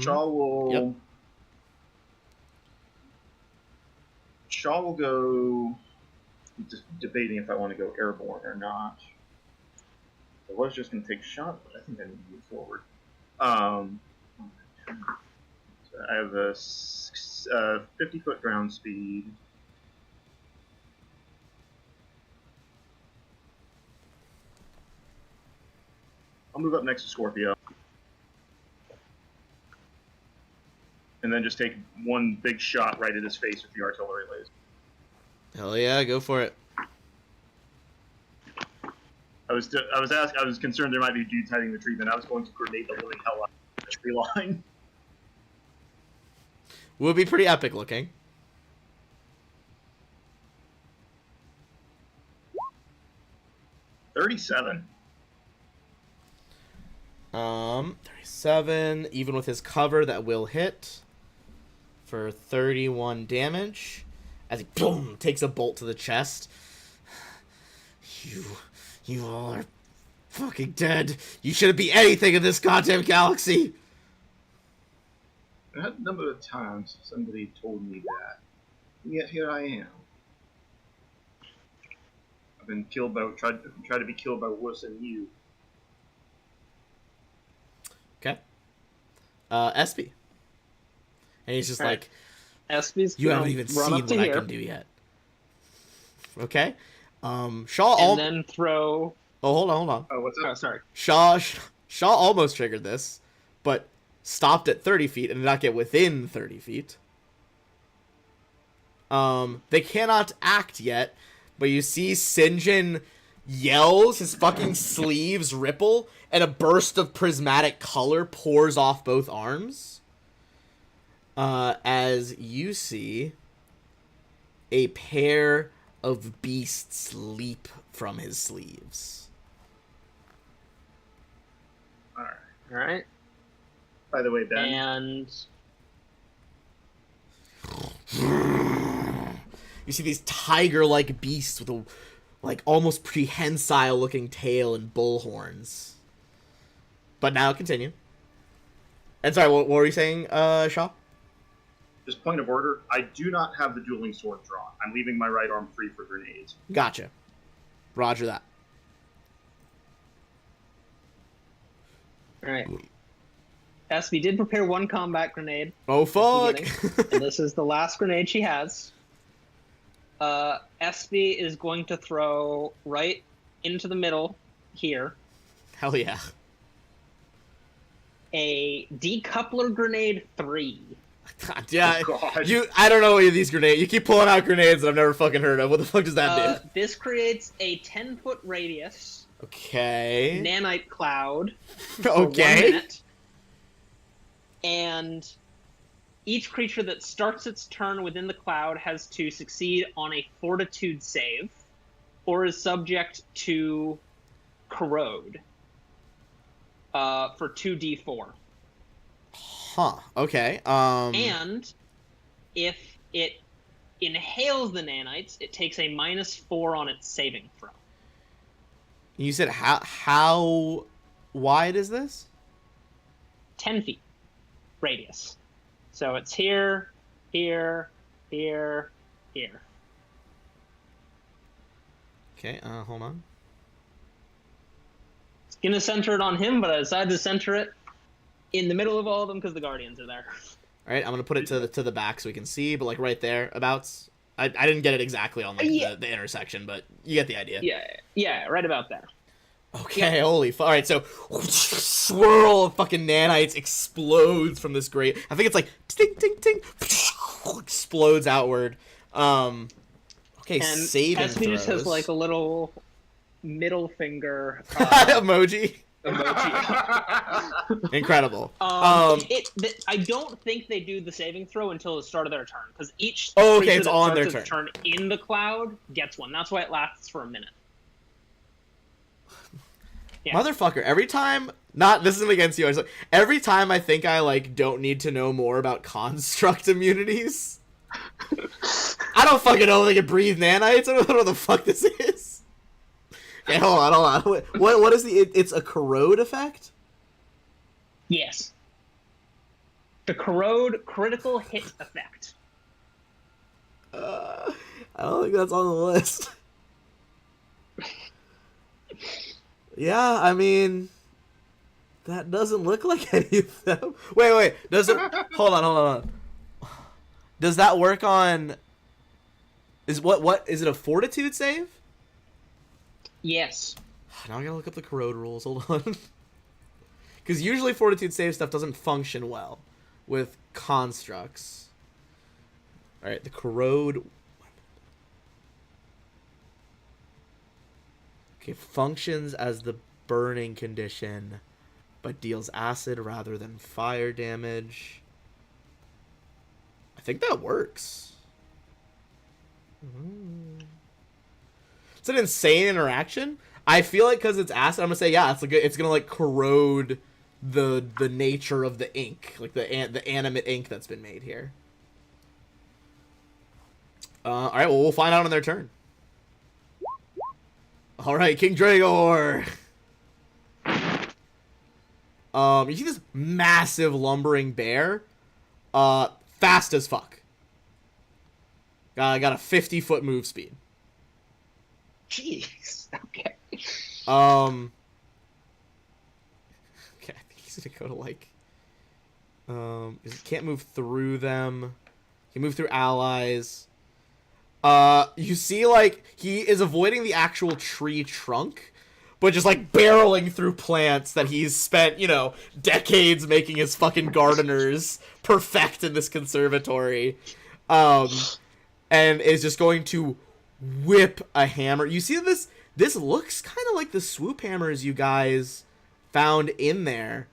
Shaw will. Yep. Shaw will go. Just debating if I want to go airborne or not. I was just going to take a shot, but I think I need to move forward. So I have a 50-foot ground speed. I'll move up next to Scorpio. And then just take one big shot right at his face with the artillery laser. Hell yeah, go for it. I was concerned there might be dudes hiding the tree, then I was going to grenade the living hell out of the tree line. Would be pretty epic looking. $37. 37, even with his cover, that will hit for 31 damage. As he boom takes a bolt to the chest. You all are fucking dead. You shouldn't be anything in this goddamn galaxy. A number of times somebody told me that, and yet here I am. I've been killed by tried to be killed by worse than you. Okay. Espy. And he's just All right. like, Espy's you gonna haven't even run seen up to what I here, can do yet. Okay. Shaw. and then throw. Oh, hold on. Oh, what's Oh, up? sorry. Shaw almost triggered this, but stopped at 30 feet and did not get within 30 feet. They cannot act yet, but you see Sinjin yells, his fucking sleeves ripple, and a burst of prismatic color pours off both arms. As you see a pair of beasts leap from his sleeves. Alright. All right. By the way, Ben, And You see these tiger-like beasts with a, like, almost prehensile-looking tail and bull horns. But now continue. And sorry, what were you saying, Shaw? just point of order, I do not have the dueling sword drawn. I'm leaving my right arm free for grenades. Gotcha. Roger that. all right. Espy did prepare one combat grenade, Oh, fuck! and this is the last grenade she has. Espy is going to throw right into the middle here Hell yeah. a decoupler grenade 3. Yeah, Oh, God. I don't know any of these grenades. You keep pulling out grenades that I've never fucking heard of. What the fuck does that do? This creates a 10-foot radius Okay. nanite cloud for 1 Okay. minute, and each creature that starts its turn within the cloud has to succeed on a fortitude save or is subject to corrode for 2d4. Huh. Okay. And if it inhales the nanites, it takes a -4 on its saving throw. You said how wide is this? 10 feet radius. So it's here, here, here, here. Okay. Hold on. It's gonna center it on him, but I decided to center it in the middle of all of them because the guardians are there. All right. I'm gonna put it to the back so we can see, but like right there, abouts. I didn't get it exactly on like Yeah. the intersection, but you get the idea. Yeah, right about there. Okay, holy fuck. Alright, so swirl of fucking nanites explodes from this great. I think it's like ting ting ting explodes outward. Okay, And saving Espy just has throws. like a little middle finger emoji. emoji. Incredible. I don't think they do the saving throw until the start of their turn because each Oh, okay, creature it's that on starts their its turn in the cloud gets one. That's why it lasts for a minute. Yeah. Motherfucker, every time this isn't against you, every time I think I like don't need to know more about construct immunities. I don't fucking know if they can breathe nanites. I don't know what the fuck this is. Okay, hold on. What is it's a corrode effect? Yes. The corrode critical hit effect. I don't think that's on the list. Yeah, I mean, that doesn't look like any of them. Wait, does it? Hold on. Does that work on? What is it? A fortitude save? Yes. Now I gotta look up the corrode rules. Hold on, because usually fortitude save stuff doesn't function well with constructs. All right, the corrode. Okay, functions as the burning condition, but deals acid rather than fire damage. I think that works. It's an insane interaction. I feel like because it's acid, I'm gonna say yeah. It's gonna like corrode the nature of the ink, like the animate ink that's been made here. All right, well we'll find out on their turn. All right, King Dragor. You see this massive lumbering bear, fast as fuck. Got a 50-foot move speed. Jeez. Okay. Okay, I think he's gonna go to like. He can't move through them. He can move through allies. You see, like, he is avoiding the actual tree trunk, but just, like, barreling through plants that he's spent, you know, decades making his fucking gardeners perfect in this conservatory. And is just going to whip a hammer. You see this looks kind of like the swoop hammers you guys found in there.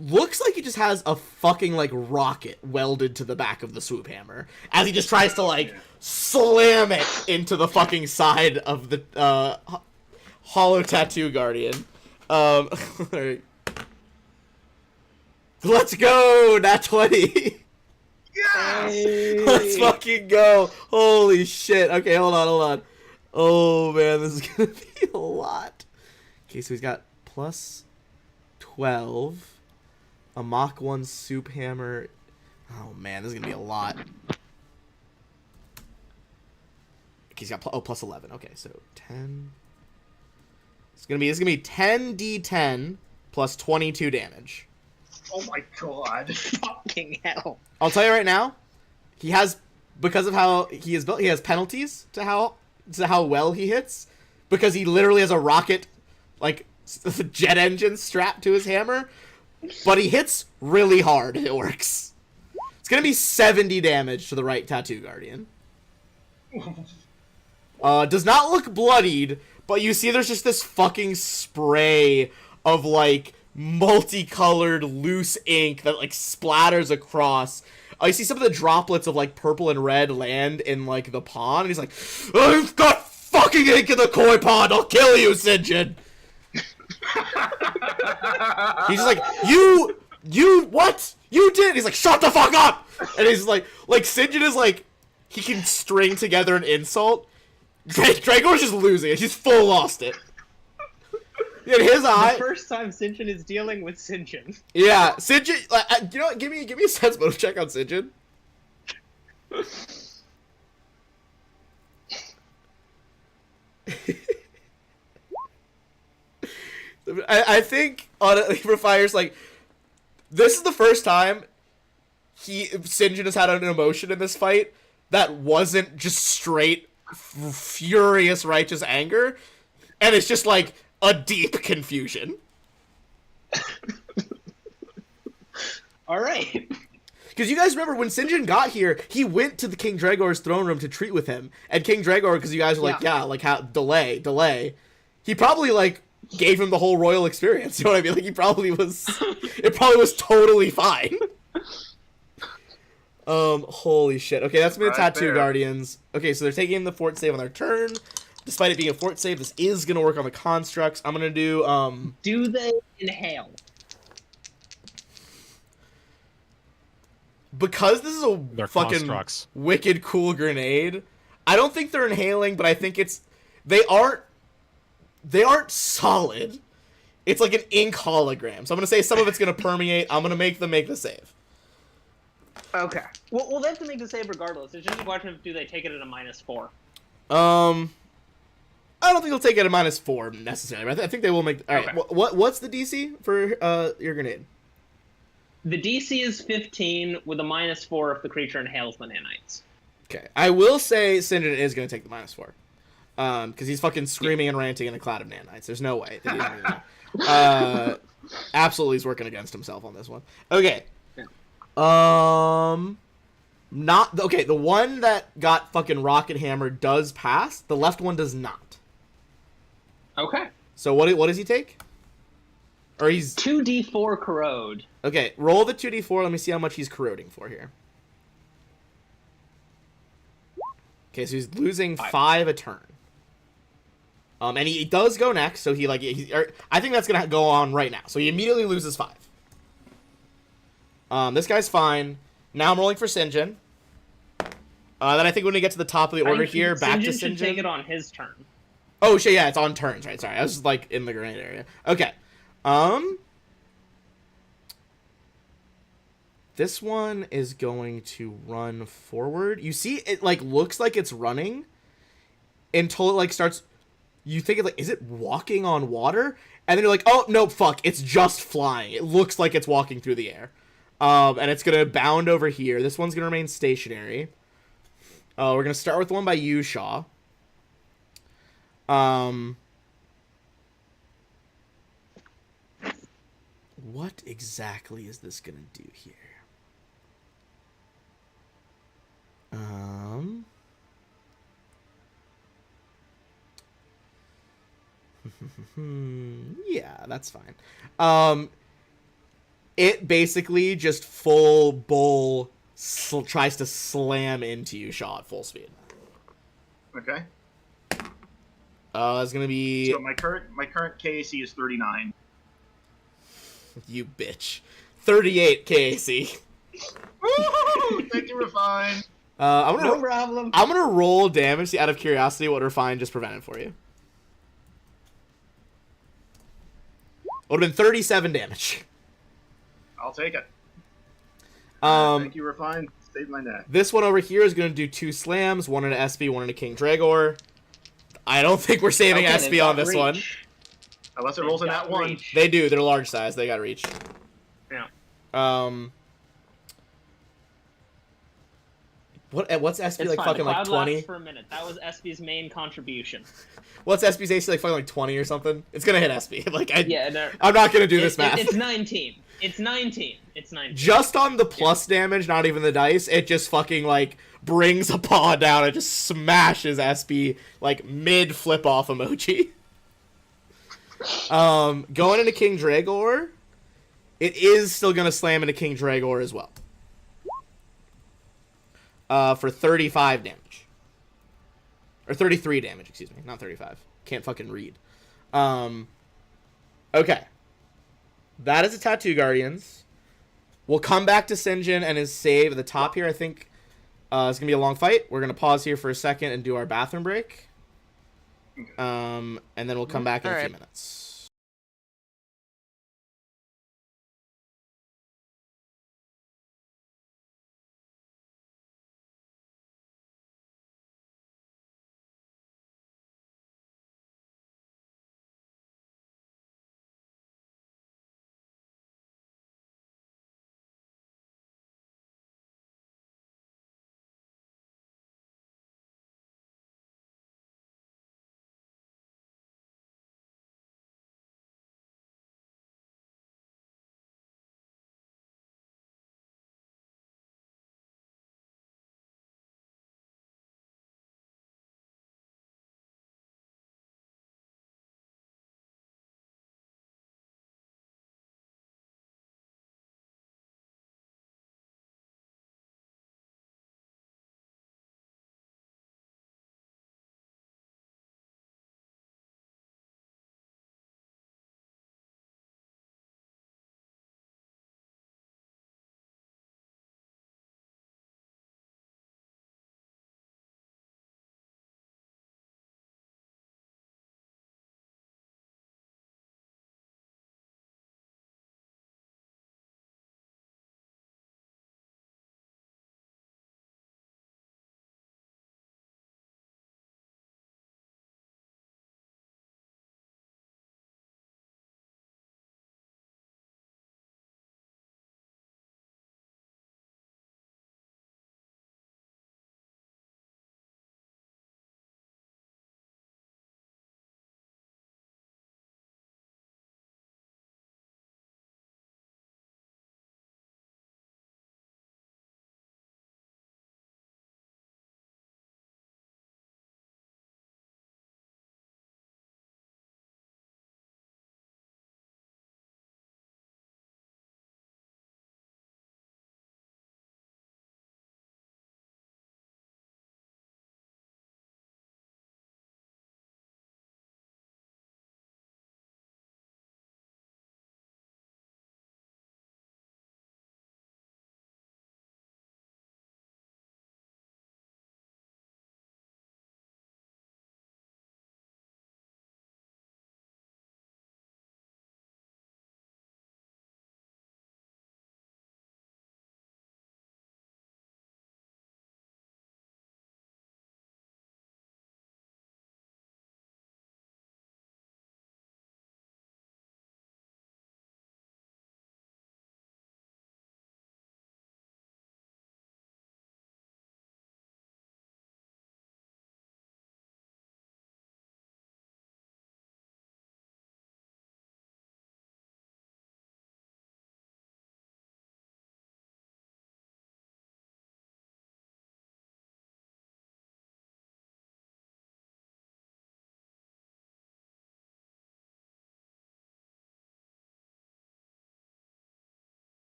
Looks like he just has a fucking, like, rocket welded to the back of the swoop hammer as he just tries to, like, slam it into the fucking side of the hollow tattoo guardian. Alright. Let's go, Nat 20. Yes! Let's fucking go. Holy shit. Okay, hold on. Oh, man, this is gonna be a lot. Okay, so he's got plus 12. A Mach 1 soup hammer. Oh, man, this is gonna be a lot. Okay, he's got plus 11. Okay, so 10. It's gonna be 10 D10 plus 22 damage. Oh my god. Fucking hell. I'll tell you right now, he has, because of how he is built, he has penalties to how well he hits, because he literally has a rocket, like, jet engine strapped to his hammer, but he hits really hard. It works. It's gonna be 70 damage to the right tattoo guardian. Does not look bloodied, but you see there's just this fucking spray of, like, multicolored loose ink that, like, splatters across. You see some of the droplets of, like, purple and red land in, like, the pond, and he's like, I've got fucking ink in the koi pond, I'll kill you, Sinjin! He's just like, you, what? You did? He's like, shut the fuck up! And he's like Sinjin is like, he can string together an insult. Dragor's just losing it, he's full lost it. In his eye, The first time Sinjin is dealing with Sinjin. yeah, Sinjin, you know what, give me a sense motive check on Sinjin. I think for Fire's like, this is the first time Sinjin has had an emotion in this fight that wasn't just straight furious righteous anger, and it's just like a deep confusion. All right. Because you guys remember when Sinjin got here, he went to the King Dragor's throne room to treat with him, and King Dragor, because you guys were like, yeah, like how delay. He probably like gave him the whole royal experience. You know what I mean? Like it probably was totally fine. Holy shit. Okay, that's been the tattoo guardians. Okay, so they're taking the fort save on their turn. Despite it being a fort save, this is gonna work on the constructs. I'm gonna do Do they inhale? because this is They're a fucking constructs. wicked cool grenade. I don't think they're inhaling, but I think they aren't solid. It's like an ink hologram. So I'm gonna say some of it's gonna permeate. I'm gonna make them make the save. Okay. Well, they have to make the save regardless. It's just a question of do they take it at a -4. I don't think they'll take it at -4 necessarily. I think they will make. All right. Okay. What's the DC for your grenade? The DC is 15 with a -4 if the creature inhales the nanites. Okay. I will say Sinjin is gonna take the -4. Because he's fucking screaming and ranting in a cloud of nanites. There's no way that he's gonna do that. Absolutely, he's working against himself on this one. Okay. Not okay. The one that got fucking rocket hammered does pass. The left one does not. Okay. So what does he take? Or he's 2d4 corrode. okay. Roll the 2d4. Let me see how much he's corroding for here. Okay, so he's losing 5 a turn. And he does go next, so I think that's gonna go on right now. So he immediately loses 5. This guy's fine. Now I'm rolling for Sinjin. Then I think when we get to the top of the order here, back to Sinjin. Should take it on his turn. Oh shit, yeah, it's on turns, right? Sorry, I was like in the grenade area. Okay. This one is going to run forward. You see, it like looks like it's running until it like starts. You think it like, is it walking on water? And then you're like, oh no, fuck, it's just flying. It looks like it's walking through the air. And it's gonna bound over here. This one's gonna remain stationary. We're gonna start with the one by you, Shaw. What exactly is this gonna do here? Yeah, that's fine. It basically just full bull tries to slam into you, Shaw, at full speed. Okay. It's gonna be So my current KAC is 39. you bitch. 38 KAC. Woo! Thank you, Refine. No problem. I'm gonna roll damage, see, out of curiosity what Refine just prevented for you. Would have been 37 damage. I'll take it. Thank you, Refine. Save my neck. This one over here is gonna do 2 slams, one into SB, one into King Dragor. I don't think we're saving SB on this one. Unless it rolls in that one. They do. They're large size. They got reach. Yeah. What's SB It's like? fine. Fucking The like cloud 20. lasts for a minute. That was SB's main contribution. What's SB's AC like? Fucking like 20 or something. It's gonna hit SB. Like Yeah, no, I'm not gonna do this math. It's 19. It's 19. It's 19. Just on the plus damage, not even the dice. It just fucking like brings a paw down and just smashes SB like mid flip off emoji. Going into King Dragor, it is still gonna slam into King Dragor as well. For 35 damage. Or 33 damage, excuse me. Not 35. Can't fucking read. Okay. That is the Tattoo Guardians. We'll come back to Sinjin and his save at the top here. I think it's going to be a long fight. We're going to pause here for a second and do our bathroom break. And then we'll come back in a few minutes.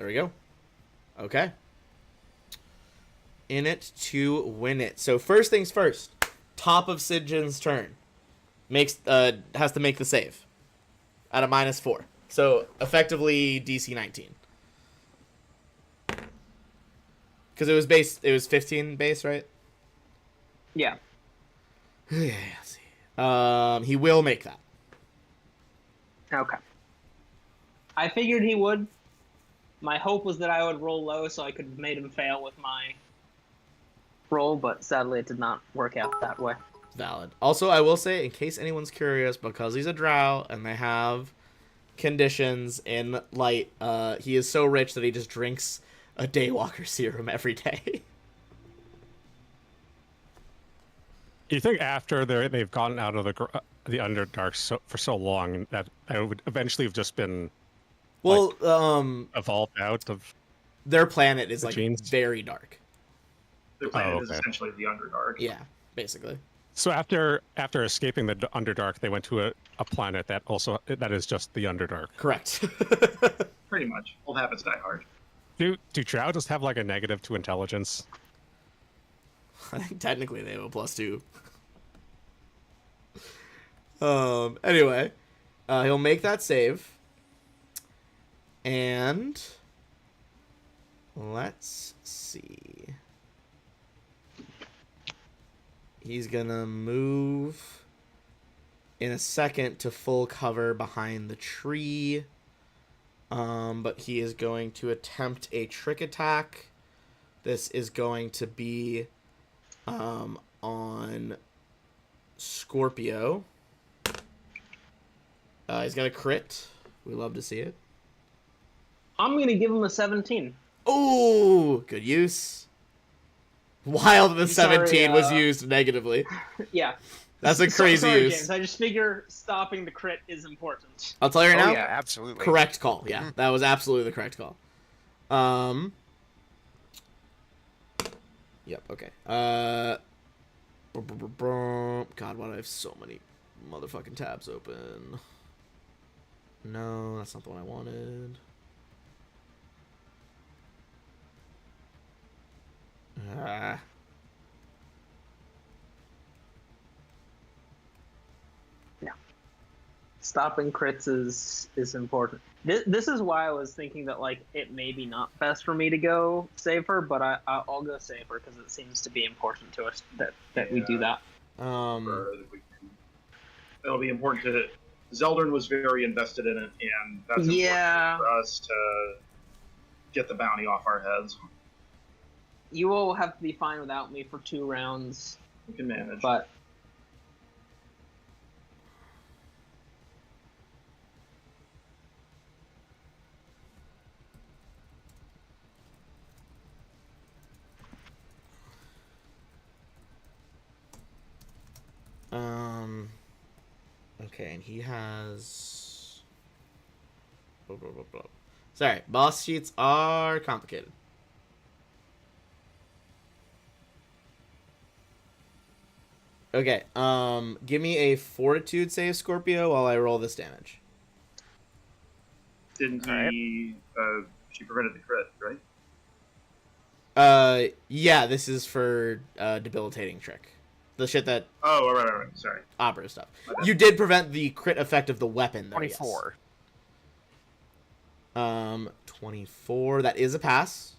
There we go. Okay. In it to win it. So first things first. Top of Sidjin's turn. Has to make the save. At a -4. So effectively DC 19. Because it was 15 base, right? Yeah. Yeah, let's see. He will make that. Okay. I figured he would. My hope was that I would roll low so I could have made him fail with my roll, but sadly it did not work out that way. Valid. Also, I will say, in case anyone's curious, because he's a drow and they have conditions in light, he is so rich that he just drinks a Daywalker serum every day. You think after they've gotten out of the Underdark for so long that it would eventually have just been Well, evolved out of their planet is the like genes? very dark. Their planet is okay. essentially the Underdark. Yeah, basically. So after escaping the Underdark, they went to a planet that is just the Underdark. Correct. Pretty much. Old habits die hard. Do Drow just have like a negative to intelligence? I think technically they have a +2. Anyway, he'll make that save. And let's see. He's gonna move in a second to full cover behind the tree. But he is going to attempt a trick attack. This is going to be on Scorpio. He's gonna crit. We love to see it. I'm going to give him a 17. Oh, good use. While the Sorry, 17 was used negatively. Yeah. That's a crazy Sorry, use. James. I just figure stopping the crit is important. I'll tell you right Oh now. yeah, absolutely. Correct call. Yeah, that was absolutely the correct call. Yep. Okay. God, why do I have so many motherfucking tabs open? No, that's not the one I wanted. Ah. Stopping crits is important. This is why I was thinking that like it may be not best for me to go save her, but I'll go save her because it seems to be important to us that we do that. It'll be important to. Zeldin was very invested in it, and that's important for us to get the bounty off our heads. You will have to be fine without me for 2 rounds. We can manage. But Okay, and he has. Blah, blah, blah, blah. Sorry, boss sheets are complicated. Okay, give me a fortitude save, Scorpio, while I roll this damage. Didn't he? She prevented the crit, right? Yeah, this is for debilitating trick. The shit that. Oh, right. Sorry. Opera stuff. You did prevent the crit effect of the weapon, though. 24. Yes. 24. That is a pass.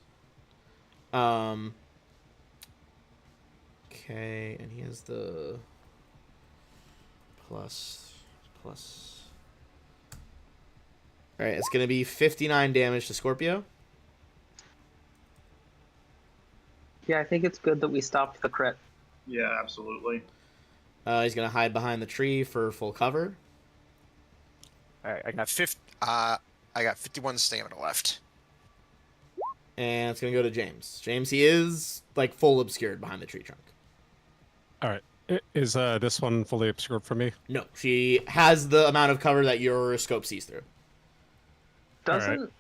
Okay, and he has the plus. All right, it's gonna be 59 damage to Scorpio. yeah, I think it's good that we stopped the crit. Yeah, absolutely. He's gonna hide behind the tree for full cover. All right, I got 51 stamina left. And it's gonna go to James. James, he is like full obscured behind the tree trunk. All right. Is this one fully obscured for me? No, she has the amount of cover that your scope sees through. Doesn't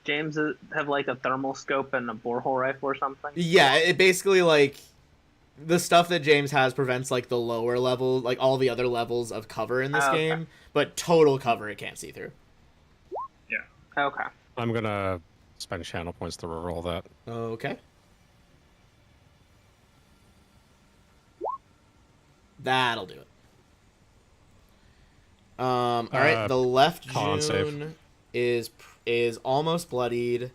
James have like a thermal scope and a borehole rifle or something? Yeah, it basically like the stuff that James has prevents like the lower level, like all the other levels of cover in this Okay. game, but total cover it can't see through. Okay. I'm gonna spend channel points to reroll that. Okay. That'll do it. All right. The left con save. June is almost bloodied.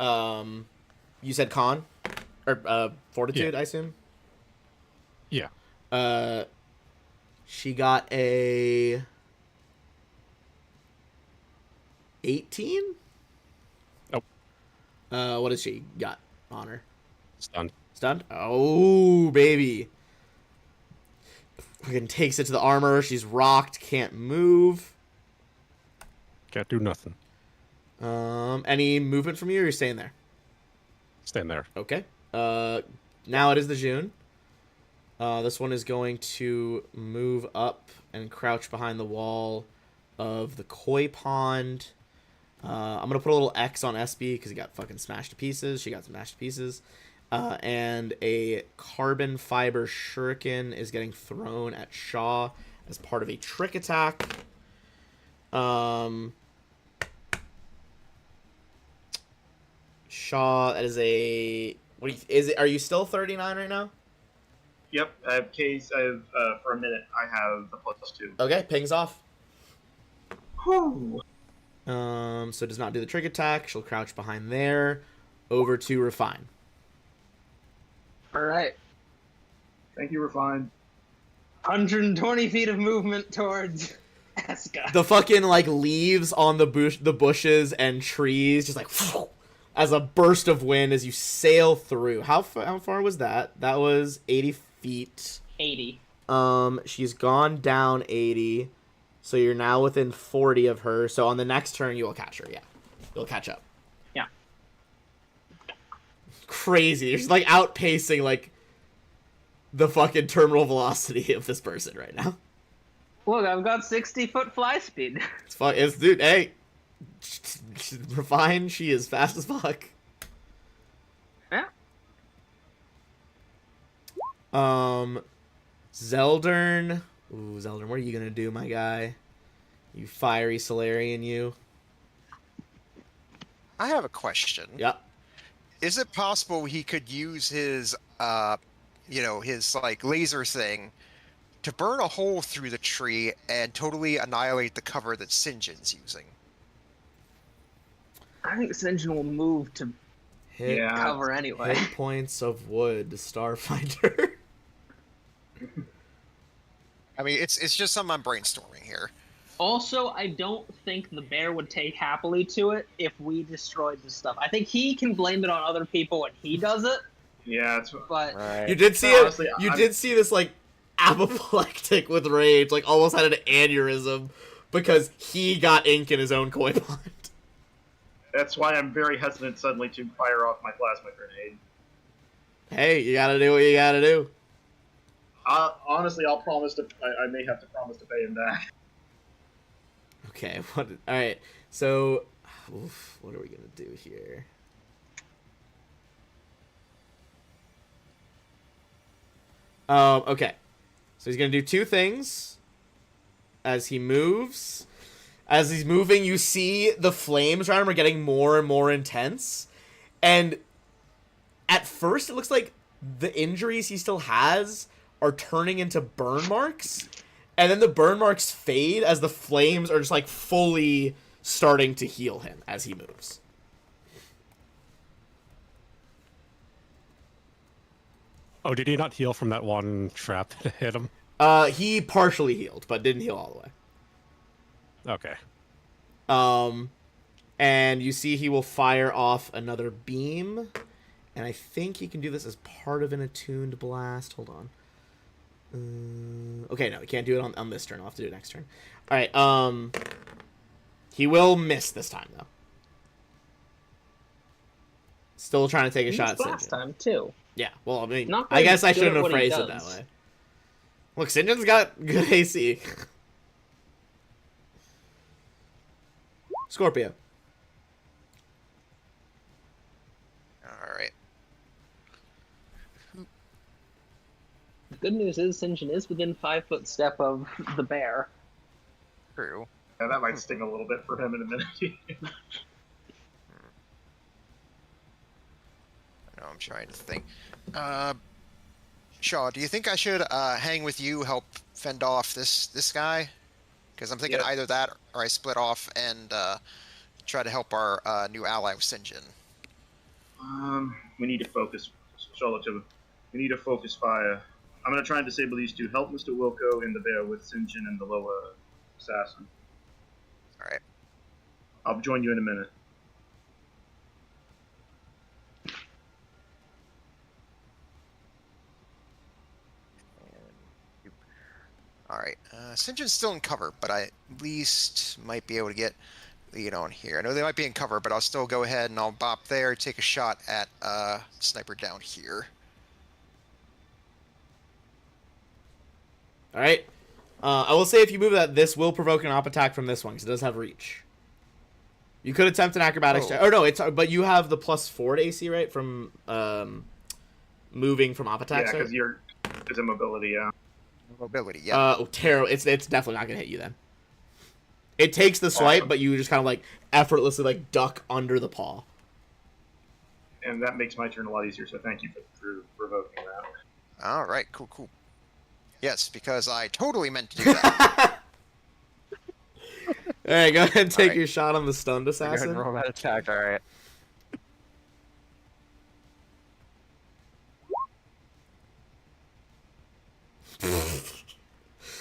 You said con or fortitude, Yeah. I assume. Yeah. She got a 18. Oh, What has she got on her? stunned. Stunned? Oh, baby. Fucking takes it to the armor. She's rocked, can't move. Can't do nothing. Any movement from you, or you're staying there? Stand there. Okay. Now it is the June. This one is going to move up and crouch behind the wall of the koi pond. I'm gonna put a little X on SB because he got fucking smashed to pieces. She got smashed to pieces. And a carbon fiber shuriken is getting thrown at Shaw as part of a trick attack. Shaw, that is a. What do you, is it? Are you still 39 right now? Yep, I have case. I have for a minute. I have the +2. Okay, pings off. Whew. So does not do the trick attack. She'll crouch behind there. Over to Refine. All right. Thank you, Refine. 120 feet of movement towards Eska. The fucking like leaves on the bushes and trees, just like as a burst of wind as you sail through. How far was that? That was 80 feet. 80. She's gone down 80, so you're now within 40 of her. So on the next turn, you will catch her. Yeah, you'll catch up. Yeah. Crazy. You're just like outpacing like the fucking terminal velocity of this person right now. Look, I've got 60-foot fly speed. It's dude. Hey, Refine. She is fast as fuck. Yeah. Zeldern. Ooh, Zeldern, what are you gonna do, my guy? You fiery Solarian, you. I have a question. Yep. Is it possible he could use his, his like laser thing to burn a hole through the tree and totally annihilate the cover that Sinjin's using? I think Sinjin will move to Hit, Yeah. cover anyway. hit points of wood, Starfinder. I mean, it's just something I'm brainstorming here. Also, I don't think the bear would take happily to it if we destroyed the stuff. I think he can blame it on other people when he does it, Yeah, it's but Right. You did see No, it. honestly, You I'm- did see this like apoplectic with rage, like almost had an aneurysm because he got ink in his own koi pond. that's why I'm very hesitant suddenly to fire off my plasma grenade. Hey, you gotta do what you gotta do. Honestly, I'll promise to. I may have to promise to pay him back. Okay. What? All right. So, what are we gonna do here? Okay. So he's gonna do two things as he moves. As he's moving, you see the flames around him are getting more and more intense. And at first, it looks like the injuries he still has are turning into burn marks. And then the burn marks fade as the flames are just like fully starting to heal him as he moves. Oh, did he not heal from that one trap that hit him? He partially healed, but didn't heal all the way. Okay. And you see he will fire off another beam. And I think he can do this as part of an attuned blast. Hold on. Okay, no, he can't do it on this turn. I'll have to do it next turn. Alright, he will miss this time, though. Still trying to take a he shot at missed last Sinjin. time too. Yeah, well, I mean, Not I very guess I good shouldn't at have what he phrased it that does. way. Look, Sinjin's got good AC. Scorpio. All right. The good news is Sinjin is within 5-foot step of the bear. True. Yeah, that might sting a little bit for him in a minute. I'm trying to think. Shaw, do you think I should hang with you, help fend off this guy? Because I'm thinking Yeah. either that or I split off and try to help our new ally with Sinjin. We need to focus. Charlotte, we need to focus fire. I'm going to try and disable these two. Help Mr. Wilco in the bear with Sinjin and the lower assassin. All right. I'll join you in a minute. All right. Sinjin's still in cover, but I at least might be able to get lead on here. I know they might be in cover, but I'll still go ahead and I'll bop there, take a shot at sniper down here. All right. I will say if you move that, this will provoke an op attack from this one because it does have reach. You could attempt an acrobatics check. Oh no, but you have the +4 to AC, right? From moving from op attacks. Yeah, because it's a mobility. Yeah. Mobility. Yeah. Terrible. It's definitely not gonna hit you then. It takes the swipe, Awesome. but you just kind of like effortlessly like duck under the paw. And that makes my turn a lot easier. So thank you for provoking that. All right. Cool. Yes, because I totally meant to do that. All right, go ahead and take Alright. your shot on the stunned Go ahead assassin. and roll that attack. All right.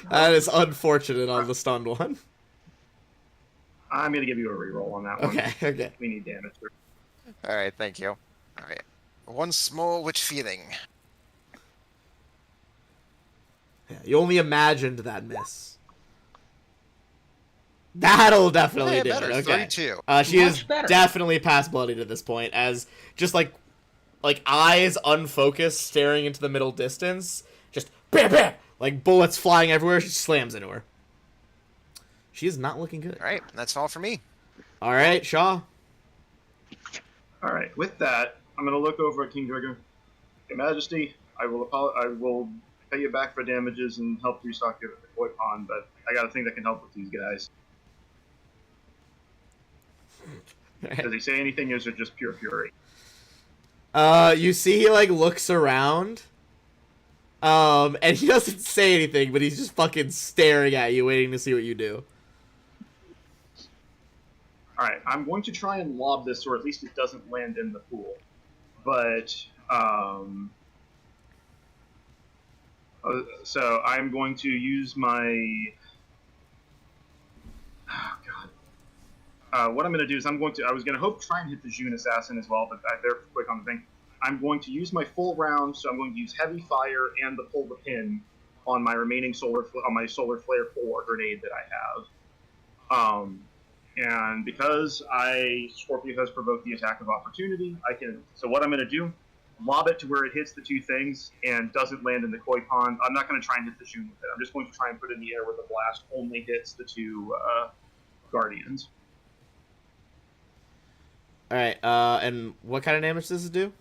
That is unfortunate on the stunned one. I'm going to give you a reroll on that one. Okay. We need damage. All right. Thank you. All right. Once small with feeling. Yeah, you only imagined that miss. That'll definitely Yeah, do better. it. Okay. 32. She is Much better. definitely past bloodied at this point, as just like eyes unfocused, staring into the middle distance, just bam, bam, like bullets flying everywhere. She slams into her. She is not looking good. All right. That's all for me. All right, Shaw. All right. With that, I'm going to look over at King Trigger. Your Majesty, I will pay you back for damages and help restock you at the koi pond, but I got a thing that can help with these guys. Does he say anything, or is it just pure fury? You see he like looks around. And he doesn't say anything, but he's just fucking staring at you, waiting to see what you do. Alright, I'm going to try and lob this, or at least it doesn't land in the pool. But, so I'm going to use my... Oh, God. What I'm going to do is I was going to try and hit the June Assassin as well, but they're quick on the thing. I'm going to use my full round, so I'm going to use Heavy Fire and the Pull the Pin on my remaining Solar Flare 4 grenade that I have. And because Scorpio has provoked the attack of opportunity, so what I'm going to do, lob it to where it hits the two things and doesn't land in the koi pond. I'm not going to try and hit the June with it. I'm just going to try and put it in the air where the blast only hits the two Guardians. Alright, and what kind of damage does it do?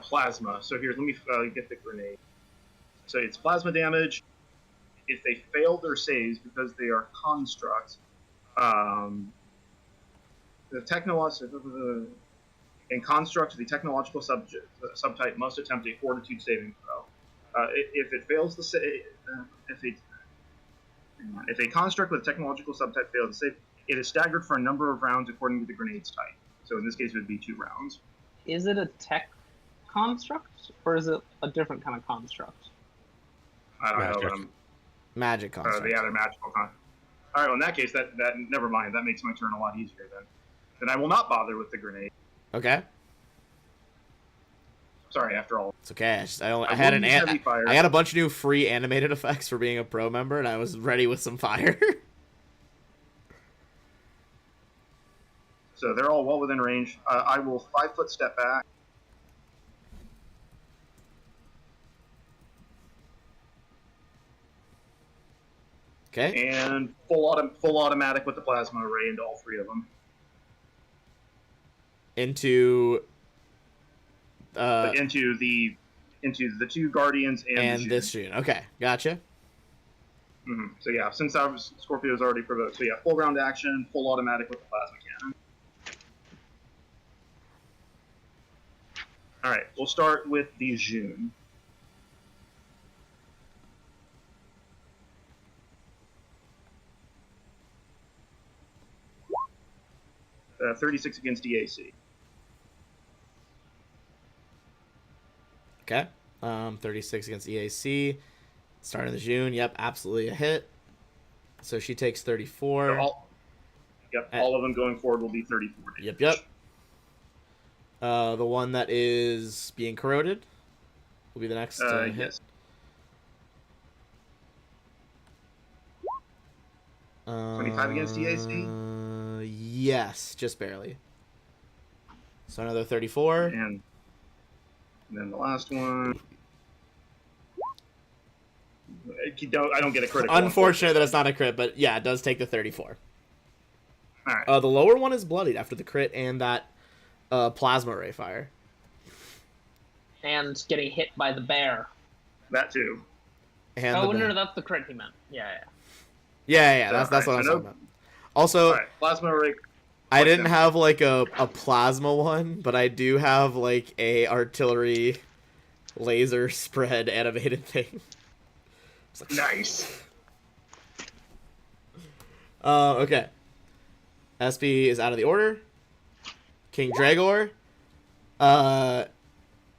Plasma. So here, let me get the grenade. So it's plasma damage. If they fail their saves because they are constructs, the construct, the technological subtype must attempt a fortitude saving throw. If it fails the save, if a construct with a technological subtype fails the save, it is staggered for a number of rounds according to the grenade's type. So in this case, it would be 2 rounds. Is it a tech construct, or is it a different kind of construct? I don't know, Magic. but Magic construct. the other magical construct. All right, well, in that case, that never mind. That makes my turn a lot easier then. Then I will not bother with the grenade. Okay. Sorry, after all. It's okay. I will had use Heavy Fire. I got a bunch of new free animated effects for being a pro member, and I was ready with some fire. So they're all well within range. I will 5-foot step back. Okay. And full automatic with the plasma array into all 3 of them. Into Into the 2 Guardians and the this June. Okay, gotcha. Mm-hmm. So yeah, since Scorpio's already provoked, so yeah, full round action, full automatic with the plasma cannon. All right, we'll start with the June. 36 against EAC. Okay. 36 against EAC. Start of the June. Yep, absolutely a hit. So she takes 34. All of them going forward will be 34. Yep. The one that is being corroded will be the next hit. Yes. 25 against EAC? Yes, just barely. So another 34. And then the last one. I don't get a critical. Unfortunate that it's not a crit, but yeah, it does take the 34. All right. The lower one is bloodied after the crit and that plasma ray fire. And getting hit by the bear. That too. And no, that's the crit he meant. Yeah. Yeah, that's what I was talking about. Also, plasma ray. I didn't have like a plasma one, but I do have like a artillery laser spread animated thing. Like, nice. Okay. SP is out of the order. King Dragor.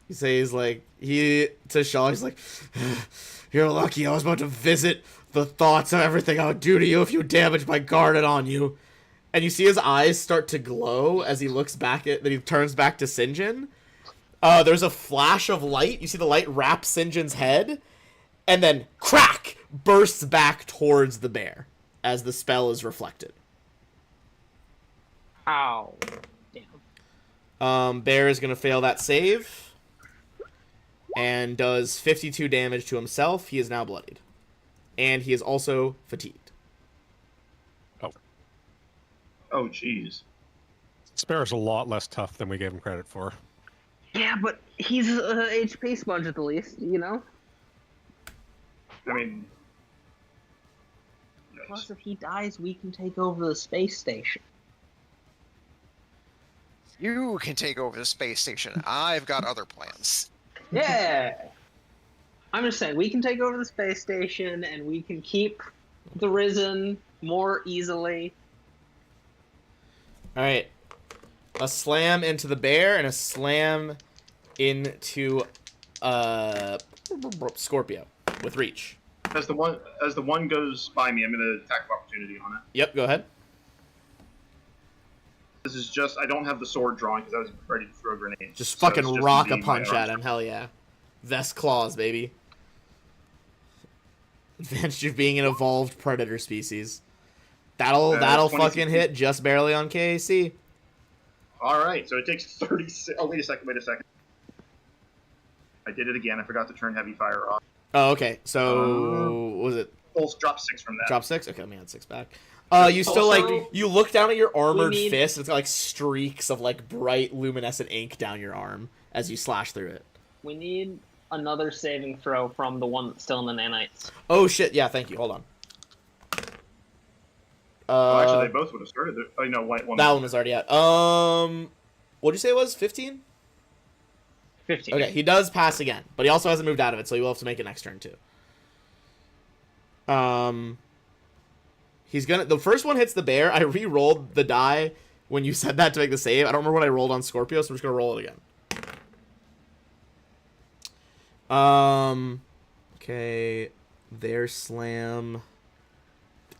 He says to Shaw, he's like, "You're lucky I was about to visit the thoughts of everything I would do to you if you damaged my garden on you." And you see his eyes start to glow as he looks back then he turns back to Sinjin. There's a flash of light. You see the light wrap Sinjin's head, and then crack bursts back towards the bear as the spell is reflected. Ow. Damn. Bear is gonna fail that save and does 52 damage to himself. He is now bloodied, and he is also fatigued. Oh, jeez. Sparrow's a lot less tough than we gave him credit for. Yeah, but he's a HP sponge at the least, you know? I mean... Plus, if he dies, we can take over the space station. You can take over the space station. I've got other plans. Yeah! I'm just saying, we can take over the space station, and we can keep the Risen more easily. Alright. A slam into the bear and a slam into Scorpio with reach. As the one goes by me, I'm gonna attack of opportunity on it. Yep, go ahead. This is just I don't have the sword drawn because I was ready to throw grenades. Just fucking rock a punch at him, hell yeah. Vest claws, baby. Advantage of being an evolved predator species. That'll fucking hit just barely on KAC. Alright, so it takes 36. Oh, wait a second. I did it again. I forgot to turn heavy fire off. Oh, okay. So, what was it? Drop 6 from that. Drop 6? Okay, let me add 6 back. You still, you look down at your armored fist, it's got, streaks of, bright luminescent ink down your arm as you slash through it. We need another saving throw from the one that's still in the nanites. Oh, shit. Yeah, thank you. Hold on. Actually, they both would have started. Oh, no, one. That one was already out. What'd you say it was? 15? 15. Okay, he does pass again, but he also hasn't moved out of it, so he will have to make it next turn too. He's gonna. The first one hits the bear. I re-rolled the die when you said that to make the save. I don't remember what I rolled on Scorpio, so I'm just gonna roll it again. Okay, their slam.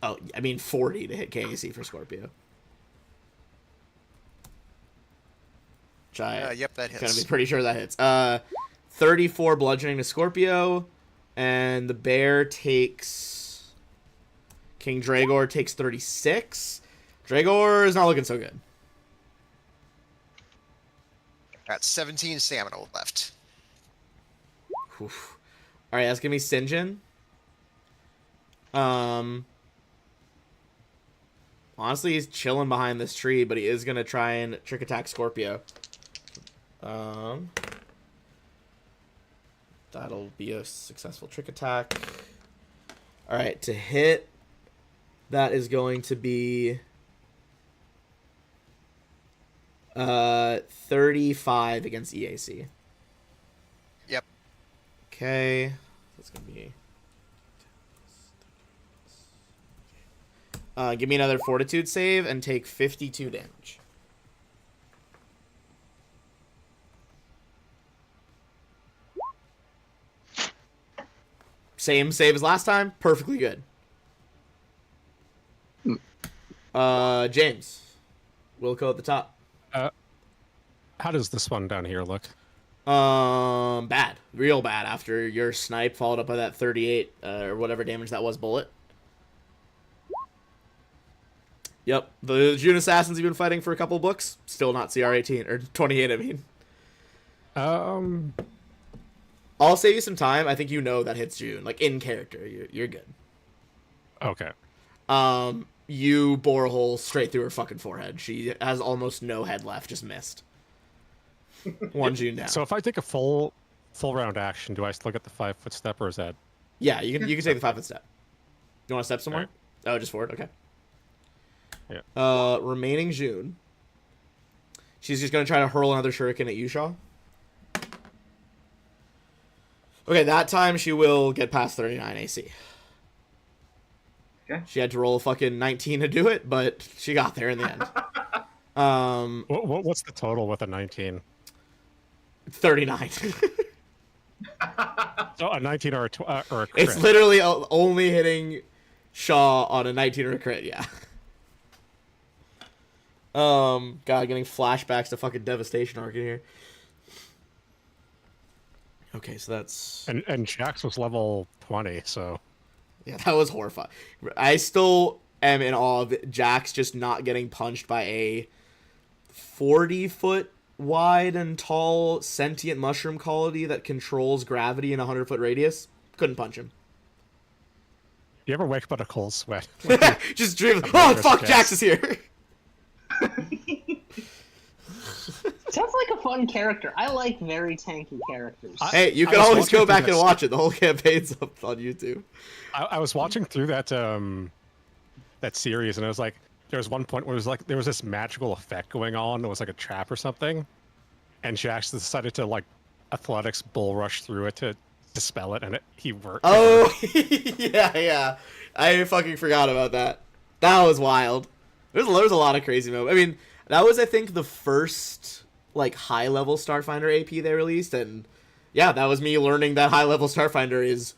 Oh, I mean 40 to hit KAC for Scorpio. Yep, that hits. Gonna be pretty sure that hits. 34 bludgeoning to Scorpio, and the bear takes. King Dragor takes 36. Dragor is not looking so good. Got 17 stamina left. Oof. All right, that's gonna be Sinjin. Honestly, he's chilling behind this tree, but he is gonna try and trick attack Scorpio. That'll be a successful trick attack. All right, to hit, that is going to be 35 against EAC. Okay. That's gonna be. Give me another Fortitude save and take 52 damage. Same save as last time. Perfectly good. James. Wilco at the top. How does this one down here look? Bad. Real bad after your snipe followed up by that 38, or whatever damage that was bullet. Yep. The June Assassins you've been fighting for a couple books. Still not CR 18, or 28, I mean. I'll save you some time. I think you know that hits June. Like, in character. You're good. Okay. You bore a hole straight through her fucking forehead. She has almost no head left, just missed. One June down. So if I take a full round action, do I still get the 5-foot step, or is that? Yeah, you can take the 5-foot step. You want to step somewhere? Right. Oh, just forward. Okay. Yeah. Remaining June. She's just gonna try to hurl another shuriken at you, Shaw. Okay, that time she will get past 39 AC. Okay. She had to roll a fucking 19 to do it, but she got there in the end. What's the total with a 19? 39. So a 19 or a crit? It's literally only hitting Shaw on a 19 or a crit, yeah. God, getting flashbacks to fucking Devastation arc in here. Okay, so that's... And Jax was level 20, so... Yeah, that was horrifying. I still am in awe of Jax just not getting punched by a 40-foot wide and tall sentient mushroom colony that controls gravity in a 100-foot radius. Couldn't punch him. You ever wake up in a cold sweat? Just dream. Oh, fuck, Jax is here! Sounds like a fun character. I like very tanky characters. Hey, you can always go back and watch it. The whole campaign's up on YouTube. I was watching through that that series, and it was like there was one point where it was like there was this magical effect going on. It was like a trap or something, and Jax decided to like athletics bull rush through it to dispel it, and he worked. Oh, yeah. I fucking forgot about that. That was wild. There's a lot of crazy moments. I mean, that was, I think, the first like high-level Starfinder AP they released, and yeah, that was me learning that high-level Starfinder is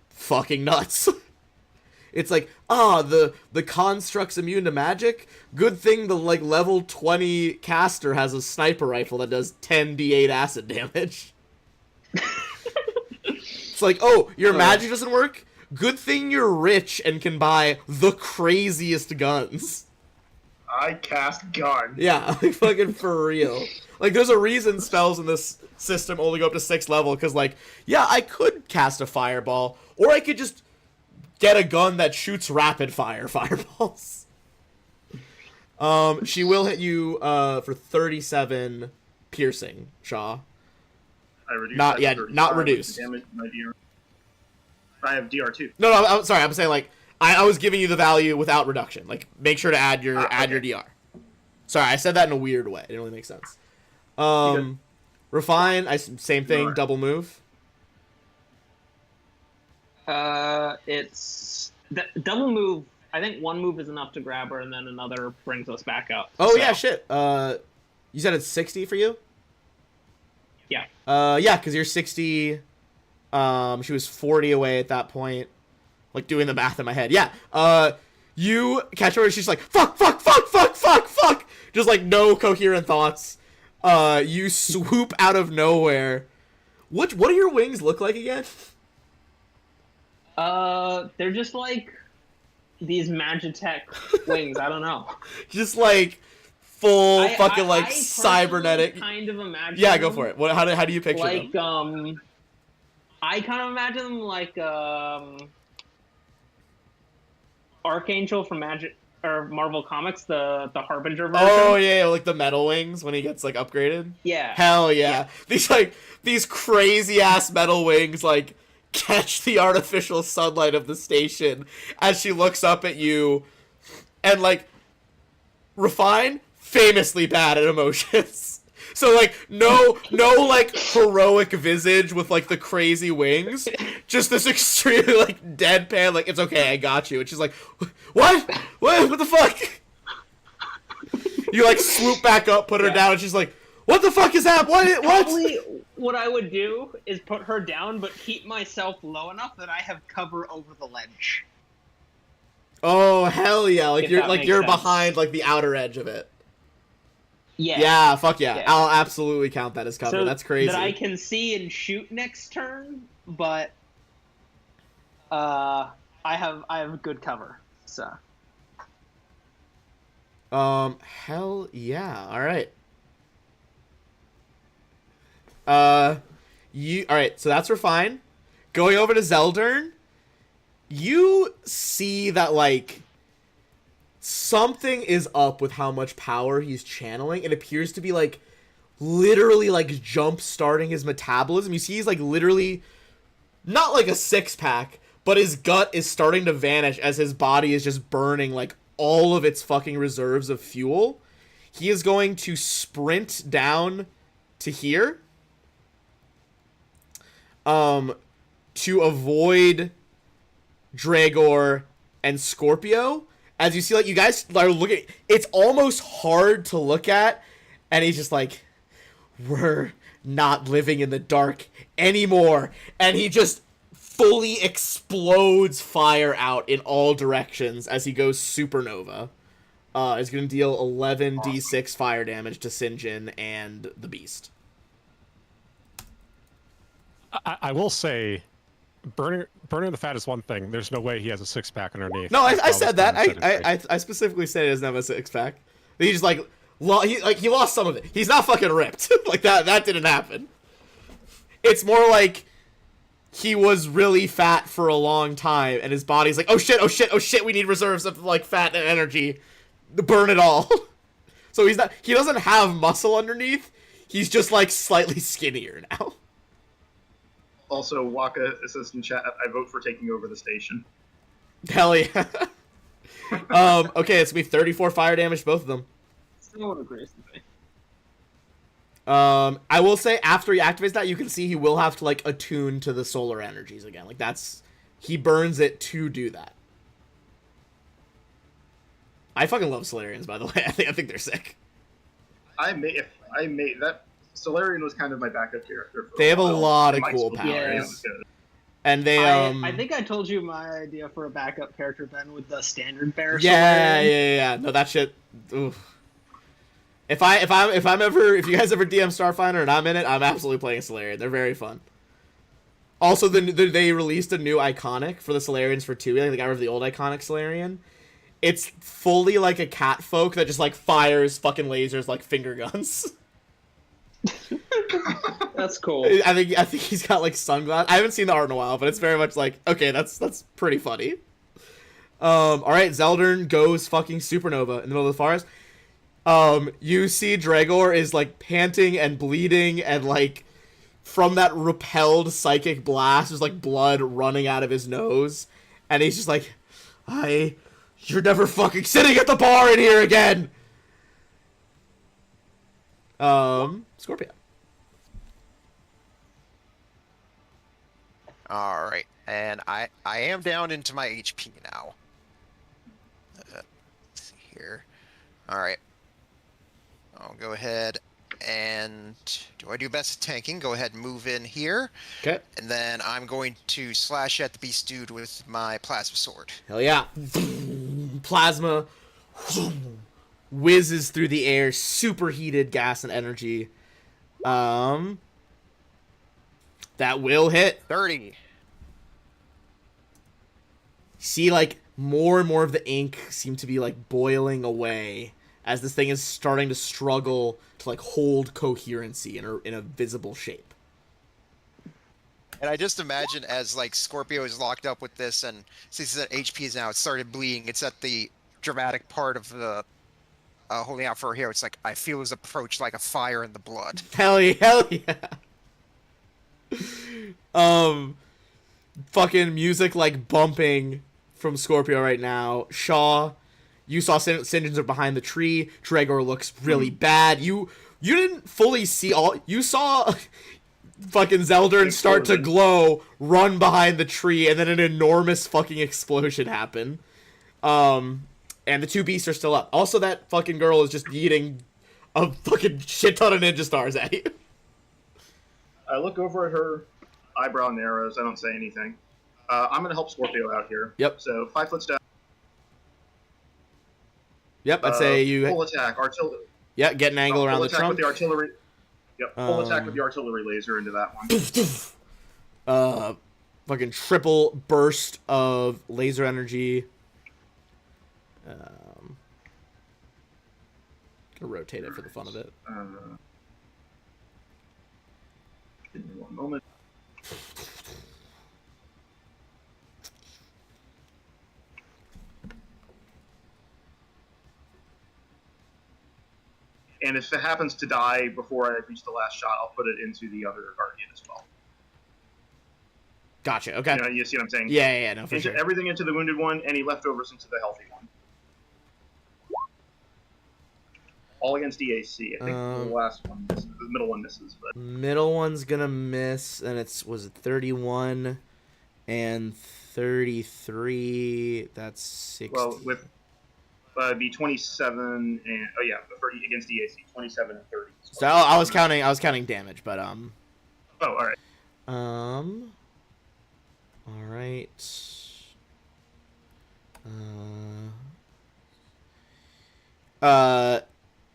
fucking nuts. It's like, the construct's immune to magic? Good thing the like level 20 caster has a sniper rifle that does 10 d8 acid damage. It's like, oh, your magic doesn't work? Good thing you're rich and can buy the craziest guns. I cast gun. Yeah, like fucking for real. Like, there's a reason spells in this system only go up to 6th level, because, like, yeah, I could cast a fireball, or I could just get a gun that shoots rapid fire fireballs. She will hit you for 37 piercing, Shaw. I reduced Not that to yet, 35 not reduced. Damage my DR. I have DR2. No, I'm sorry, I'm saying, like, I was giving you the value without reduction. Like, make sure to add your your DR. Sorry, I said that in a weird way. It didn't really make sense. Refine, same thing, double move. It's double move. I think one move is enough to grab her, and then another brings us back up. Oh, so. yeah, shit. You said it's 60 for you? Yeah. Yeah, because you're 60. She was 40 away at that point. Like, doing the math in my head. Yeah. You catch her, and she's like, fuck. Just, like, no coherent thoughts. You swoop out of nowhere. What do your wings look like again? They're just like these Magitech wings. I don't know. Just like full fucking I like cybernetic. Kind of imagine. Yeah, go for it. How do you picture like, them? I kind of imagine them like Archangel from Marvel Comics, the Harbinger version. Oh yeah, like the metal wings when he gets like upgraded. Yeah. Hell yeah. These crazy ass metal wings like catch the artificial sunlight of the station as she looks up at you, and like Refine famously bad at emotions. So like no like heroic visage with like the crazy wings, just this extremely like deadpan, like it's okay, I got you. And she's like, what the fuck? You like swoop back up, put her down, and she's like, what the fuck is that? What? Probably what I would do is put her down, but keep myself low enough that I have cover over the ledge. Oh hell yeah! Like If you're that like makes you're sense. behind like the outer edge of it. Yeah. Yeah, fuck yeah. Yeah. I'll absolutely count that as cover. So That's crazy. that I can see and shoot next turn, but I have good cover. So Hell yeah. All right. Alright, so that's fine. Going over to Zeldern, you see that, like, something is up with how much power he's channeling. It appears to be, like, literally, like, jump-starting his metabolism. You see he's, like, literally, not like a six-pack, but his gut is starting to vanish as his body is just burning, like, all of its fucking reserves of fuel. He is going to sprint down to here. To avoid Dragor and Scorpio. As you see, like, you guys are looking, it's almost hard to look at, and he's just like, we're not living in the dark anymore. And he just fully explodes fire out in all directions as he goes supernova. Is going to deal 11d6 fire damage to Sinjin and the Beast. I will say, burning the fat is one thing. There's no way he has a six-pack underneath. No, I That's said that. what was I specifically said he doesn't have a six-pack. He just, like, he lost some of it. He's not fucking ripped. Like, that didn't happen. It's more like he was really fat for a long time, and his body's like, oh shit, we need reserves of, like, fat and energy. Burn it all. So he doesn't have muscle underneath. He's just, like, slightly skinnier now. Also, Waka says in chat, I vote for taking over the station. Hell yeah. Okay, it's gonna be 34 fire damage, both of them. someone agrees with me. I will say after he activates that, you can see he will have to like attune to the solar energies again. Like he burns it to do that. I fucking love Solarians, by the way. I think they're sick. That Solarian was kind of my backup character. They have a lot of My cool Solarian powers. was good. And they I think I told you my idea for a backup character, Ben, with the standard bear. yeah. Solarian. No, that shit. Oof. If you guys ever DM Starfinder and I'm in it, I'm absolutely playing Solarian. They're very fun. Also, they released a new iconic for the Solarians for 2. Like, they got rid of the old iconic Solarian. It's fully like a cat folk that just like fires fucking lasers like finger guns. That's cool. I think he's got like sunglasses. I haven't seen the art in a while, but it's very much like, okay, that's pretty funny. All right, Zeldern goes fucking supernova in the middle of the forest. You see Dragor is like panting and bleeding, and like from that repelled psychic blast, there's like blood running out of his nose, and he's just like, you're never fucking sitting at the bar in here again. Scorpio. All right, and I am down into my HP now. Let's see here. All right, I'll go ahead and do I do best at tanking? Go ahead and move in here. Okay. And then I'm going to slash at the beast dude with my plasma sword. Hell yeah. Plasma whizzes through the air, superheated gas and energy. That will hit. 30. See, like, more and more of the ink seem to be, like, boiling away as this thing is starting to struggle to, like, hold coherency in a visible shape. And I just imagine as, like, Scorpio is locked up with this, and since that HP is now, it started bleeding. It's at the dramatic part of the holding out for her hair. It's like, I feel his approach like a fire in the blood. Hell yeah. Fucking music, like, bumping from Scorpio right now. Shaw, you saw Sinjins are behind the tree. Dragor looks really bad. You You didn't fully see all. You saw fucking Zeldern start to glow, run behind the tree, and then an enormous fucking explosion happen. And the two beasts are still up. Also, that fucking girl is just eating a fucking shit ton of ninja stars at you. I look over at her, eyebrow narrows. I don't say anything. I'm gonna help Scorpio out here. Yep. So 5 foot step. Yep, I'd say you. Full attack, artillery. Yeah, get an angle around the attack trunk. with the artillery. Yep. Full attack with the artillery laser into that one. Fucking triple burst of laser energy. Gonna rotate it for the fun of it. Give me one moment. And if it happens to die before I reach the last shot, I'll put it into the other Guardian as well. Gotcha. Okay. You see what I'm saying? Yeah, no, for sure. Everything into the wounded one, any leftovers into the healthy one. All against EAC. I think the last one misses. The middle one misses, but middle one's gonna miss, and was it 31 and 33? That's 60. well, with be 27 and against EAC, 27 and 30. So I was counting damage, but Oh, all right. All right.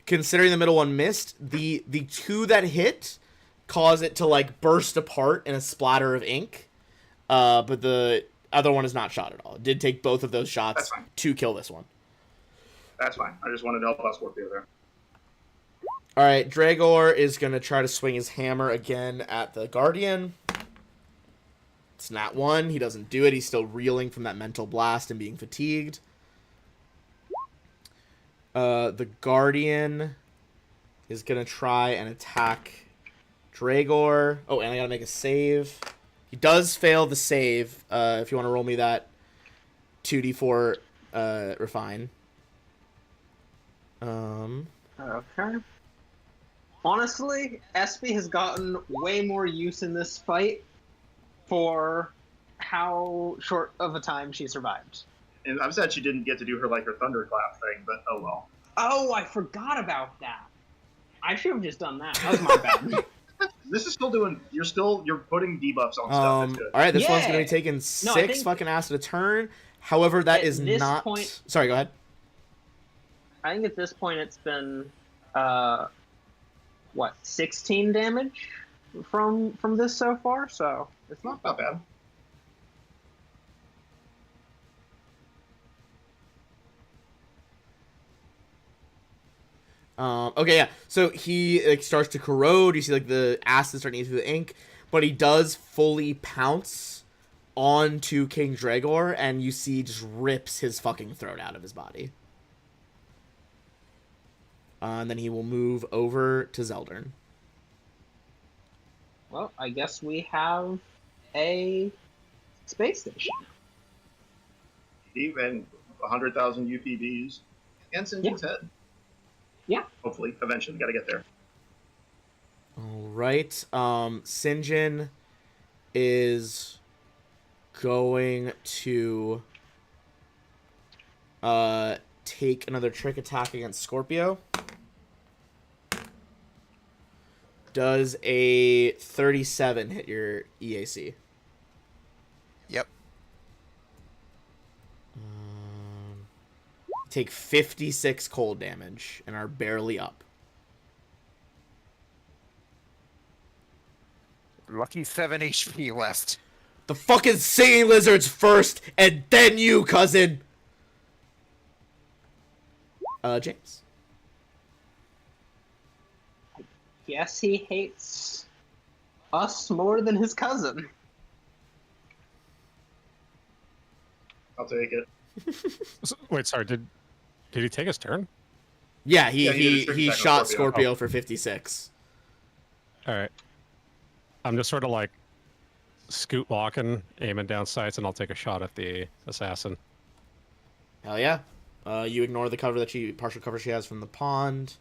Considering the middle one missed, the two that hit cause it to like burst apart in a splatter of ink. But the other one is not shot at all. It did take both of those shots to kill this one. That's fine. I just wanted to help out Scorpio there. All right, Dragor is going to try to swing his hammer again at the Guardian. It's not one. He doesn't do it. He's still reeling from that mental blast and being fatigued. The Guardian is going to try and attack Dragor. Oh, and I got to make a save. He does fail the save. If you want to roll me that 2d4 refine. Okay. Honestly, Espy has gotten way more use in this fight for how short of a time she survived. And I'm sad she didn't get to do her thunderclap thing, but oh well. Oh, I forgot about that. I should have just done that. That was my bad. This is still doing. You're putting debuffs on stuff. That's good. All right, this one's gonna be Yeah. taking 6 fucking acid a turn. However, that At is this not. point- Sorry, go ahead. I think at this point it's been 16 damage from this so far, so it's not Not bad. Okay, yeah. So he starts to corrode. You see the acid starting to eat through the ink, but he does fully pounce onto King Dragor, and you see just rips his fucking throat out of his body. And then he will move over to Zeldern. Well, I guess we have a space station. Even 100,000 UPBs and Sinjin's head. Yeah. Hopefully, eventually, gotta get there. All right. Sinjin is going to take another trick attack against Scorpio. Does a 37 hit your EAC? Yep. Take 56 cold damage and are barely up. Lucky 7 HP left. The fucking singing lizards first, and then you, cousin. James. Guess he hates us more than his cousin. I'll take it. Wait, sorry. Did he take his turn? Yeah, Yeah, he did a trick he attack on shot Scorpio. Scorpio for 56. All right. I'm just sort of scoot walking, aiming down sights, and I'll take a shot at the assassin. Hell yeah. You ignore the cover partial cover she has from the pond.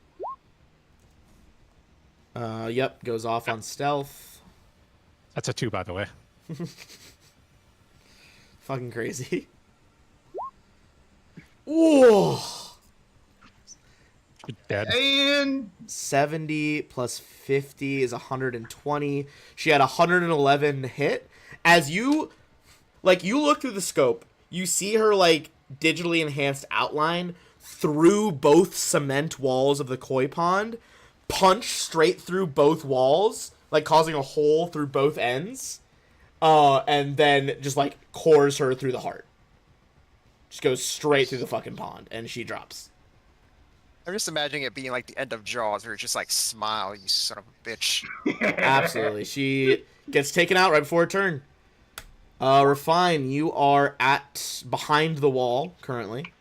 Yep, goes off on stealth. That's a 2, by the way. Fucking crazy. Ooh. Dead. And 70 plus 50 is 120. She had 111 hit. As you look through the scope, you see her like digitally enhanced outline through both cement walls of the koi pond, punch straight through both walls, like causing a hole through both ends, and then just like cores her through the heart. Just goes straight through the fucking pond, and she drops. I'm just imagining it being like the end of Jaws, where it's just like, smile, you son of a bitch. Absolutely. She gets taken out right before her turn. Refine, you are behind the wall currently.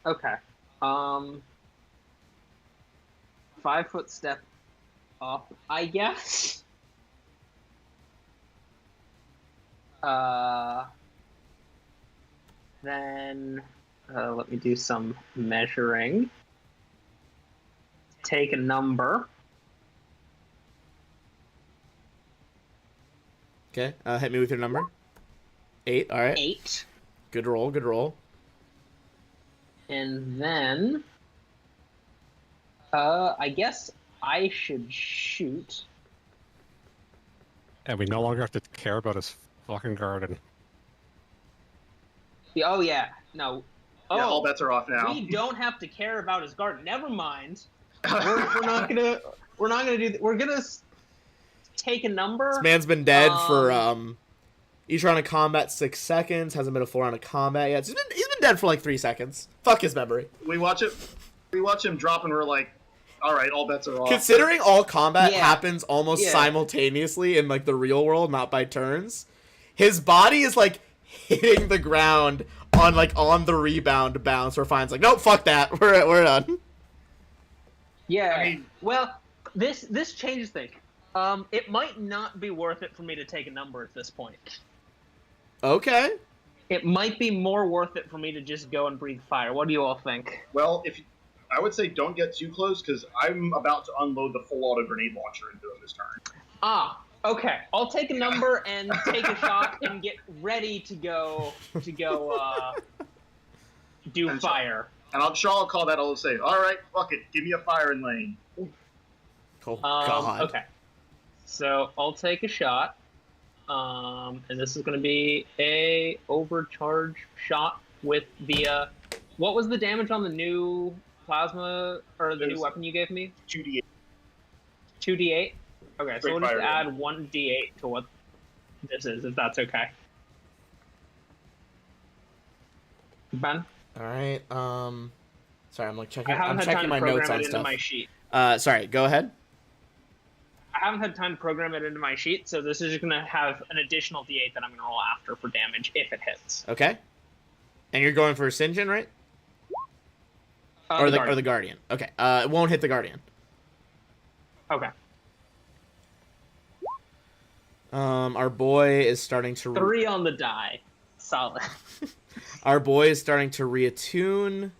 Okay. 5-foot step up, I guess. Then let me do some measuring. Take a number. Okay, hit me with your number. 8, alright. 8. Good roll, good roll. And then I guess I should shoot. And we no longer have to care about his fucking garden. Oh yeah, no. Oh, yeah, all bets are off now. we don't have to care about his garden. Never mind. We're not gonna. We're not gonna do. We're gonna take a number. This man's been dead for each round of combat 6 seconds. Hasn't been a full round of combat yet. So he's been dead for like 3 seconds. Fuck his memory. We watch him drop, and we're like, all right, all bets are off. Considering all combat Yeah. happens almost Yeah. simultaneously in like the real world, not by turns, his body is like hitting the ground on the rebound bounce. Where Fine's like, nope, fuck that. We're done. Yeah. I mean- well, this changes things. It might not be worth it for me to take a number at this point. Okay. It might be more worth it for me to just go and breathe fire. What do you all think? Well, I would say don't get too close, because I'm about to unload the full auto grenade launcher into him this turn. Ah, okay. I'll take a number and take a shot and get ready to go do And fire. And I'm sure I'll call that. I'll say, all right, fuck it, give me a firing lane. Oh God. Okay. So I'll take a shot. And this is going to be a overcharge shot with the what was the damage on the new plasma or the new weapon you gave me? 2d8. 2d8. Okay, so Straight we'll just fire add 1d8 to what this is, if that's okay. Ben, All right. Sorry, I'm like checking. I haven't I'm had checking time my to notes program on it into stuff. my sheet. Sorry. Go ahead. I haven't had time to program it into my sheet, so this is just going to have an additional d8 that I'm going to roll after for damage if it hits. Okay. And you're going for Sinjin, right? Or the Guardian. Okay. It won't hit the Guardian. Okay. Our boy is starting to 3 on the die. Solid. Our boy is starting to reattune.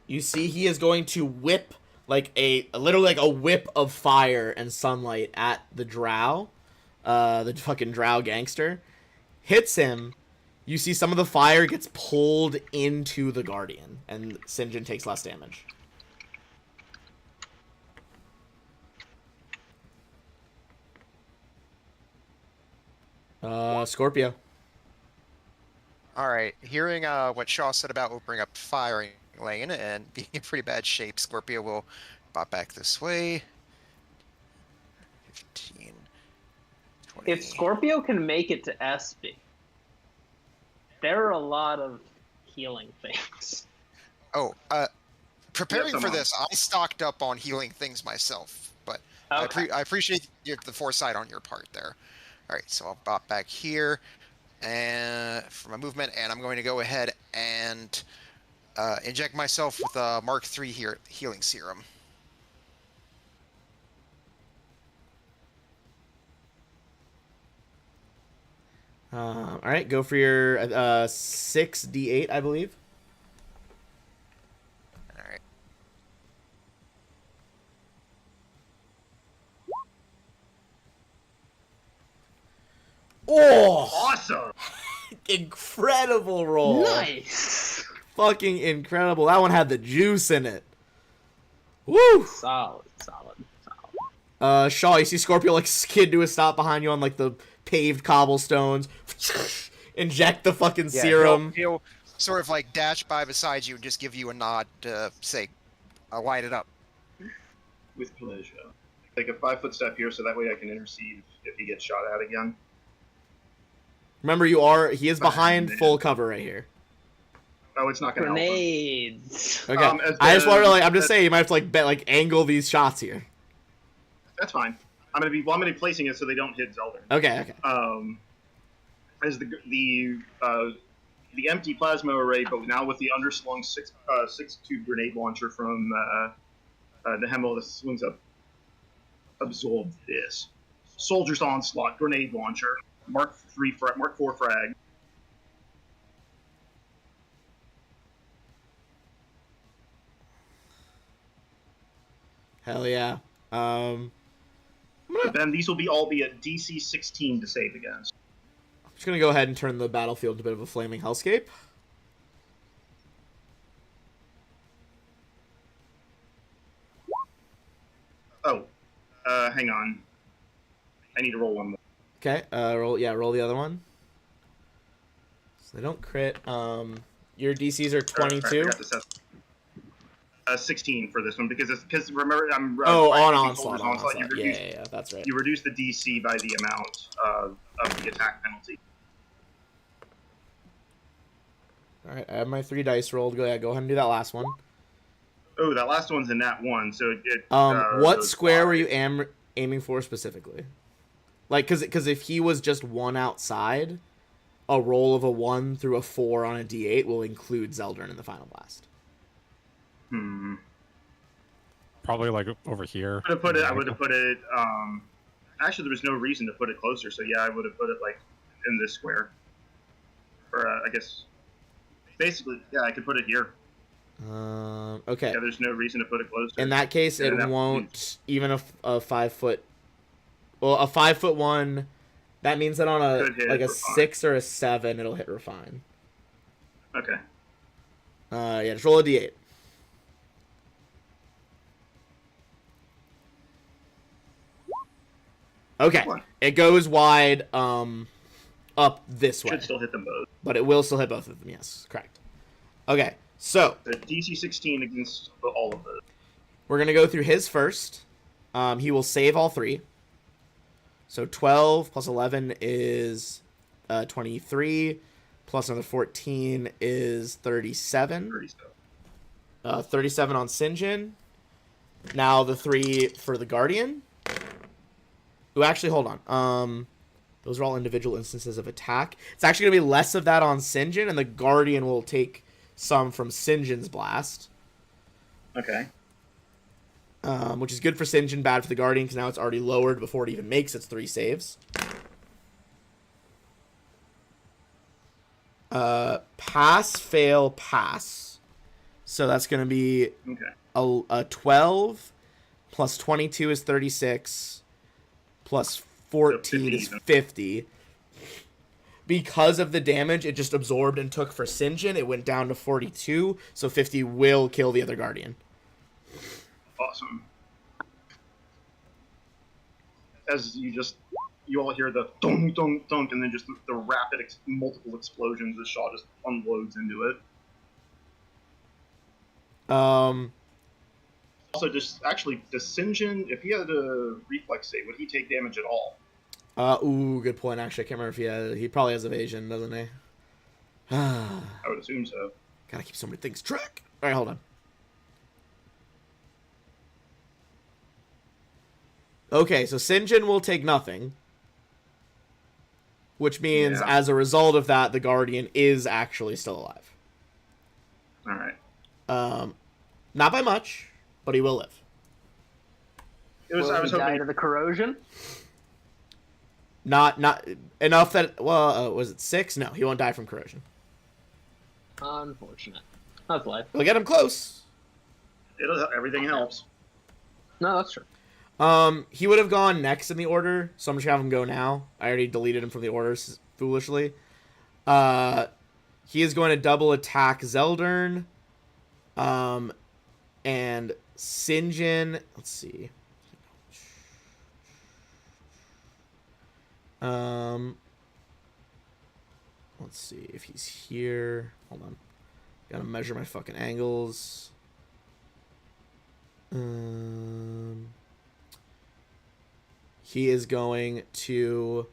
You see, he is going to whip literally like a whip of fire and sunlight at the drow, the fucking drow gangster. Hits him. You see some of the fire gets pulled into the Guardian, and Sinjin takes less damage. Scorpio. All right, hearing what Shaw said about opening up firing lane and being in pretty bad shape, Scorpio will bop back this way. 15, 20. If Scorpio can make it to Espy, there are a lot of healing things. Oh, preparing Yes, for I'm this, I stocked up on healing things myself, but I appreciate the foresight on your part there. All right, so I'll bop back here and for my movement, and I'm going to go ahead and inject myself with a Mark III healing serum. All right, go for your 6d8, I believe. All right. Oh, Awesome. incredible roll! Nice. Fucking incredible. That one had the juice in it. Woo! Solid. Shaw, you see Scorpio like skid to a stop behind you on like the paved cobblestones. Inject the fucking Yeah, serum. He'll sort of like dash by beside you and just give you a nod to say, "I'll light it up." With pleasure. Take a 5-foot step here, so that way I can intercede if he gets shot at again. Remember, he is behind full cover right here. Oh, it's not gonna help him. Grenades. Okay. As I just want to the- I'm just saying you might have to like angle these shots here. That's fine. I'm gonna be placing it so they don't hit Zelda. Okay. As the empty plasma array, but now with the underslung 6-tube grenade launcher from Nehemel that swings up. Absorb this. Soldier's Onslaught grenade launcher. Mark 4 frag. Hell yeah. Then these will all be at DC 16 to save against. I'm just gonna go ahead and turn the battlefield to a bit of a flaming hellscape. Oh, hang on. I need to roll one more. Okay, roll the other one. So they don't crit. Your DCs are 22. 16 for this one because remember I'm On using onslaught. Soldier's Onslaught. Yeah, that's right. You reduce the DC by the amount of the attack penalty. All right, I have my 3 dice rolled. Go ahead and do that last one. Oh, that last one's a nat 1, so it. What goes square were wide. you aiming for specifically? Like, because if he was just 1 outside, a roll of a 1 through a 4 on a D8 will include Zeldern in the final blast. Probably like over here. I would have put it. Actually, there was no reason to put it closer, so yeah, I would have put it like in this square. Or I guess, basically, yeah, I could put it here. Okay. Yeah, there's no reason to put it closer. In that case, it won't even a 5 foot. Well, a 5 foot 1. That means that on a Refine. 6 or a 7, it'll hit refine. Okay. Yeah, just roll a D8. Okay, it goes wide, up this way. Should still hit them both. But it will still hit both of them, yes, correct. Okay, so The DC 16 against all of those. we're gonna go through his first. He will save all 3. So 12 plus 11 is 23, plus another 14 is 37. 37. 37 on Sinjin. Now the 3 for the Guardian. Ooh, actually, hold on. Those are all individual instances of attack. It's actually going to be less of that on Sinjin, and the Guardian will take some from Sinjin's blast. Okay. Which is good for Sinjin, bad for the Guardian, because now it's already lowered before it even makes its 3 saves. Pass, fail, pass. So that's going to be Okay. a 12 plus 22 is 36 plus 14 is 50. Because of the damage it just absorbed and took for Sinjin, it went down to 42, so 50 will kill the other Guardian. Awesome. As you all hear the dunk, dunk, dunk, and then just the rapid multiple explosions as Shaw just unloads into it. Also, does Sinjin, if he had a reflex save, would he take damage at all? Good point, actually. I can't remember if he probably has evasion, doesn't he? I would assume so. Gotta keep so many things track. Alright, hold on. Okay, so Sinjin will take nothing. Which means, as a result of that, the Guardian is actually still alive. Alright. Not by much, but he will live. I was Die hoping to the corrosion. Not enough that, well, was it 6? No, he won't die from corrosion. Unfortunate. That's life. We'll get him close. Everything helps. No, that's true. He would have gone next in the order, so I'm just gonna have him go now. I already deleted him from the orders foolishly. He is going to double attack Zeldern. And Sinjin, let's see. Let's see if he's here. Hold on. Gotta measure my fucking angles. He is going to,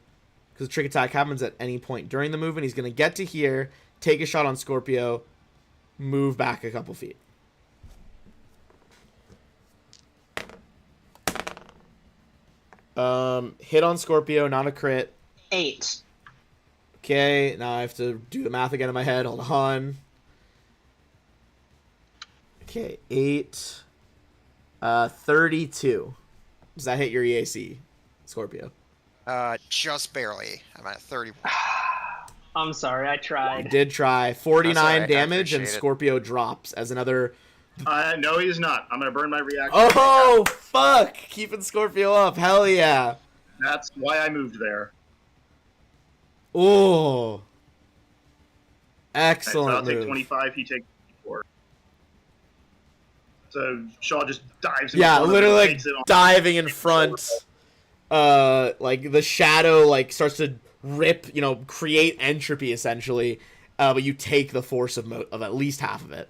because the trick attack happens at any point during the movement, he's going to get to here, take a shot on Scorpio, move back a couple feet. Hit on Scorpio, not a crit. 8. Okay, now I have to do the math again in my head. Hold on. Okay, 8. 32. Does that hit your EAC, Scorpio? Just barely. I'm at 30. I'm sorry, I You tried. did try. 49 That's all right, I damage, and appreciate it. Scorpio drops as another... No, he's not. I'm gonna burn my reaction. Oh, fuck! Keeping Scorpio up. Hell yeah. That's why I moved there. Oh. So Excellent I'll take move. 25. He takes 24. So Shaw just dives. In Yeah, front of literally him, like takes it on. diving in front. Like the shadow like starts to rip, create entropy essentially. But you take the force of at least half of it.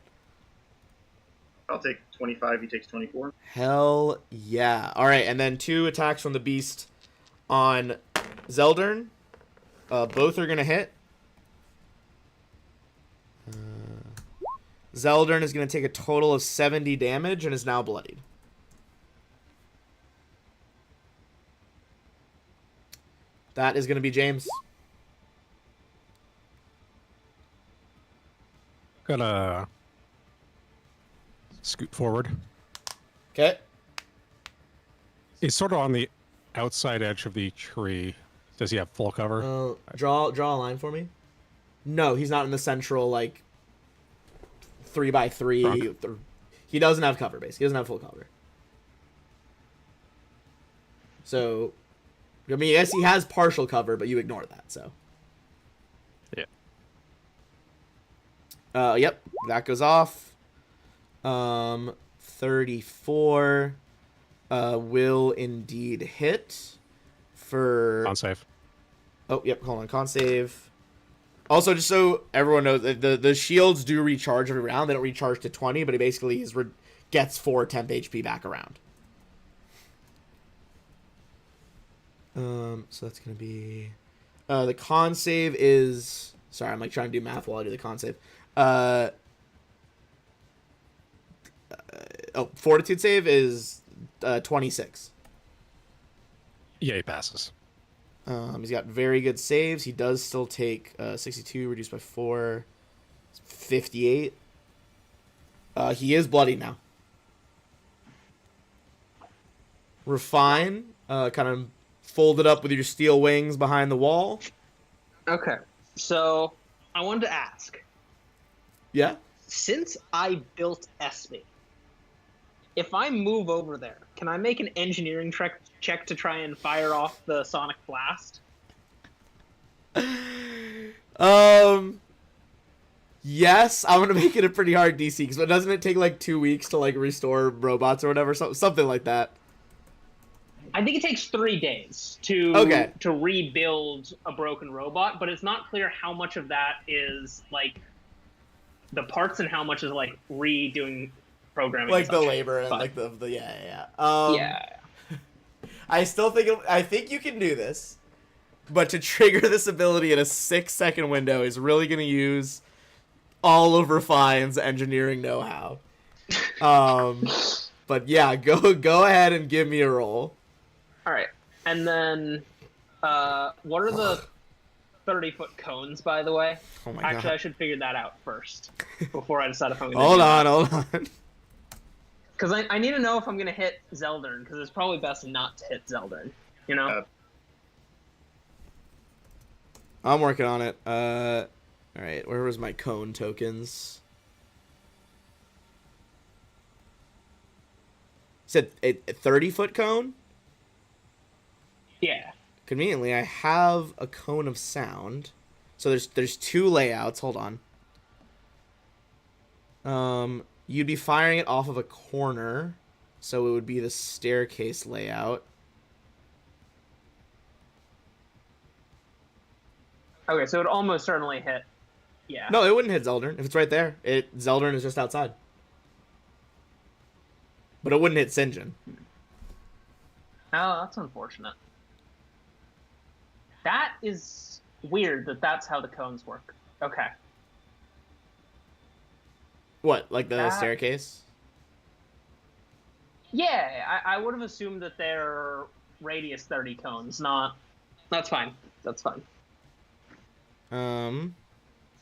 I'll take 25. He takes 24. Hell yeah. All right, and then 2 attacks from the beast on Zeldern. Both are going to hit. Zeldern is going to take a total of 70 damage and is now bloodied. That is going to be James. Gonna scoot forward. Okay. He's sort of on the outside edge of the tree. Does he have full cover? Draw a line for me. No, he's not in the central 3x3. He doesn't have cover base. He doesn't have full cover. So, I mean, yes, he has partial cover, but you ignore that. So. Yeah. Yep, that goes off. 34 will indeed hit for... On save. Oh, yep, hold on, con save. Also, just so everyone knows, the shields do recharge every round. They don't recharge to 20, but he basically gets 4 temp HP back around. So that's going to be... the con save is... Sorry, I'm trying to do math while I do the con save. Fortitude save is 26. Yeah, he passes. He's got very good saves. He does still take 62 reduced by 4, 58. He is bloody now. Refine, kind of folded up with your steel wings behind the wall. Okay, so I wanted to ask, Yeah. since I built Espy, if I move over there, can I make an engineering check to try and fire off the sonic blast? Yes, I'm gonna make it a pretty hard DC, because doesn't it take 2 weeks to restore robots or whatever, something like that? I think it takes 3 days to rebuild a broken robot, but it's not clear how much of that is the parts and how much is redoing programming. The labor and But- the yeah. yeah. I think you can do this, but to trigger this ability in a 6-second window is really going to use all of Refine's engineering know-how. But yeah, go ahead and give me a roll. All right, and then what are the 30-foot cones, by the way? Oh my Actually, I god. should figure that out first before I decide if I'm going to Hold on. Because I need to know if I'm going to hit Zeldern, because it's probably best not to hit Zeldern, you know? I'm working on it. All right, where was my cone tokens? Said a 30-foot cone? Yeah. Conveniently, I have a cone of sound. So there's 2 layouts. Hold on. You'd be firing it off of a corner, so it would be the staircase layout. Okay, so it almost certainly hit. Yeah. No, it wouldn't hit Zeldern if it's right there. Zeldern is just outside. But it wouldn't hit St. John. Oh, that's unfortunate. That is weird that that's how the cones work. Okay. What, like the That- staircase? Yeah, I would have assumed that they're radius 30 cones, not... That's fine. That's fine.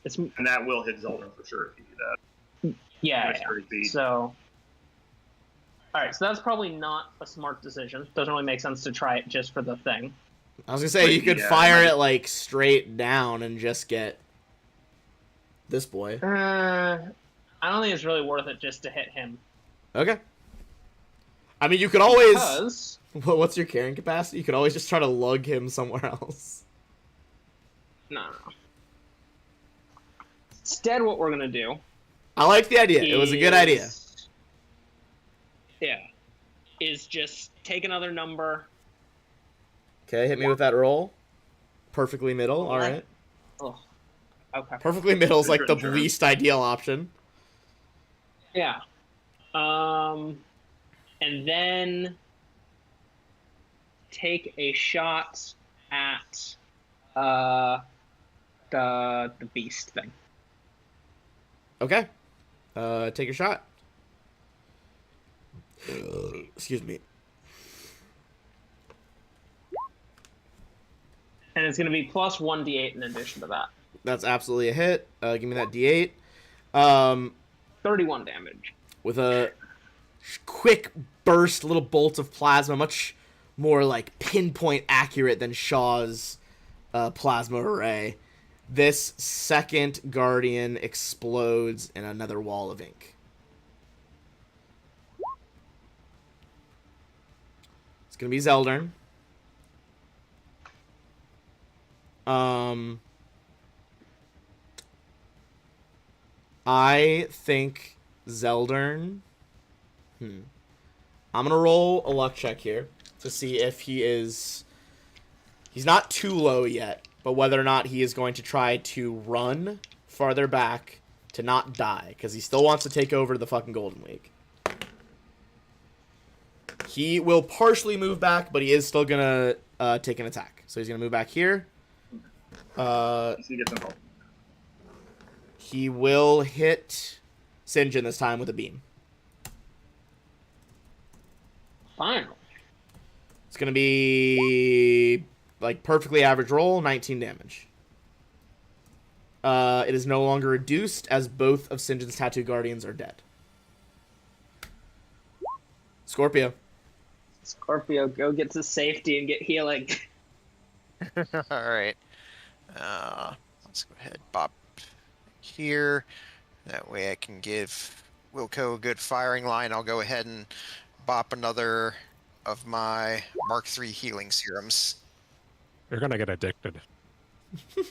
It's... And that will hit Zeldern for sure if you do that. Yeah, Next 30 feet. So... Alright, so that's probably not a smart decision. Doesn't really make sense to try it just for the thing. I was gonna say, you could Yeah, fire might- it, like, straight down and just get this boy. I don't think it's really worth it just to hit him. Okay. I mean, you could always... Because... What's your carrying capacity? You could always just try to lug him somewhere else. No. Instead, what we're gonna do... I like the idea. It was a good idea. Yeah. Is just take another number. Okay, hit me with that roll. Perfectly middle. All right. Oh. Okay. Perfectly middle is like the Sure. least ideal option. Yeah. And then take a shot at the beast thing. Okay. Take a shot. Excuse me. And it's going to be plus 1d8 in addition to that. That's absolutely a hit. Give me that D8. 31 damage. With a quick burst, little bolt of plasma, much more like pinpoint accurate than Shaw's plasma array. This second guardian explodes in another wall of ink. It's gonna be Zeldern. I think Zeldern. I'm gonna roll a luck check here to see if he is. He's not too low yet, but whether or not he is going to try to run farther back to not die, because he still wants to take over the fucking Golden Week. He will partially move back, but he is still gonna take an attack. So he's gonna move back here. So he gets involved. He will hit St. John this time with a beam. Fine. It's gonna be like perfectly average roll, 19 damage. It is no longer reduced as both of St. John's Tattoo Guardians are dead. Scorpio. Scorpio, go get to safety and get healing. All right. Let's go ahead, bop here. That way I can give Wilco a good firing line. I'll go ahead and bop another of my Mark III healing serums. You're gonna get addicted. I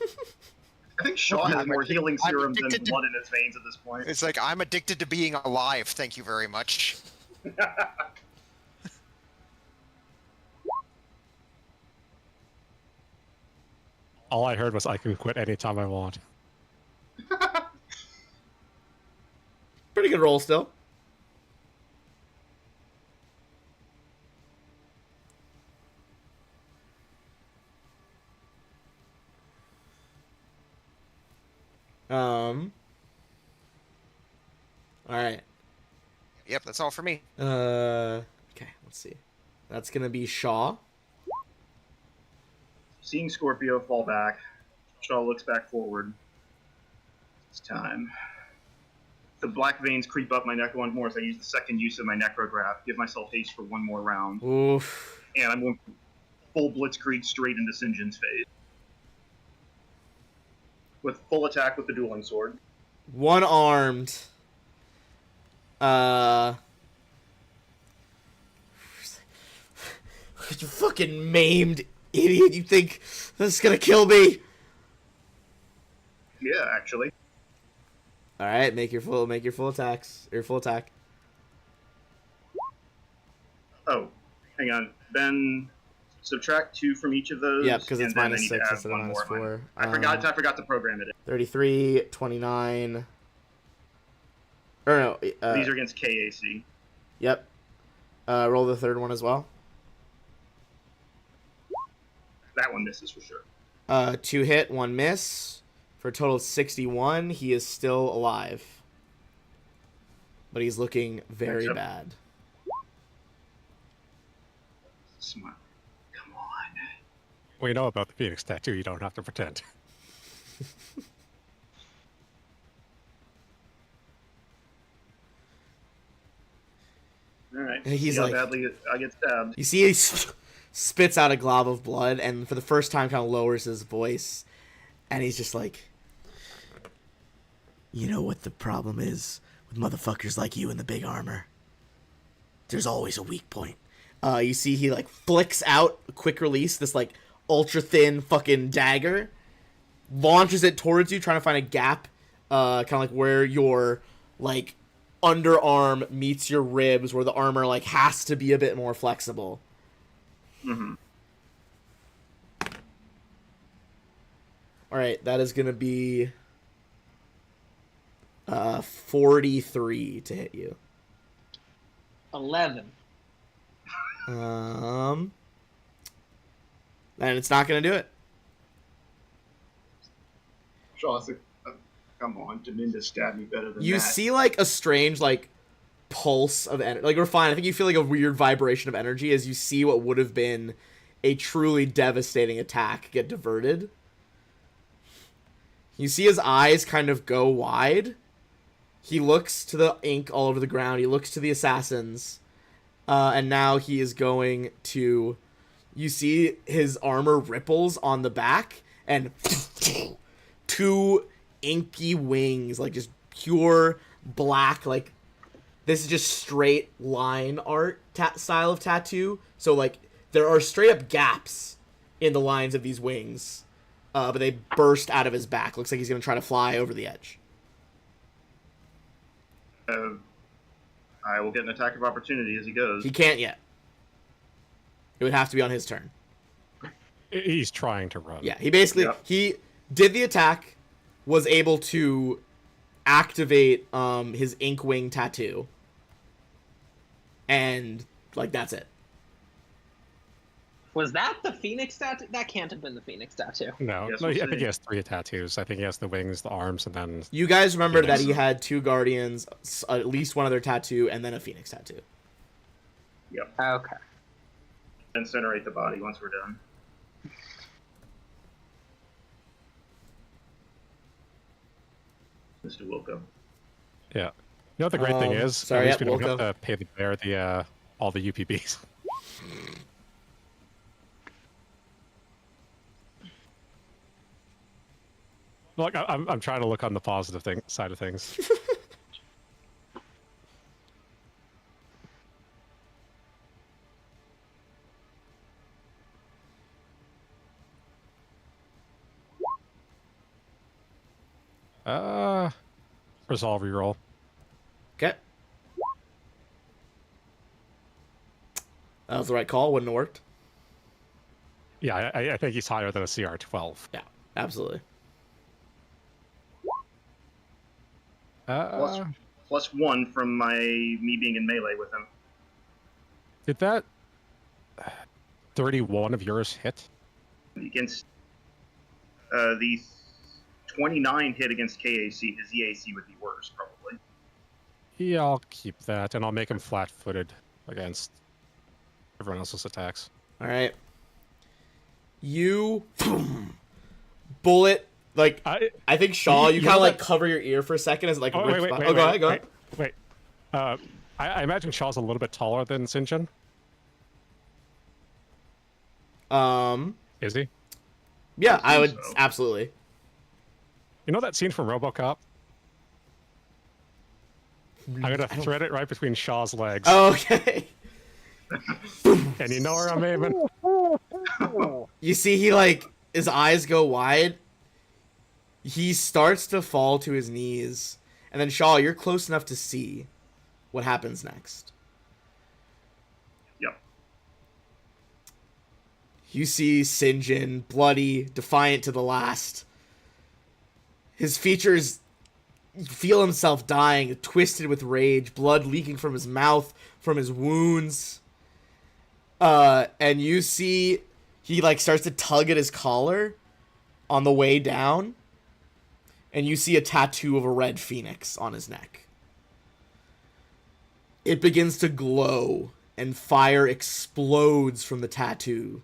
think Shaw has I'm more addicted- healing I'm serums than addicted to- blood in his veins at this point. It's like, I'm addicted to being alive. Thank you very much. All I heard was I can quit anytime I want. Pretty good roll still. All right. Yep, that's all for me. Okay, let's see. That's gonna be Shaw. Seeing Scorpio fall back, Shaw looks back forward. It's time. The black veins creep up my neck once more as I use the second use of my necrograph, give myself haste for one more round, Oof. and I'm going full blitzkrieg straight into St. John's face. with full attack with the dueling sword. One armed. You fucking maimed idiot! You think this is gonna kill me? Yeah, actually. All right, make your full attacks. Your full attack. Oh, hang on. Then subtract 2 from each of those. Yeah, because it's and then I minus need to 6 add instead of one minus more. 4. I forgot to program it. 33, 29. Or no. These are against KAC. Yep. Roll the third one as well. That one misses for sure. 2 hit, 1 miss. For a total of 61. He is still alive. But he's looking very Yep. bad. Smart. Come on. We know about the Phoenix tattoo. You don't have to pretend. All right. He's See how like- badly I get stabbed. You see, he spits out a glob of blood, and for the first time, kind of lowers his voice, and he's just like, "You know what the problem is with motherfuckers like you in the big armor? There's always a weak point." You see, he like flicks out a quick release, this like ultra thin fucking dagger, launches it towards you, trying to find a gap, kind of like where your like underarm meets your ribs, where the armor like has to be a bit more flexible. Mm-hmm. All right, that is gonna be 43 to hit you. 11. And it's not gonna do it. Chaucer, come on, Dominda stabbed me better than You that. see like a strange like pulse of energy. Like, we're fine. I think you feel like a weird vibration of energy as you see what would have been a truly devastating attack get diverted. You see his eyes kind of go wide. He looks to the ink all over the ground. He looks to the assassins. And now he is going to... You see his armor ripples on the back. And 2 inky wings. Like, just pure black. Like, this is just straight line art style of tattoo. So, like, there are straight up gaps in the lines of these wings. But they burst out of his back. Looks like he's going to try to fly over the edge. I will get an attack of opportunity as he goes. He can't yet. It would have to be on his turn. He's trying to run. Yeah, he basically he did the attack, was able to activate his Inkwing tattoo, and like that's it. Was that the Phoenix tattoo? That can't have been the Phoenix tattoo. No, Yes, no, we'll I think see. he has 3 tattoos. I think he has the wings, the arms, and then You guys remembered that Phoenix. he had 2 guardians, at least one other tattoo, and then a Phoenix tattoo. Okay. Incinerate the body once we're done. Mr. Wilco. yeah. You know what the great thing is? sorry, At least yeah, we don't have Wilco. to pay the bear the all the UPBs. Look, I'm trying to look on the positive side of things. Resolve reroll. Okay. That was the right call. Wouldn't have worked. Yeah, I think he's higher than a CR 12. Yeah, absolutely. Plus 1 from me being in melee with him. Did that 31 of yours hit? Against the 29 hit against KAC, his EAC would be worse, probably. Yeah, I'll keep that, and I'll make him flat-footed against everyone else's attacks. All right. You bullet like I think Shaw. You You kind of know like that- cover your ear for a second as it like Oh, rips wait, by- wait, oh, go wait, ahead. wait. I imagine Shaw's a little bit taller than Sinjin. Is Is he? yeah, I I would think so. absolutely. You know that scene from RoboCop? I'm gonna thread it right between Shaw's legs. Oh, okay. And you know where I'm aiming? You see, he like his eyes go wide. He starts to fall to his knees, and then Shaw, you're close enough to see what happens next. Yep. You see Sinjin, bloody, defiant to the last. His features, you feel himself dying, twisted with rage, blood leaking from his mouth, from his wounds. And you see he like starts to tug at his collar on the way down, and you see a tattoo of a red phoenix on his neck. It begins to glow, and fire explodes from the tattoo.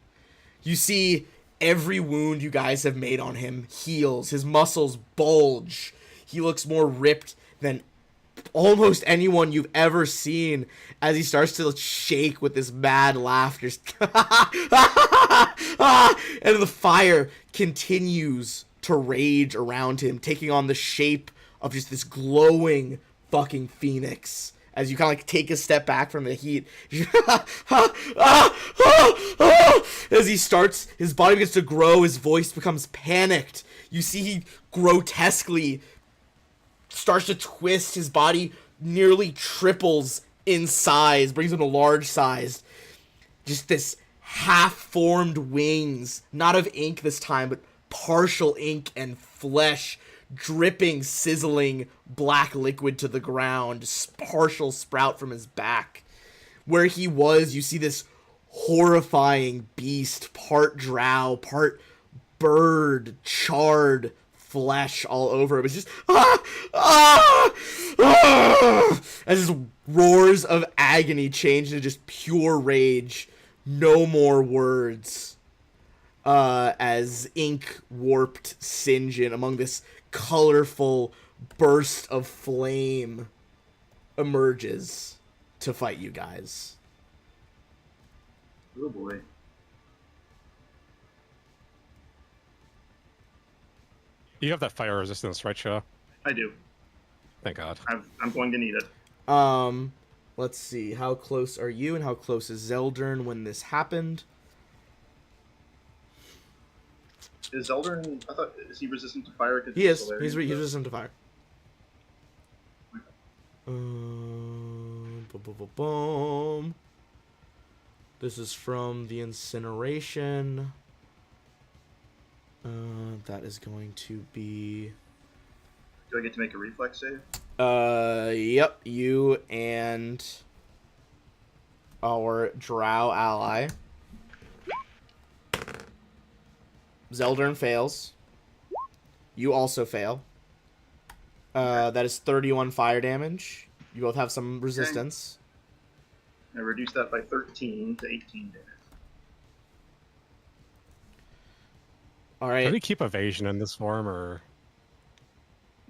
You see every wound you guys have made on him heals. His muscles bulge. He looks more ripped than almost anyone you've ever seen as he starts to shake with this mad laughter. And the fire continues to rage around him, taking on the shape of just this glowing fucking phoenix. As you kind of like take a step back from the heat. As he starts, his body begins to grow, his voice becomes panicked. You see he grotesquely starts to twist, his body nearly triples in size, brings him to large size. Just this half-formed wings, not of ink this time, but partial ink and flesh, dripping, sizzling black liquid to the ground, partial sprout from his back. Where he was, you see this horrifying beast, part drow, part bird, charred flesh all over him. It's just as his roars of agony change into just pure rage. No more words. As ink warped Sinjin among this colorful burst of flame emerges to fight you guys. Oh boy. You have that fire resistance, right, Shaw? I do. Thank God. I'm going to need it. Let's see. How close are you, and how close is Zeldern when this happened? Is Zeldern, is he resistant to fire? He is. He's resistant to fire. Boom, boom, boom, boom. This is from the incineration. That is going to be... Do I get to make a reflex save? Yep. You and our drow ally. Zeldern fails. You also fail. That is 31 fire damage. You both have some resistance. I reduced that by 13 to 18 damage. All Can right. we keep evasion in this form, or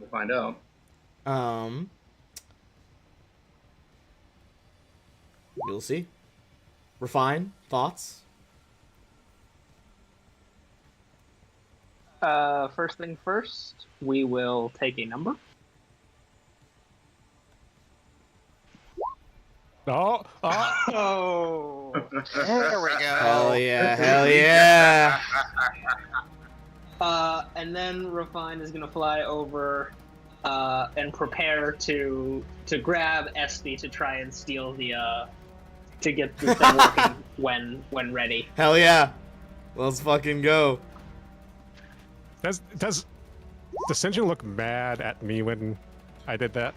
We'll find out. You'll see. Refine thoughts. First thing first, we will take a number. oh, Oh. There we go. Hell yeah! Hell yeah! And then Refine is gonna fly over, and prepare to grab Espy to try and steal the to get this thing working when ready. Hell yeah! Let's fucking go. does Sinjin look mad at me when I did that?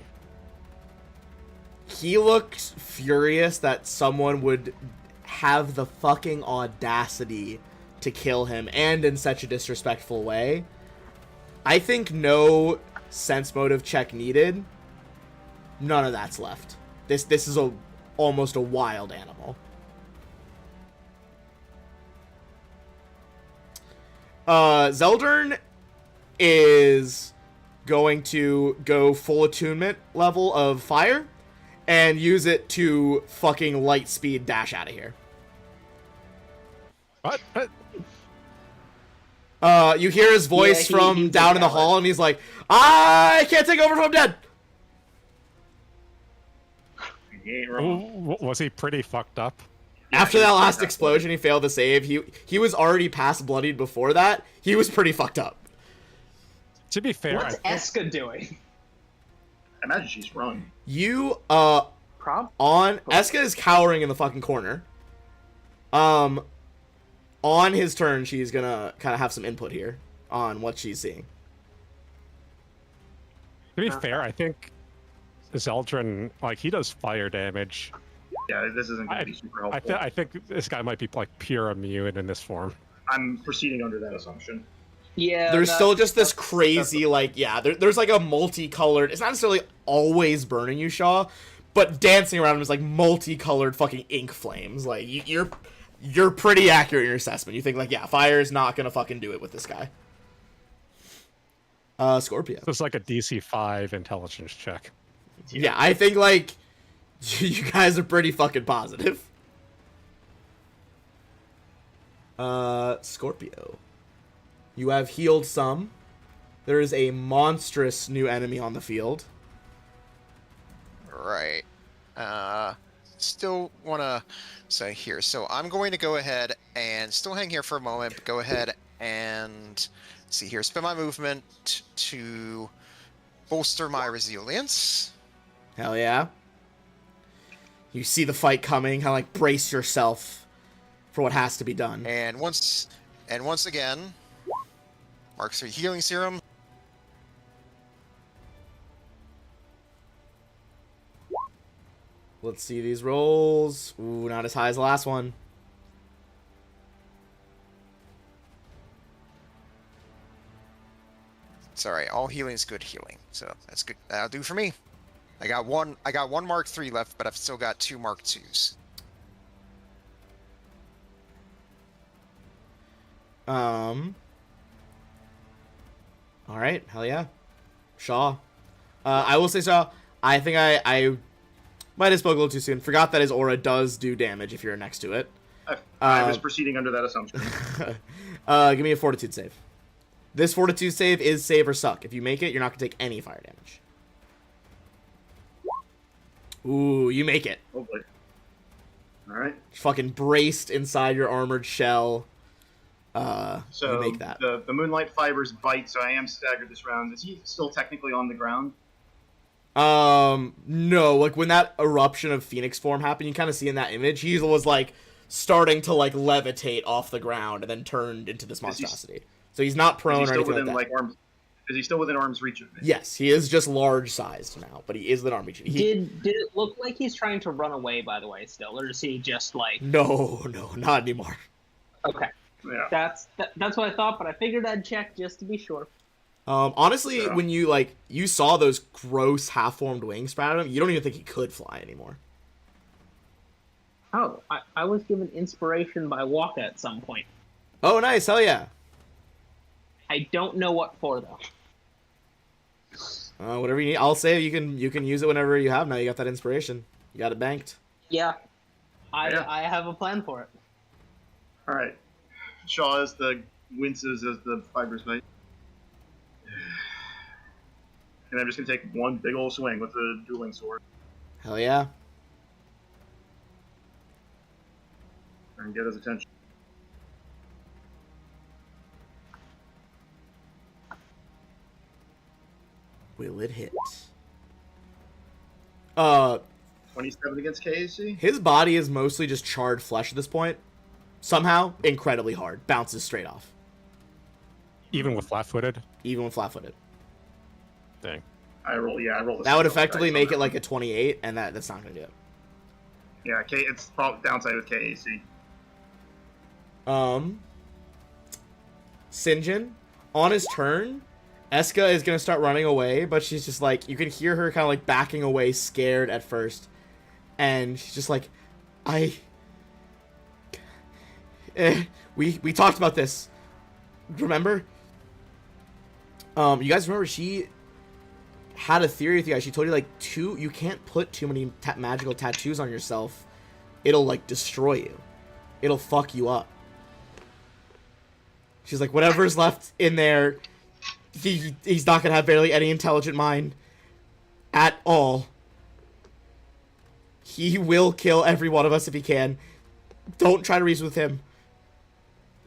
He looked furious that someone would have the fucking audacity to kill him, and in such a disrespectful way. I think no sense motive check needed. None of that's left. This is almost a wild animal. Zeldern is going to go full attunement level of fire and use it to fucking light speed dash out of here. What? You hear his voice Yeah, from he's a down in the coward. hall, and he's like, I can't take over if I'm dead. He ain't wrong. Was he pretty fucked up? After he that was last pretty explosion, he failed to save. He was already past bloodied before that. He was pretty fucked up. To be fair, What's I Eska doing? I imagine she's run. You, Prob? Eska is cowering in the fucking corner. On his turn, she's gonna kind of have some input here on what she's seeing. to be fair, I think Zeldrin, like, he does fire damage. Yeah, this isn't going to be super I, helpful. I think this guy might be like pure immune in this form. I'm proceeding under that assumption. Yeah. There's still just this that's- crazy, like, yeah, there's like a multicolored, it's not necessarily always burning you, Shaw, but dancing around him is like multicolored fucking ink flames. Like, you're pretty accurate in your assessment. You think, like, yeah, fire is not gonna fucking do it with this guy. Scorpio. It's like a DC 5 intelligence check. Yeah, I think, like, you guys are pretty fucking positive. Scorpio. You have healed some. There is a monstrous new enemy on the field. Right. Still want to say here. So I'm going to go ahead and still hang here for a moment, but go ahead and see here. Spend my movement to bolster my resilience. Hell yeah. You see the fight coming, kind of like brace yourself for what has to be done. And once again, Mark 3 healing serum. Let's see these rolls. Ooh, not as high as the last one. It's alright, all healing is good healing. So that's good. That'll do for me. I got one Mark 3 left, but I've still got 2 Mark 2s. All right, hell yeah. Shaw. I will say, Shaw, I think I might have spoke a little too soon. Forgot that his aura does do damage if you're next to it. I was proceeding under that assumption. Give me a fortitude save. This fortitude save is save or suck. If you make it, you're not going to take any fire damage. Ooh, you make it. Oh boy. All right. Fucking braced inside your armored shell. So you make that. The moonlight fibers bite, so I am staggered this round. Is he still technically on the ground? No, like when that eruption of Phoenix form happened, you kind of see in that image, he was like starting to like levitate off the ground and then turned into this monstrosity. So he's not prone Is he or still anything within like that. arms? Is he still within arm's reach of me? Yes, he is just large sized now, but he is within arm reach. Did it look like he's trying to run away, by the way, still? Or is he just like... No, not anymore. Okay. Yeah. That's what I thought, but I figured I'd check just to be sure. Honestly, Yeah. when you saw those gross half-formed wings sprout at him, you don't even think he could fly anymore. Oh, I was given inspiration by Waka at some point. Oh, nice, hell yeah. I don't know what for, though. Whatever you need, I'll say you can use it whenever you have now. You got that inspiration. You got it banked. Yeah. Yeah. I have a plan for it. All right. Shaw as the winces as the fibers bite. And I'm just gonna take one big old swing with the dueling sword Hell yeah. and get his attention. Will it hit? 27 against KAC. His body is mostly just charred flesh at this point. Somehow, incredibly hard. Bounces straight off. Even with flat-footed? Even when flat-footed. Dang. I roll. Yeah, I roll. That would effectively make it like a 28, and that's not going to do it. Yeah, it's probably downside with KAC. Sinjin, on his turn, Eska is going to start running away, but she's just like, you can hear her kind of like backing away, scared at first. And she's just like, we talked about this. Remember? You guys remember she had a theory with you guys. She told you like you can't put too many magical tattoos on yourself. It'll like destroy you. It'll fuck you up. She's like, whatever's left in there, he's not gonna have barely any intelligent mind at all. He will kill every one of us if he can. Don't try to reason with him.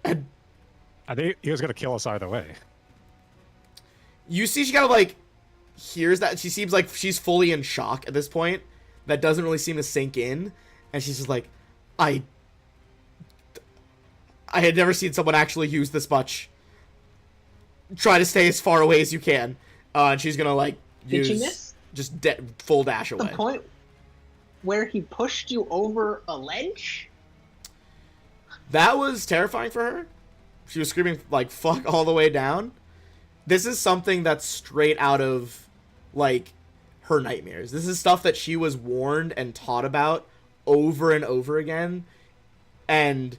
And I think he was gonna kill us either way. you see she kind of like hears that. She seems like she's fully in shock at this point. That doesn't really seem to sink in. And she's just like, I had never seen someone actually use this much. Try to stay as far away as you can. And she's gonna like Did use you miss just full dash the away. point where he pushed you over a ledge? That was terrifying for her. She was screaming like fuck all the way down. This is something that's straight out of like her nightmares. This is stuff that she was warned and taught about over and over again. And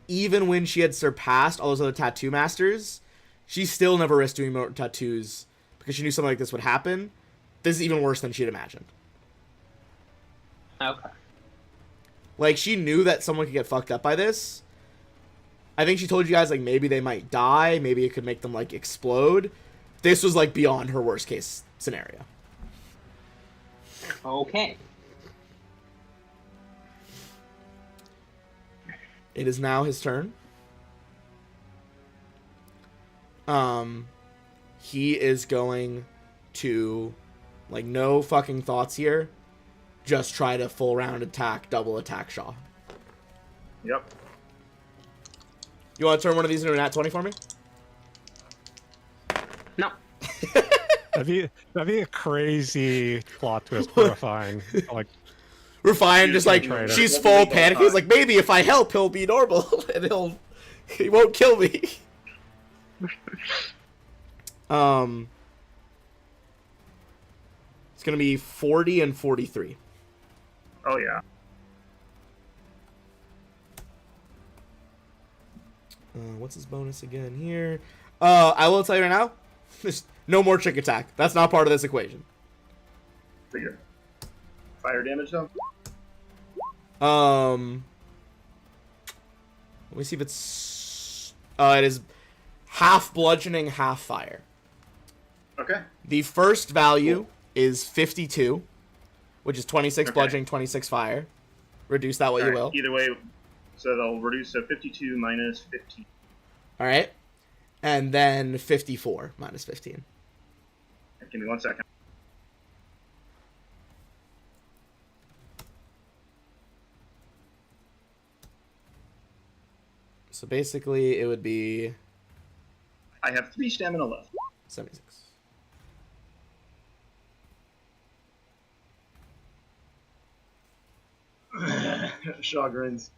even when she had surpassed all those other tattoo masters, she still never risked doing more tattoos because she knew something like this would happen. This is even worse than she'd imagined. Okay. Like, she knew that someone could get fucked up by this. I think she told you guys, like, maybe they might die. Maybe it could make them, like, explode. This was, like, beyond her worst case scenario. Okay. It is now his turn. He is going to, like, no fucking thoughts here. Just try to full round attack, double attack Shaw. Yep. You want to turn one of these into a nat 20 for me? No. That'd be a crazy plot twist. Horrifying. Like, We're fine, just like, Traitor. she's full panic. He's like, maybe if I help, he'll be normal, and he won't kill me. It's gonna be 40 and 43. Oh yeah. What's his bonus again here? I will tell you right now, there's no more trick attack. That's not part of this equation. Figure. Fire damage though. Let me see if it's. It is half bludgeoning, half fire. Okay. The first value is 52, which is 26 Okay. bludgeoning, 26 fire. Reduce that what you will. Either way, so they'll reduce to 52 minus 15. All right, and then 54 minus 15. Give me 1 second. So basically, it would be I have 3 stamina left. 76. Shaw grins.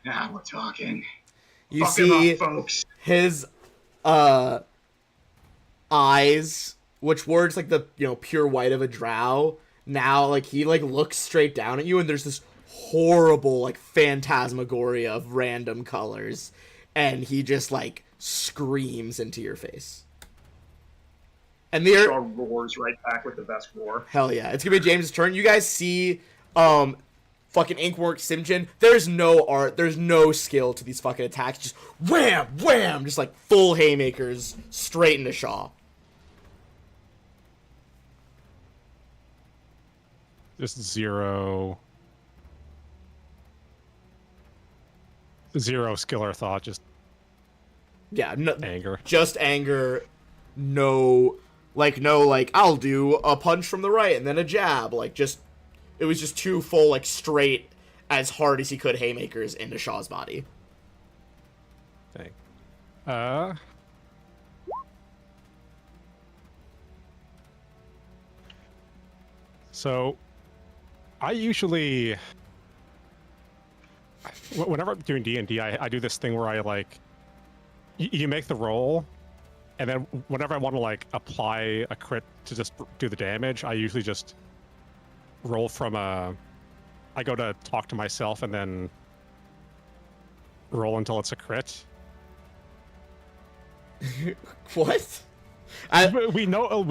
Now we're talking. You Fuck 'em see up, folks. his eyes, which were just like the pure white of a drow. Now, like he like looks straight down at you, and there's this horrible like phantasmagoria of random colors, and he just like screams into your face. And the Shaw roars right back with the best roar. hell yeah, it's gonna be James' turn. You guys see, fucking Inkwork Simjin. There's no art, there's no skill to these fucking attacks. Just wham, wham, just like full haymakers straight into Shaw. just zero skill or thought, just Yeah, no, anger. just anger. No, I'll do a punch from the right and then a jab. Like, just, it was just two full, like, straight, as hard as he could haymakers into Shaw's body. Dang. So, I usually, whenever I'm doing D&D, I do this thing where I, like, you make the roll, and then whenever I want to, like, apply a crit to just do the damage, I usually just roll from I go to talk to myself and then roll until it's a crit. What? We know,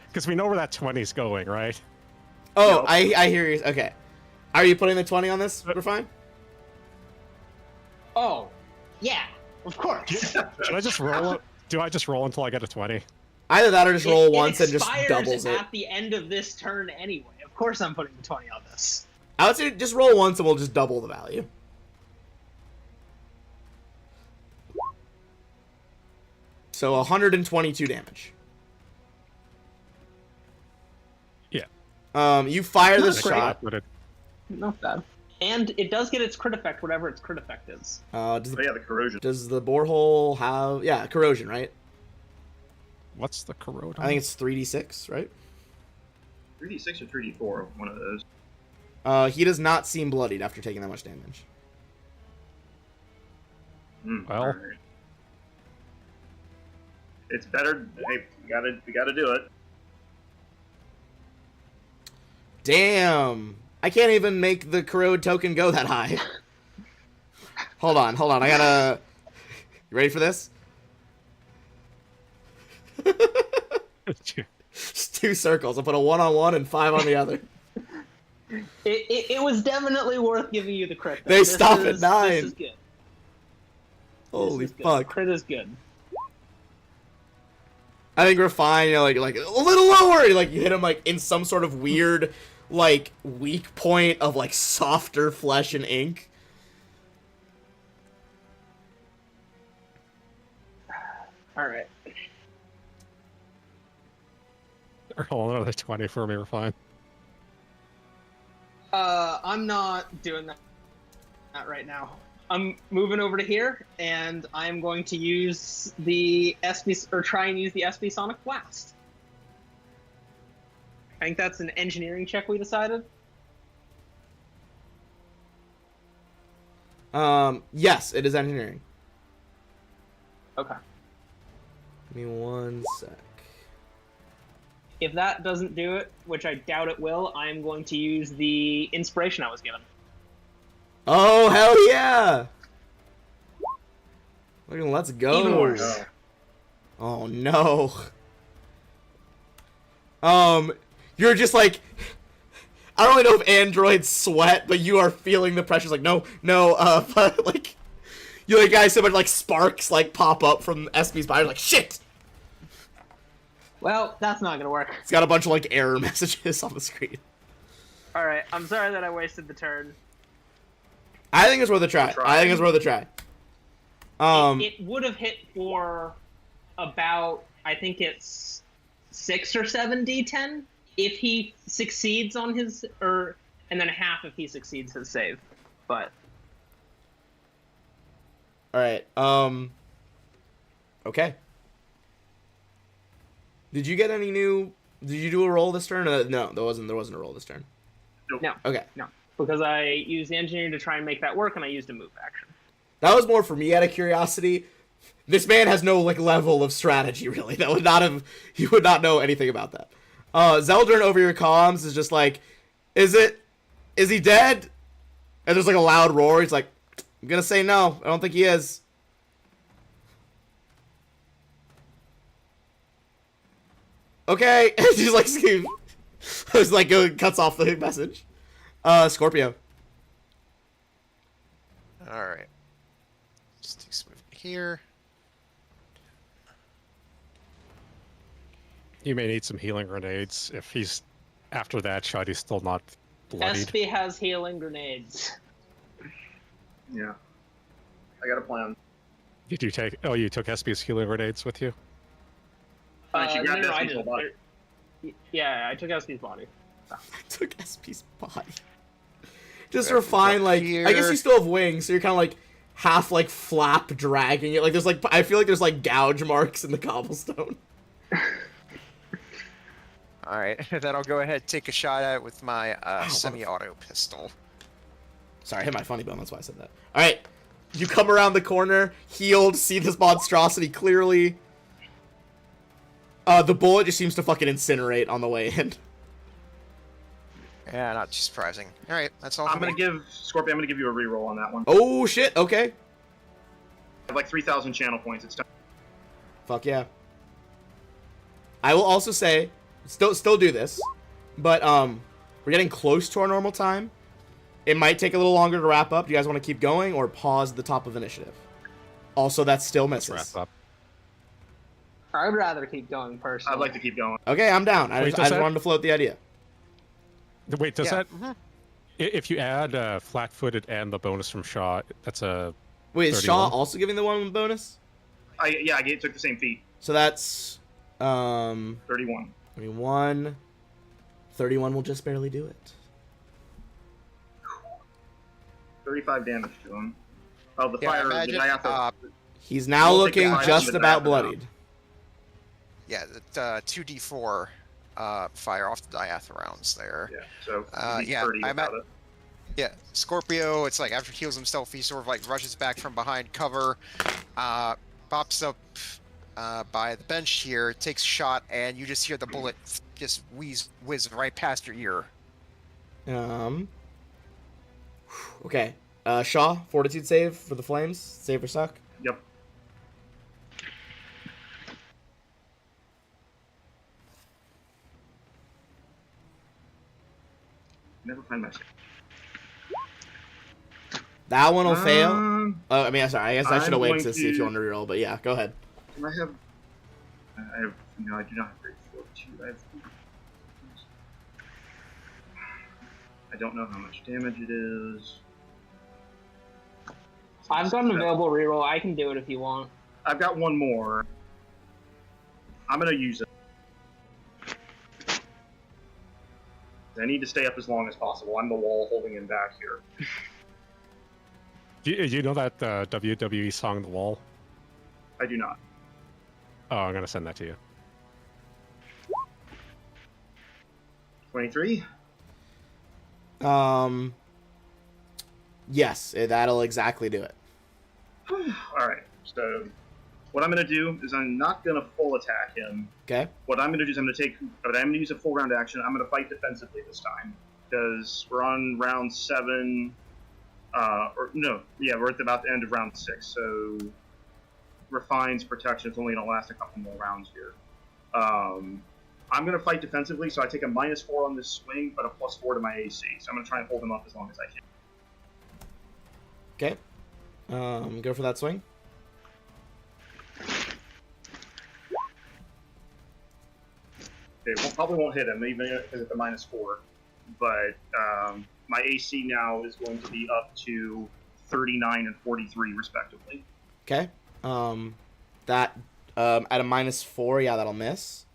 because we know where that 20's going, right? Oh, I hear you. Okay. Are you putting the 20 on this? We're fine? Oh, yeah. Of course. Should I just roll? Do I just roll until I get a 20? Either that or just roll It once and just expires doubles it. at the end of this turn anyway. Of course I'm putting the 20 on this. I would say just roll once and we'll just double the value. So 122 damage. Yeah. You fire the Not great. shot. Not bad. And it does get its crit effect, whatever its crit effect is. Does Oh yeah, the corrosion. the borehole have... Yeah, corrosion, right? What's the corrode? I think it's 3d6, right? 3d6 or 3d4, one of those. He does not seem bloodied after taking that much damage. Well. Alright. It's better. Hey, we gotta do it. Damn! I can't even make the corrode token go that high. Hold on. I gotta... You ready for this? Just 2 circles. I'll put a 1 on one and 5 on the other. It was definitely worth giving you the crit. though. They This stop at is- 9. This is good. Holy This is good. fuck. Crit is good. I think we're fine, you know, like a little lower. Like you hit him like in some sort of weird, like weak point of like softer flesh and ink. All right. Roll another 20 for me. We're fine. I'm not doing that right now. I'm moving over to here, and I'm going to use the SB, or try and use the SB Sonic Blast. I think that's an engineering check we decided. Yes, it is engineering. Okay. Give me 1 sec. If that doesn't do it, which I doubt it will, I'm going to use the inspiration I was given. Oh, hell yeah! Let's go. Even worse. Oh no. You're just like, I don't really know if androids sweat, but you are feeling the pressure. It's like, no, but like, you like guys, so much like sparks like pop up from SB's body, like shit. Well, that's not gonna work. It's got a bunch of like error messages on the screen. All right, I'm sorry that I wasted the turn. I think it's worth a try. I think it's worth a try. It would have hit for about, I think it's 6 or 7 d10 if he succeeds on his, and then half if he succeeds his save. But All right. Okay. Did you get any new? Did you do a roll this turn? No, there wasn't a roll this turn. no, Okay. no, because I used the engineering to try and make that work, and I used a move action. That was more for me out of curiosity. This man has no like level of strategy really. That would not have. He would not know anything about that. Zeldrin over your comms is just like, is he dead? And there's like a loud roar. He's like, I'm gonna say no. I don't think he is. Okay. He's like, he's like, cuts off the message. Scorpio. All right. Just take some movement here. You may need some healing grenades if he's after that shot. He's still not bloodied. SB has healing grenades. Yeah. I got a plan. Did you take? Oh, you took SB's healing grenades with you. She grabbed no, I SB's whole didn't. body. Yeah, I took SB's body. I took SP's body. Just Grab refine, from like, here. I guess you still have wings, so you're kind of like half like flap dragging it. Like there's like, I feel like there's like gouge marks in the cobblestone. All right, then I'll go ahead and take a shot at it with my Ow, semi-auto pistol. Sorry, I hit my funny bone, that's why I said that. Alright, you come around the corner, healed, see this monstrosity clearly. The bullet just seems to fucking incinerate on the way in. Yeah, not too surprising. All right, that's all. I'm for gonna me. give Scorpion. I'm gonna give you a reroll on that one. Oh shit, okay. I have like 3,000 channel points. It's time. Fuck yeah. I will also say, still do this, but we're getting close to our normal time. It might take a little longer to wrap up. Do you guys want to keep going or pause the top of initiative? Also, that still Let's misses. wrap up. I would rather keep going personally. I'd like to keep going. Okay, I'm down. I Wait, just does that- wanted to float the idea. Wait, does Yeah. that if you add flat-footed and the bonus from Shaw, that's a Wait, is 31. Shaw also giving the one bonus? I took the same feat. So that's 31. 31. 31 will just barely do it. 35 damage to him. Oh, the Yeah, fire. imagine, the diaphragm. He's now We'll take looking the just fire about from the bloodied. Yeah, 2d4 fire off the diathrons there. Yeah. So he's yeah, 30 I'm without at- it. Yeah, Scorpio, it's like after he heals himself, he sort of like rushes back from behind cover, pops up by the bench here, takes a shot, and you just hear the bullet just whiz right past your ear. Okay. Shaw, fortitude save for the flames. Save or suck. Yep. Never find my. That one will fail. I I mean, I'm sorry. I guess I should have I'm waited going to see if you to- want to reroll, but yeah, go ahead. have. No, I do not have great fortitude. I don't know how much damage it is. I've got an available reroll. I can do it if you want. I've got one more. I'm gonna use it. I need to stay up as long as possible. I'm the wall holding him back here. Do you know that WWE song "The Wall"? I do not. Oh, I'm gonna send that to you. 23. Yes, that'll exactly do it. All right. So, what I'm going to do is I'm not going to full attack him. Okay. What I'm going to do is I'm going to use a full round action. I'm going to fight defensively this time because we're on round 7. We're at about the end of round 6. So, Refine's protection is only going to last a couple more rounds here. I'm going to fight defensively, so I take a -4 on this swing, but a +4 to my AC. So I'm going to try and hold him up as long as I can. Okay. Go for that swing. Probably won't hit him, even if it's at the -4. But my AC now is going to be up to 39 and 43, respectively. Okay. That at a -4, yeah, that'll miss.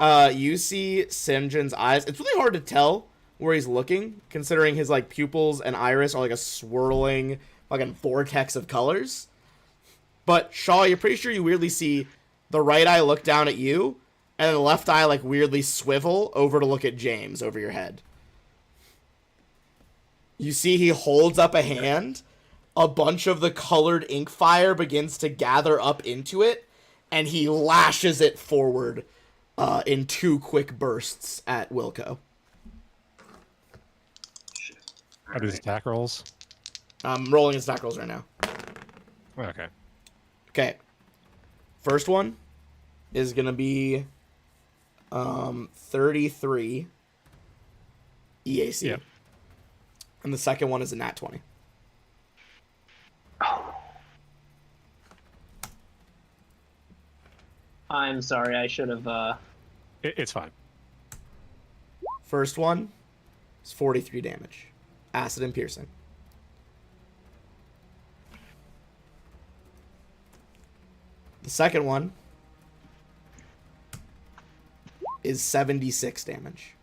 You see Sinjin's eyes. It's really hard to tell where he's looking, considering his like pupils and iris are like a swirling fucking vortex of colors. But Shaw, you're pretty sure you weirdly see the right eye look down at you, and then the left eye like weirdly swivel over to look at James over your head. You see he holds up a hand. A bunch of the colored ink fire begins to gather up into it, and he lashes it forward in 2 quick bursts at Wilco. Shit. How do his attack rolls? I'm rolling his attack rolls right now. Okay. Okay. First one is going to be 33 EAC. Yep. And the second one is a nat 20. I'm sorry. I should have. It's fine. First one is 43 damage. Acid and piercing. The second one is 76 damage.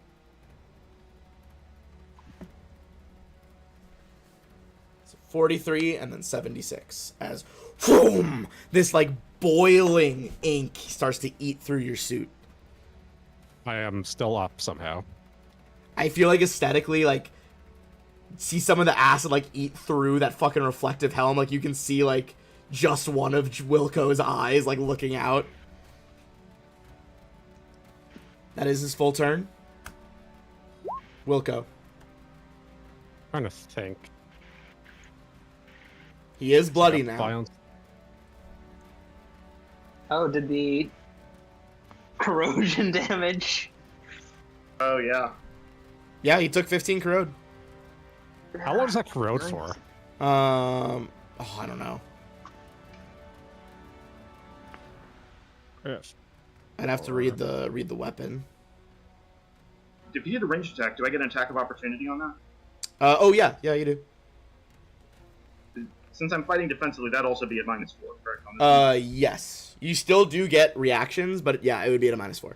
So 43 and then 76 as whoom, this like boiling ink starts to eat through your suit. I am still up somehow. I feel like aesthetically, like, see some of the acid, like, eat through that fucking reflective helm. Like, you can see, like, just one of Wilco's eyes, like, looking out. That is his full turn. Wilco. Trying to think. He is bloody now. Violence. Oh, did the corrosion damage? Oh, yeah. Yeah, he took 15 corrode. How long does that corrode for? Oh, I don't know. Yes. I'd have to read the weapon. If you did a ranged attack, do I get an attack of opportunity on that? Oh yeah, you do. Since I'm fighting defensively, that'd also be at -4, correct? On this one? Yes. You still do get reactions, but yeah, it would be at a -4.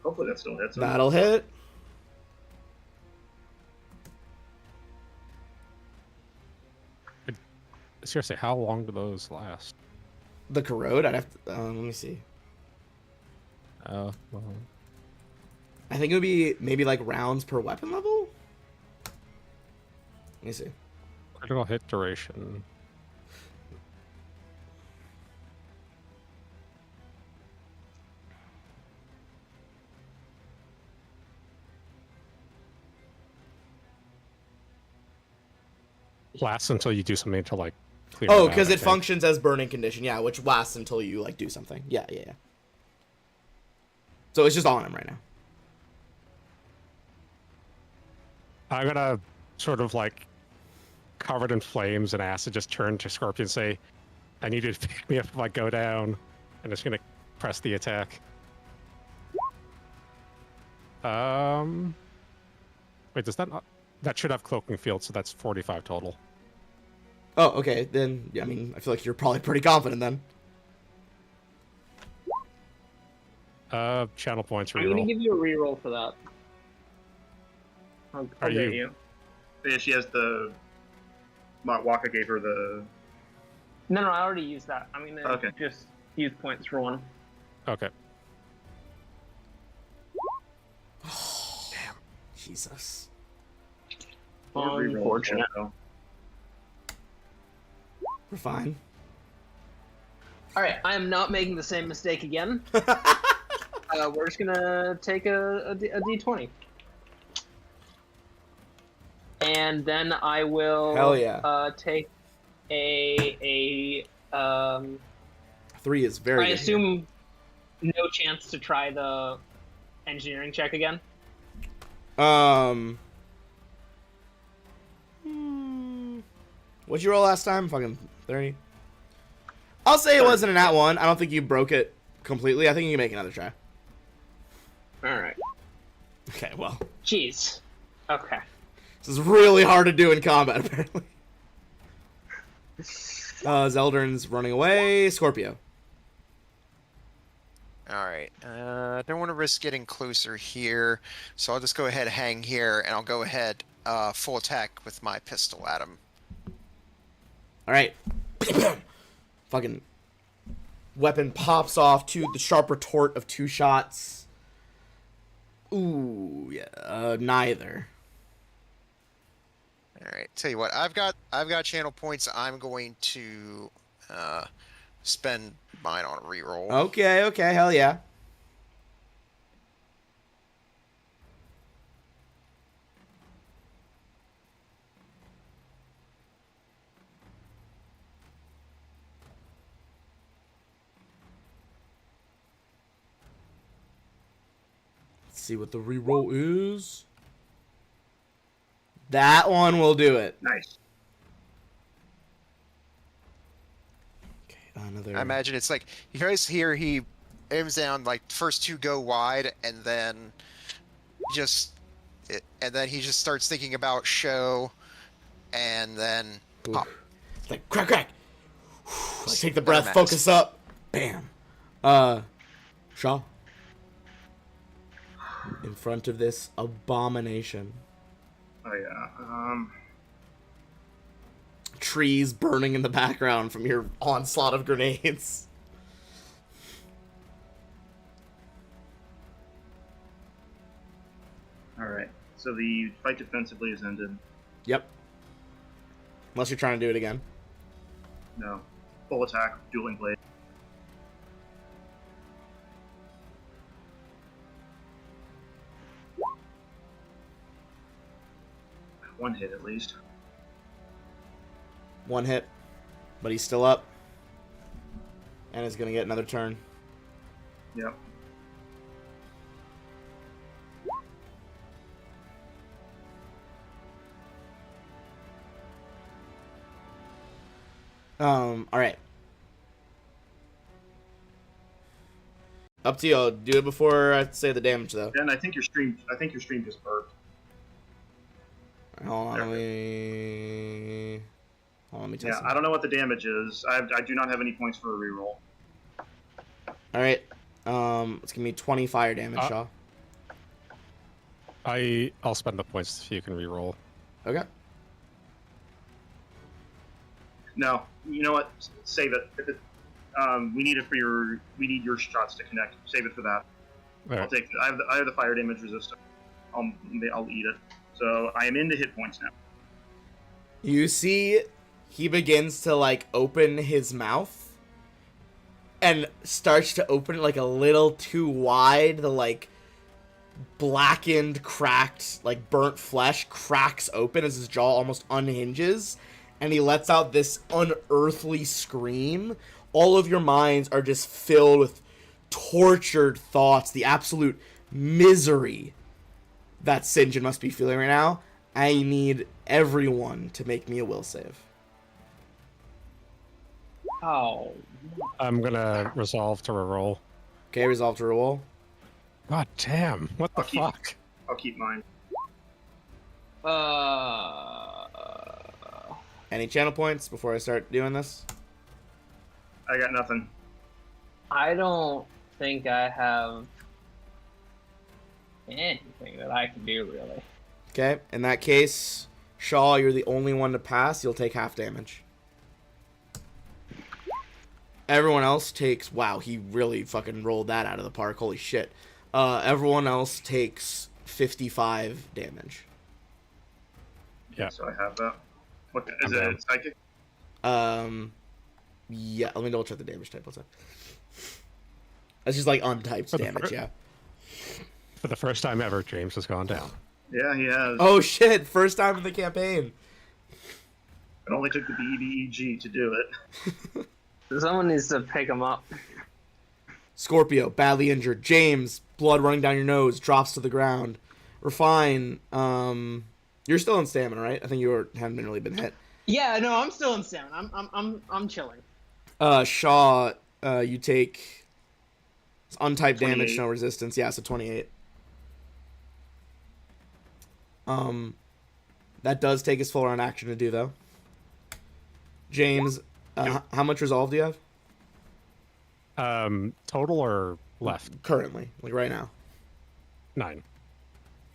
Hopefully that still hits. That'll hit. Seriously, how long do those last? The corrode, I'd have to, let me see. Well, I think it would be maybe like rounds per weapon level? Let me see. critical hit duration. Lasts until you do something to like clear. Oh, it because out, I it think. functions as burning condition, yeah, which lasts until you like do something. Yeah. So it's just on him right now. I'm gonna sort of like covered in flames and acid just turn to Scorpion and say, I need you to pick me up if I go down. And it's gonna press the attack. Wait, does that not, that should have cloaking field, so that's 45 total. Oh, okay, then, yeah, I mean, I feel like you're probably pretty confident then. Channel points I'm gonna reroll. give you a reroll for that. I'll Are get you- Yeah, she has the. Waka gave her the. No, I already used that. I'm gonna Okay. just use points for one. Okay. Jesus. Unfortunate. We're fine. All right, I am not making the same mistake again. We're just gonna take a d20, and then I will. Hell yeah. Take a 3 is very I good assume no chance to try the engineering check again. here. What'd you roll last time? Fucking 30. I'll say it wasn't an at one. I don't think you broke it completely. I think you can make another try. All right. Okay, well, Jeez. Okay. this is really hard to do in combat, apparently. Zeldrin's running away. Scorpio. Alright, I don't want to risk getting closer here, so I'll just go ahead and hang here, and I'll go ahead full attack with my pistol at him. All right. Fucking weapon pops off to the sharp retort of 2 shots. Ooh, yeah, neither. Alright, tell you what, I've got channel points. I'm going to spend mine on a reroll. Okay, hell yeah. Let's see what the reroll is. That one will do it. Nice. Okay, another. I imagine it's like, you guys hear he aims down, like, first 2 go wide, and then he just starts thinking about show, and then pop. It's like crack, crack. Like, take the Then breath, I'm focus up. Bam. Shaw. In front of this abomination. Oh yeah. Trees burning in the background from your onslaught of grenades. All right. So the fight defensively is ended. Yep. Unless you're trying to do it again. No. Full attack, dueling blade. One hit at least. 1 hit. But he's still up. And is going to get another turn. Yep. All right. Up to you. I'll do it before I say the damage, though. And I think your stream just burped. Hold on, let me test Yeah, it. I don't know what the damage is. I do not have any points for a reroll. All right. It's gonna be 20 fire damage, Shaw. I'll spend the points so you can reroll. Okay. No, you know what? Save it. If it we need it for your. We need your shots to connect. Save it for that. All I'll right. take. I have the fire damage resistance. I'll eat it. So I am into hit points now. You see, he begins to like open his mouth, and starts to open it like a little too wide. The like blackened, cracked, like burnt flesh cracks open as his jaw almost unhinges, and he lets out this unearthly scream. All of your minds are just filled with tortured thoughts, the absolute misery that Sinjin must be feeling right now. I need everyone to make me a will save. Oh. I'm gonna resolve to reroll. Okay, resolve to roll. God damn! What the I'll keep- fuck? I'll keep mine. Any channel points before I start doing this? I got nothing. I don't think I have anything that I can do, really. Okay, in that case, Shaw, you're the only one to pass. You'll take half damage. Everyone else takes... Wow, he really fucking rolled that out of the park. Holy shit. Everyone else takes 55 damage. Yeah. So I have that. What is I'm it? down. Psychic? Yeah, let me double check the damage type. What's that? That's just like untyped For the damage, yeah. For the first time ever, James has gone down. Yeah, he has. Oh shit, first time in the campaign. It only took the BEG to do it. Someone needs to pick him up. Scorpio, badly injured. James, blood running down your nose, drops to the ground. Refine, you're still in stamina, right? I think haven't really been hit. Yeah, no, I'm still in stamina. I'm chilling. Shaw, you take it's untyped damage, 28. no resistance. Yeah, so 28. That does take his full round action to do, though. James, how much resolve do you have? Total or left? Currently, like right now. 9.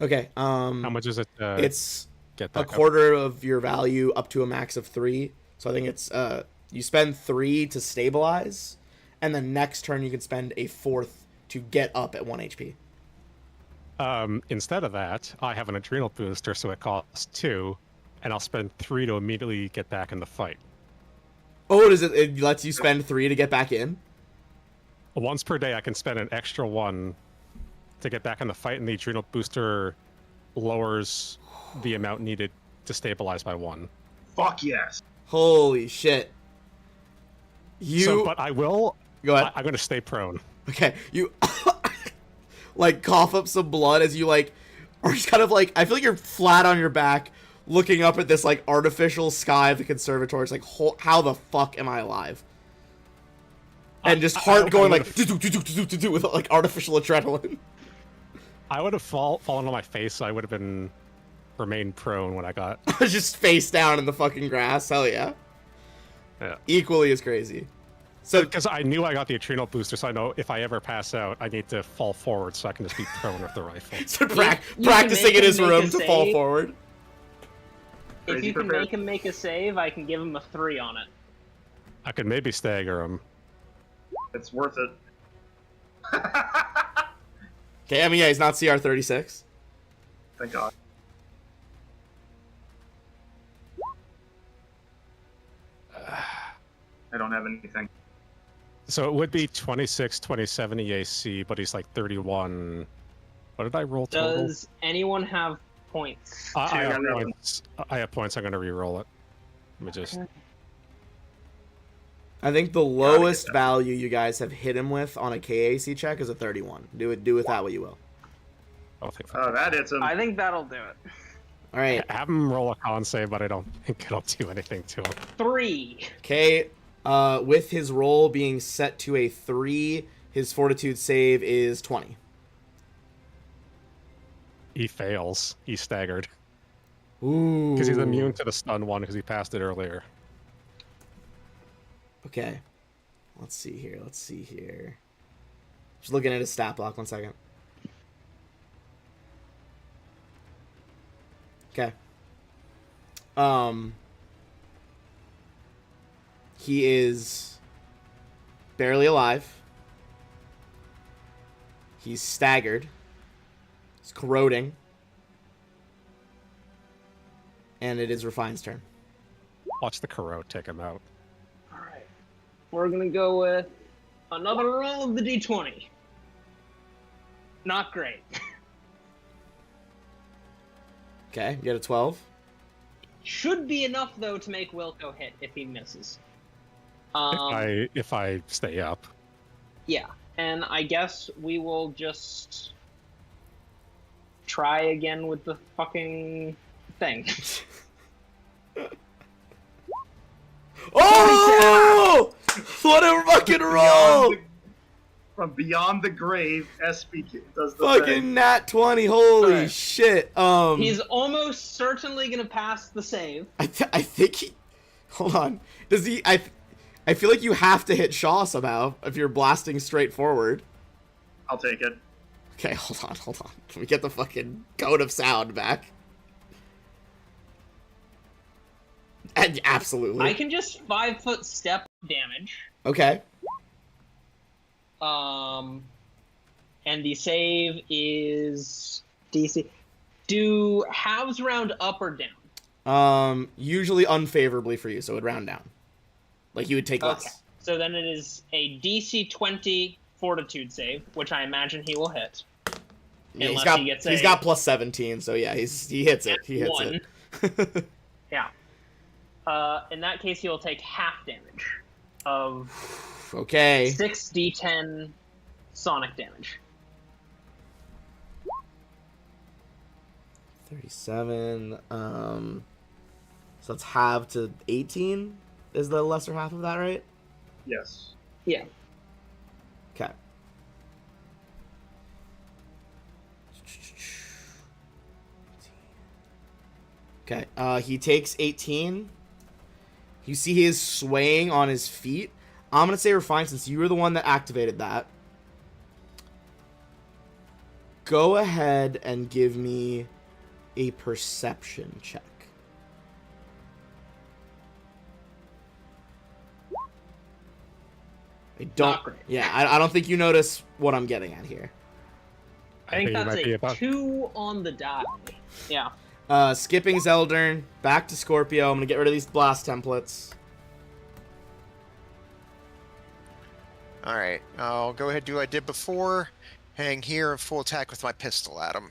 Okay. How much is it? It's Get a back up? quarter of your value up to a max of 3. So I think it's you spend 3 to stabilize, and then next turn you can spend a fourth to get up at 1 HP. Instead of that, I have an adrenal booster, so it costs 2, and I'll spend 3 to immediately get back in the fight. Oh, does it? It lets you spend 3 to get back in. Once per day, I can spend an extra 1 to get back in the fight, and the adrenal booster lowers the amount needed to stabilize by 1. Fuck yes. Holy shit! But I will. Go ahead. I'm going to stay prone. Okay, you like cough up some blood as you like are just kind of like I feel like you're flat on your back looking up at this like artificial sky of the conservatory. It's like how the fuck am I alive? And just heart going like do with like artificial adrenaline. I would have fallen on my face, so I would have remained prone when I got. I was just face down in the fucking grass. Hell yeah. Yeah. Equally as crazy. So Because I knew I got the adrenal booster, so I know if I ever pass out, I need to fall forward so I can just be prone with the rifle. so You can practicing make in him his make room a to fall save. forward. If Crazy you can prepared. make him make a save, I can give him a 3 on it. I could maybe stagger him. It's worth it. Okay, I mean yeah, he's not CR 36. Thank God. I don't have anything. So it would be 26, 27 EAC, but he's like 31. What did I roll total? Does anyone have points? I have got nothing. points. I have points. I'm going to re-roll it. Let me just. I think the lowest value you guys have hit him with on a KAC check is a 31. Do with that what you will. I'll take Oh, that hits him. I think that'll do it. All right. Have him roll a con save, but I don't think it'll do anything to him. 3. Okay. With his roll being set to a 3, his fortitude save is 20. He fails. He's staggered. Ooh. Because he's immune to the stun one because he passed it earlier. Okay. Let's see here. Just looking at his stat block. 1 second. Okay. He is barely alive. He's staggered. He's corroding. And it is Refine's turn. Watch the corrode take him out. Alright. We're gonna go with another roll of the d20. Not great. Okay, you got a 12. Should be enough, though, to make Wilco hit if he misses. If I stay up. Yeah, and I guess we will just try again with the fucking thing. Oh! What a fucking roll! From beyond the grave, SB does the Fucking thing. nat 20, holy Alright. shit. He's almost certainly gonna pass the save. I think he... Hold on. Does he... I feel like you have to hit Shaw somehow if you're blasting straight forward. I'll take it. Okay, hold on. Let me get the fucking code of sound back. And absolutely. I can just 5-foot step damage. Okay. And the save is DC. Do halves round up or down? Usually unfavorably for you, so it would round down. Like you would take Okay. less. So then it is a DC 20 fortitude save, which I imagine he will hit. Yeah, Unless he gets he's a- got plus 17, so yeah, he hits it. He hits One. it. Yeah. In that case, he will take half damage of Okay. 6d10 sonic damage. 37. So that's half to 18 is the lesser half of that, right? Yes. Yeah. Okay. Okay, he takes 18. You see he is swaying on his feet. I'm going to say Refine, since you were the one that activated that. Go ahead and give me a perception check. I don't. Not great. Yeah, I don't think you notice what I'm getting at here. I think you that's might be a about 2 on the die. Yeah. Skipping Zeldern, back to Scorpio. I'm gonna get rid of these blast templates. Alright, I'll go ahead and do what I did before. Hang here and full attack with my pistol at him.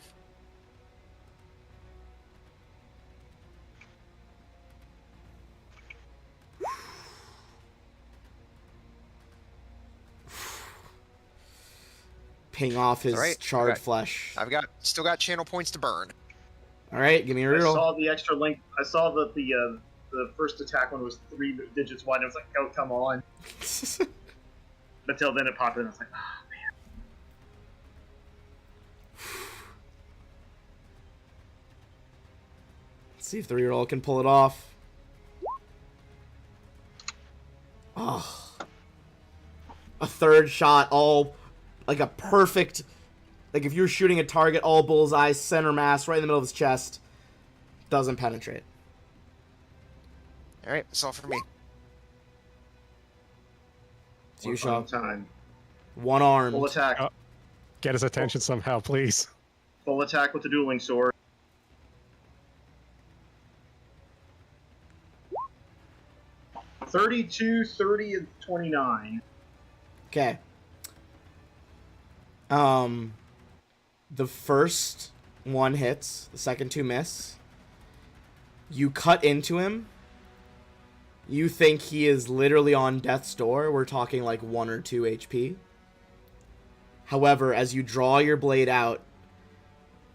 Ping off his Alright, charred okay. flesh. I've still got channel points to burn. All right, give me a I reroll. saw the extra link. I saw that the first attack one was 3 digits wide. And I was like, oh, come on. Until then it popped in. I was like, ah. Let's see if the reroll can pull it off. Oh. A third shot, all like a perfect, like if you were shooting a target, all bullseye, center mass, right in the middle of his chest. Doesn't penetrate. Alright, that's all for me. It's you, One Shaw. final time. One armed. Full attack. Oh. Get his attention somehow, please. Full attack with the dueling sword. $32, 30, and 29. Okay. The first one hits, the second two miss. You cut into him. You think he is literally on death's door. We're talking like 1 or 2 HP. However, as you draw your blade out,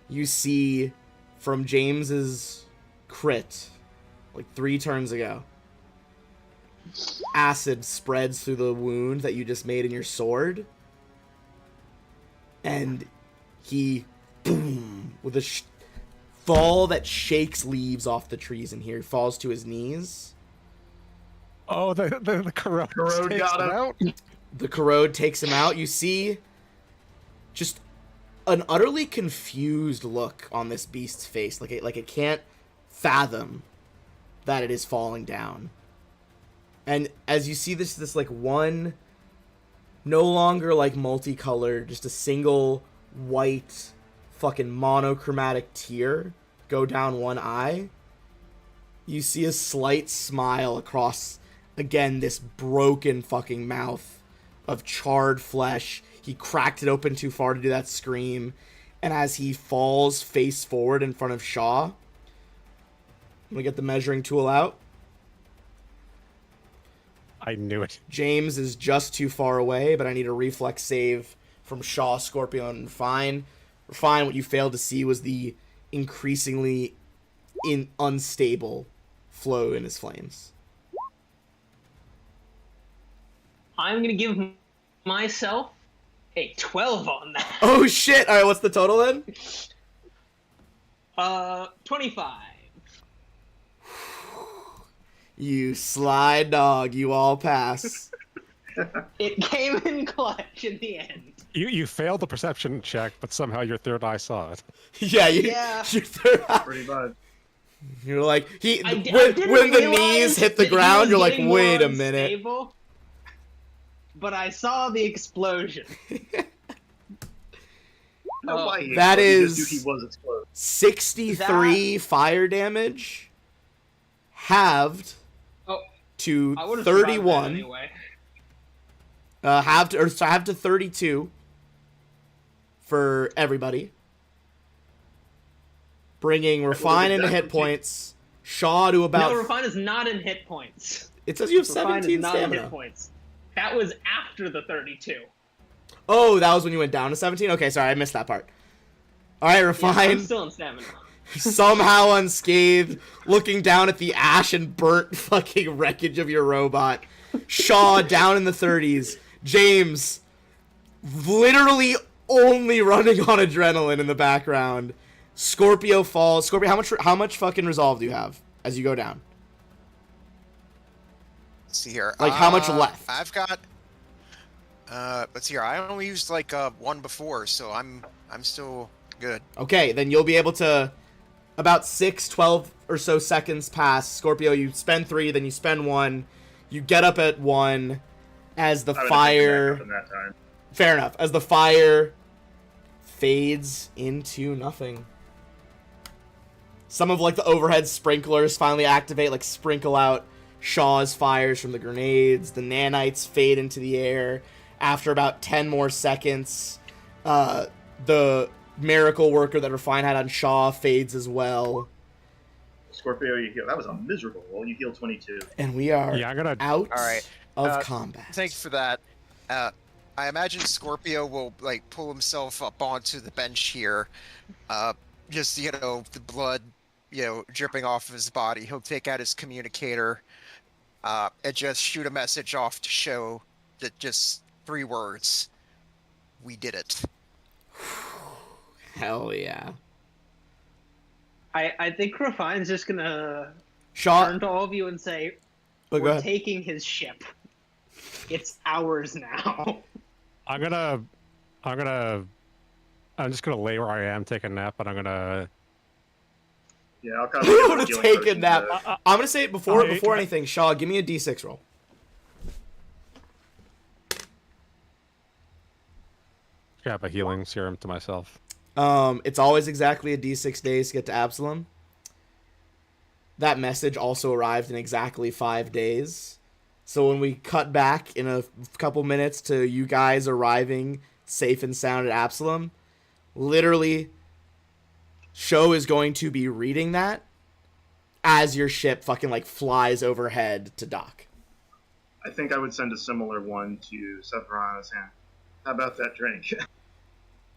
you see from James's crit, like 3 turns ago, acid spreads through the wound that you just made in your sword, and he, boom, with a fall that shakes leaves off the trees in here, falls to his knees. Oh, the corrode Corrode takes got him him. out. The corrode takes him out. You see just an utterly confused look on this beast's face, like it can't fathom that it is falling down. And as you see this like one, no longer like multicolored, just a single white fucking monochromatic tear go down one eye, you see a slight smile across, again, this broken fucking mouth of charred flesh. He cracked it open too far to do that scream, and as he falls face forward in front of Shaw, I'm gonna get the measuring tool out. I knew it. James is just too far away, but I need a reflex save from Shaw, Scorpio, and Refine. Refine, what you failed to see was the increasingly unstable flow in his flames. I'm gonna give myself a 12 on that. Oh shit! Alright, what's the total then? 25. You sly dog, you all pass. It came in clutch in the end. You failed the perception check, but somehow your third eye saw it. Yeah, Yeah. you're third eye. Pretty much. You're like, I didn't when the realize knees hit the that he ground, was you're like, getting wait more a minute. unstable, but I saw the explosion. No, why he That exploded, is- just knew he was exploding. 63 fire damage, halved Oh, to I would have survived that 31. anyway. Halved to 32 for everybody. Bringing Refine into hit exactly. points, Shaw to about. No, Refine is not in hit points. It says you have Refine is 17 not in hit stamina. points. That was after the 32. Oh, that was when you went down to 17? Okay, sorry, I missed that part. Alright, Yeah, Refine. I'm still in stamina. Somehow unscathed, looking down at the ash and burnt fucking wreckage of your robot. Shaw down in the 30s. James literally only running on adrenaline in the background. Scorpio falls. Scorpio, how much fucking resolve do you have as you go down? Let's see here. Like, how much left? I've got. Let's see here. I only used like one before, so I'm still good. Okay, then you'll be able to. About 12 or so seconds pass. Scorpio, you spend 3, then you spend 1. You get up at 1 as the I would have taken fire. that up in that time. Fair enough. As the fire fades into nothing. Some of like the overhead sprinklers finally activate, like sprinkle out Shaw's fires from the grenades. The nanites fade into the air. After about 10 more seconds, the miracle worker that Refine had on Shaw fades as well. Scorpio, you heal. That was a miserable roll. You heal 22. And we are Yeah, I'm gonna. out All right. of combat. Thanks for that. I imagine Scorpio will like pull himself up onto the bench here. Just the blood, dripping off of his body. He'll take out his communicator, and just shoot a message off to show that just 3 words: "We did it." Hell yeah. I think Refine's just gonna Shaw, turn to all of you and say, oh, go we're ahead. taking his ship. It's ours now. I'm just gonna lay where I am, take a nap, and I'm gonna. Yeah, I'll kind I'm of gonna healing take a person nap. to- I'm gonna say it before I- anything. Shaw, give me a D6 roll. Grab a healing serum to myself. It's always exactly a D6 days to get to Absalom. That message also arrived in exactly 5 days. So when we cut back in a couple minutes to you guys arriving safe and sound at Absalom, literally, Show is going to be reading that as your ship fucking like flies overhead to dock. I think I would send a similar one to Sephiroth's hand. How about that drink?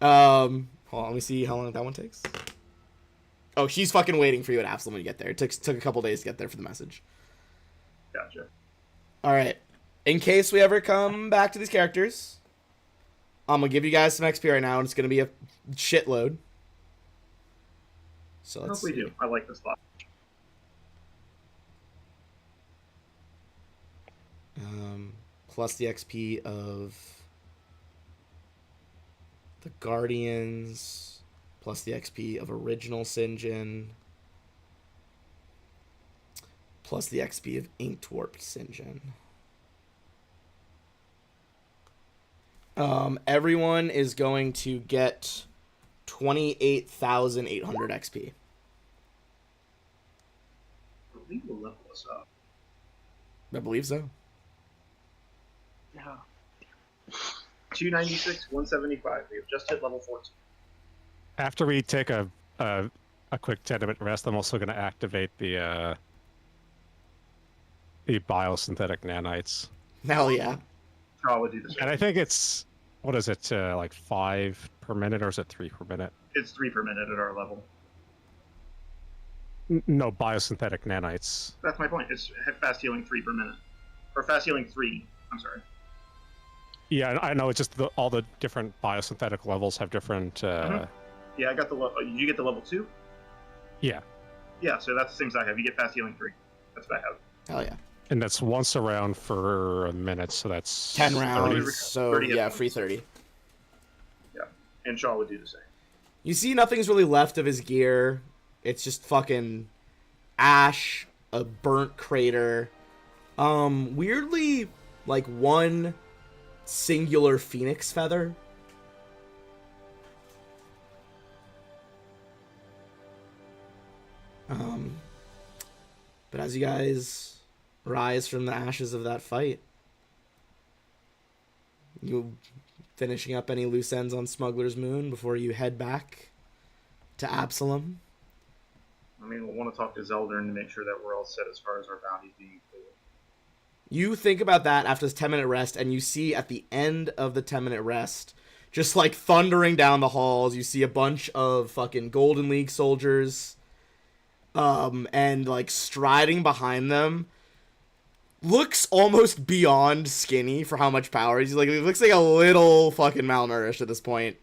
Hold on, let me see how long that one takes. Oh, she's fucking waiting for you at Absalom when you get there. It took a couple days to get there for the message. Gotcha. All right. In case we ever come back to these characters, I'm gonna give you guys some XP right now, and it's gonna be a shitload. So I let's hope we see. do. I like this spot. Plus the XP of the Guardians, plus the XP of original Sinjin, plus the XP of Inked Warped Sinjin. Everyone is going to get 28,800 XP. I believe we'll level us up. I believe so. No. 296, 175. We have just hit level 14. After we take a quick 10-minute rest, I'm also going to activate the biosynthetic nanites. Hell yeah. Shaw would do the same. And I think it's, what is it, like 5 per minute, or is it 3 per minute? It's 3 per minute at our level. No, biosynthetic nanites. That's my point. It's fast healing 3 per minute. Or fast healing 3. I'm sorry. Yeah, I know. It's just all the different biosynthetic levels have different. Yeah, I got the level. Did you get the level 2? Yeah, Yeah, so that's the same as I have. You get fast healing 3. That's what I have. Hell yeah. and that's once a round for a minute, so that's 10 30. rounds, so 30 hit yeah, points. free 30. Yeah, and Shaw would do the same. You see nothing's really left of his gear. It's just fucking ash, a burnt crater. Weirdly, like one singular phoenix feather. But as you guys rise from the ashes of that fight, you finishing up any loose ends on Smuggler's Moon before you head back to Absalom? I mean, we'll want to talk to Zeldern to make sure that we're all set as far as our bounties being clear. You think about that after this 10-minute rest, and you see at the end of the 10-minute rest, just like thundering down the halls, you see a bunch of fucking Golden League soldiers, and like striding behind them, looks almost beyond skinny for how much power he's like. He looks like a little fucking malnourished at this point,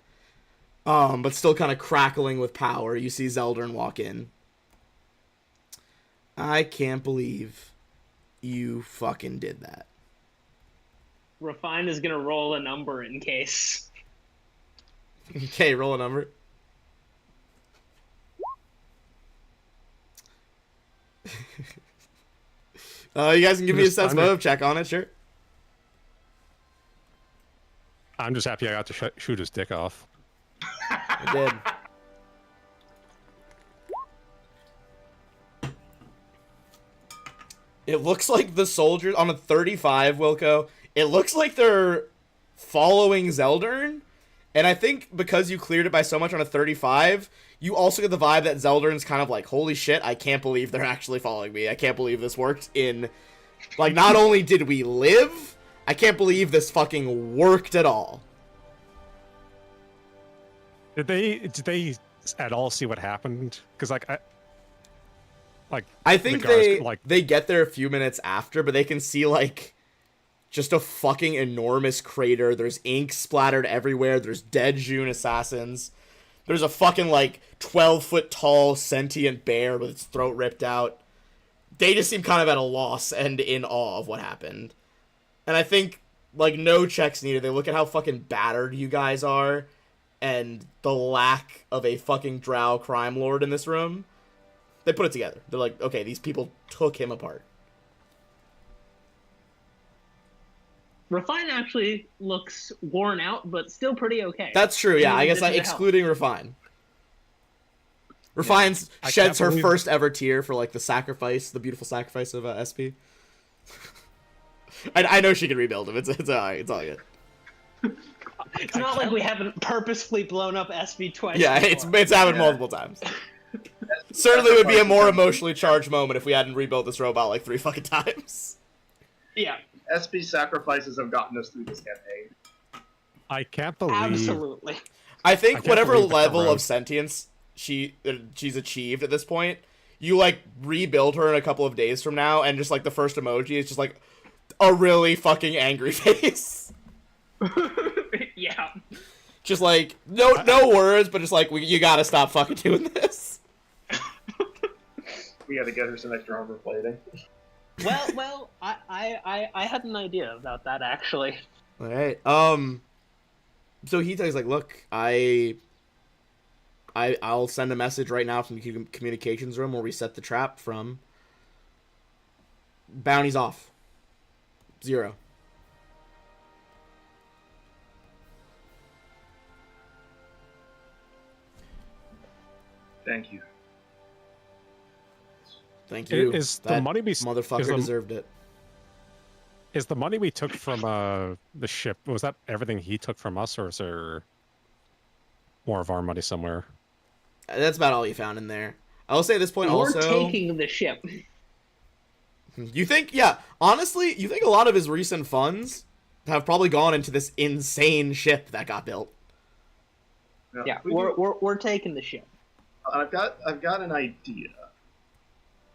but still kind of crackling with power. You see Zeldern walk in. I can't believe you fucking did that. Refine is gonna roll a number in case. Okay, roll a number. You guys can give me a sense motive check on it, sure. I'm just happy I got to shoot his dick off. I did. It looks like the soldiers on a 35, Wilco. It looks like they're following Zeldern. And I think because you cleared it by so much on a 35, you also get the vibe that Zeldern's kind of like, holy shit, I can't believe they're actually following me. I can't believe this worked in... Like, not only did we live, I can't believe this fucking worked at all. Did they at all see what happened? Because I think they get there a few minutes after, but they can see like just a fucking enormous crater. There's ink splattered everywhere. There's dead June assassins. There's a fucking like 12-foot tall sentient bear with its throat ripped out. They just seem kind of at a loss and in awe of what happened. And I think like no checks needed. They look at how fucking battered you guys are and the lack of a fucking drow crime lord in this room. They put it together. They're like, okay, these people took him apart. Refine actually looks worn out, but still pretty okay. That's true, yeah. I guess Didn't help. excluding Refine. Refine sheds her first ever tear for like the sacrifice, the beautiful sacrifice of SP. I know she can rebuild him. It's alright. It's all good. It's not like we haven't purposefully blown up SP twice. Yeah, before. it's happened multiple times. Certainly would be a more emotionally charged moment if we hadn't rebuilt this robot like 3 fucking times. Yeah, SP sacrifices have gotten us through this campaign. I can't believe absolutely. I think I can't whatever believe the level corrode- of sentience she's achieved at this point, you like rebuild her in a couple of days from now, and just like the first emoji is just like a really fucking angry face. Yeah. Just like no words, but just like you gotta stop fucking doing this. We got to get her some extra armor plating. Well, I had an idea about that actually. All right. So Hito's like, look, I'll send a message right now from the communications room where we set the trap from. Bounty's off. 0. Thank you. Thank you. Is the That money we motherfucker deserved it. Is the money we took from the ship, was that everything he took from us, or is there more of our money somewhere? That's about all you found in there. I will say at this point We're also. taking the ship. You think, yeah, honestly, you think a lot of his recent funds have probably gone into this insane ship that got built. Now, Yeah, we we're taking the ship. I've got an idea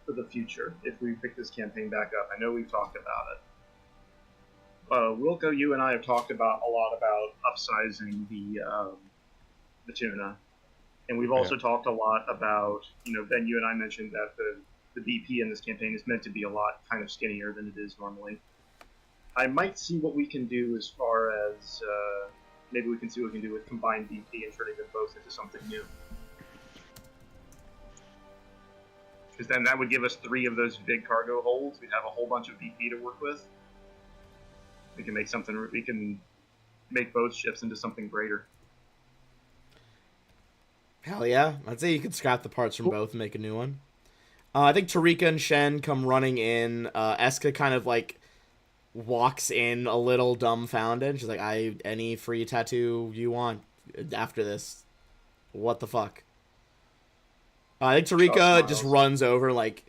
for the future if we pick this campaign back up. I know we've talked about it. Wilco, you and I have talked about a lot about upsizing the tuna, and we've also talked a lot about, Ben, you and I mentioned that the BP in this campaign is meant to be a lot kind of skinnier than it is normally. I might see what we can do as far as maybe we can see what we can do with combined BP and turning them both into something new. Because then that would give us 3 of those big cargo holds. We'd have a whole bunch of BP to work with. We can make something. We can make both ships into something greater. Hell yeah. I'd say you could scrap the parts from both and make a new one. I think Tarika and Shen come running in. Eska kind of like walks in a little dumbfounded. She's like, any free tattoo you want after this. What the fuck? I think Tarika just runs over, like,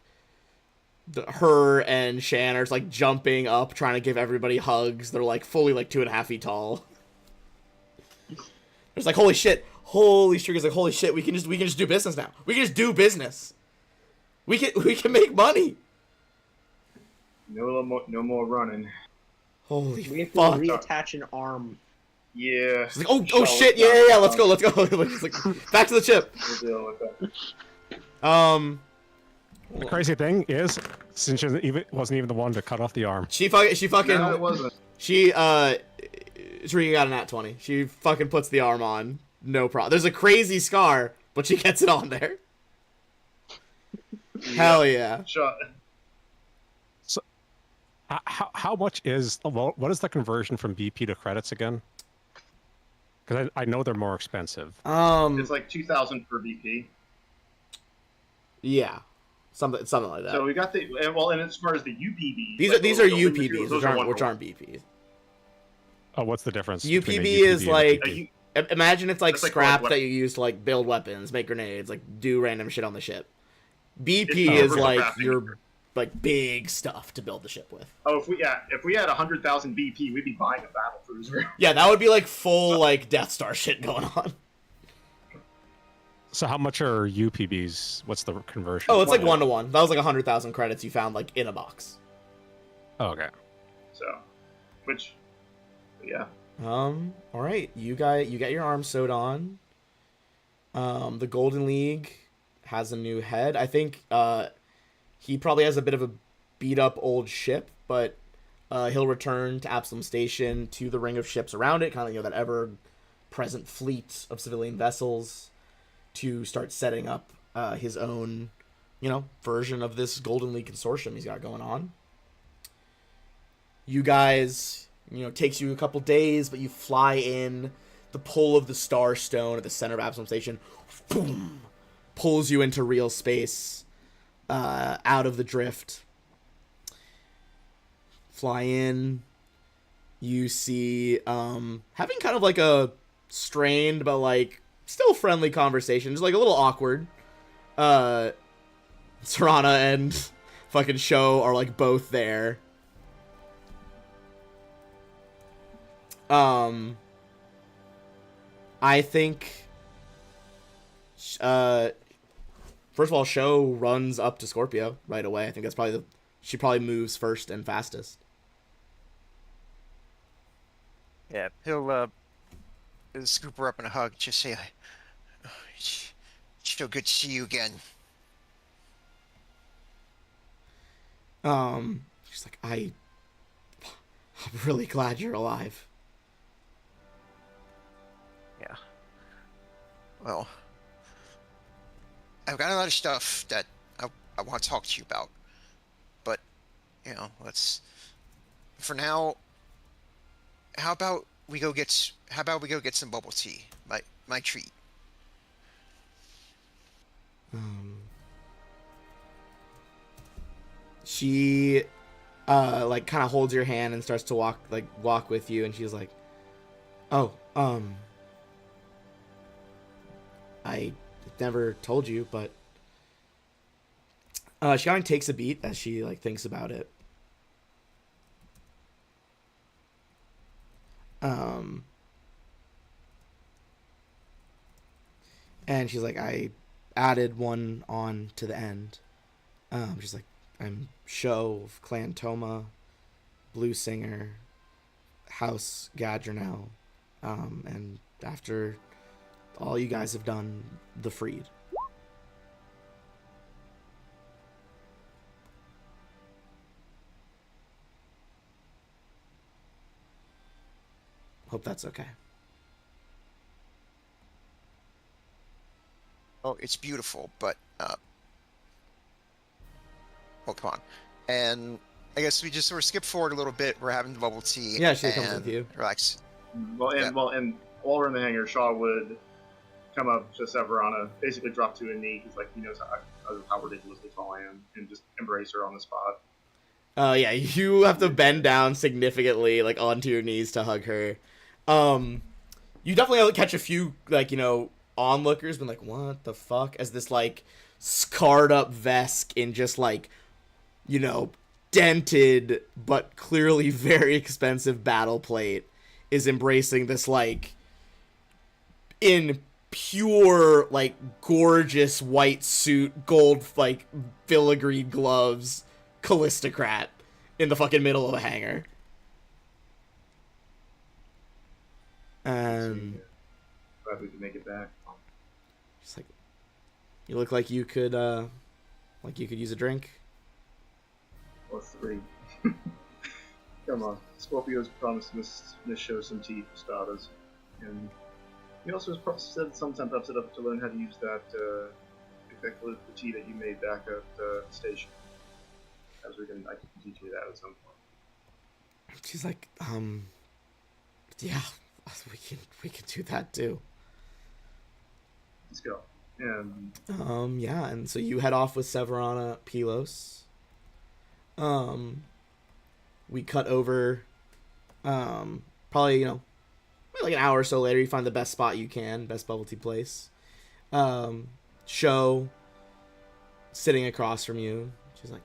her and Shan are just, like, jumping up, trying to give everybody hugs. They're, like, fully, like, 2.5 feet tall. It's like, holy shit. Holy Strika's like, holy shit, we can just do business now. We can just do business. We can make money. No more running. Holy We have to fuck. reattach an arm. Yeah. She's like, oh shit, yeah, let's go. She's like, back to the ship. We'll deal with that. The crazy thing is, since she wasn't even the one to cut off the arm. She fucking. No, it wasn't. Tarika got an at 20. She fucking puts the arm on. No problem. There's a crazy scar, but she gets it on there. Hell yeah. Shot. So, how much is what is the conversion from BP to credits again? Because I know they're more expensive. It's like 2,000 per BP. Yeah, something like that. So we got and as far as the UPB, These are UPBs, which aren't BPs. Oh, what's the difference? UPB between is like, BP? imagine it's like That's like scrap what- that you use to like build weapons, make grenades, like do random shit on the ship. BP It's is for like crafting. your like big stuff to build the ship with. Oh, if we had 100,000 BP, we'd be buying a battle cruiser. Yeah, that would be like full like Death Star shit going on. So how much are UPBs? What's the conversion? Oh, it's like 1-to-1. That was like 100,000 credits you found like in a box. Oh, okay. So, yeah. All right, you get your arms sewed on. The Golden League has a new head. I think he probably has a bit of a beat up old ship, but he'll return to Absalom Station, to the ring of ships around it, kind of that ever present fleet of civilian vessels, to start setting up his own version of this Golden League consortium he's got going on. You guys, takes you a couple days, but you fly in. The pull of the Star Stone at the center of Absalom Station, boom, pulls you into real space, out of the drift. Fly in. You see, having kind of like a strained but like still friendly conversation, just like a little awkward. Serana and fucking Sho are like both there. I think First of all, Sho runs up to Scorpio right away. I think that's probably she probably moves first and fastest. Yeah, he'll scoop her up in a hug. Just say, "It's so good to see you again." She's like, I'm really glad you're alive. Yeah. Well, I've got a lot of stuff that I want to talk to you about, but for now. How about we go get some bubble tea? My treat. She like kind of holds your hand and starts to walk with you, and she's like, "Oh, I never told you, but she kind of takes a beat as she like thinks about it. And she's like, I added one on to the end. She's like, I'm Sho of Clan Toma, Blue Singer, House Gadrinel, and after all you guys have done, the Freed. Hope that's okay. Oh, it's beautiful, but oh, come on. And I guess we just sort of skip forward a little bit. We're having the bubble tea. Yeah, she comes with you. Relax. And while we're in the hangar, Shaw would come up to Severana, basically drop to a knee. He's like, he knows how ridiculously tall I am, and just embrace her on the spot. Yeah, you have to bend down significantly, like onto your knees to hug her. You definitely catch a few, like, onlookers been like, what the fuck? As this, like, scarred up Vesk in just, like, dented but clearly very expensive battle plate is embracing this, like, in pure, like, gorgeous white suit, gold, like, filigreed gloves, Callistocrat in the fucking middle of a hangar. And glad we could make it back. just like, you look like you could use a drink. Plus 3. Come on. Scorpio's promised Miss Sho some tea for starters. And he also has said sometime perhaps set up to learn how to use that, exactly the tea that you made back at the station. As I can teach you that at some point. She's like, yeah, we can do that too. Let's go. And yeah, and so you head off with Severana Pylos. We cut over, probably, like an hour or so later, you find the best spot you can, best bubble tea place. Sho sitting across from you. She's like,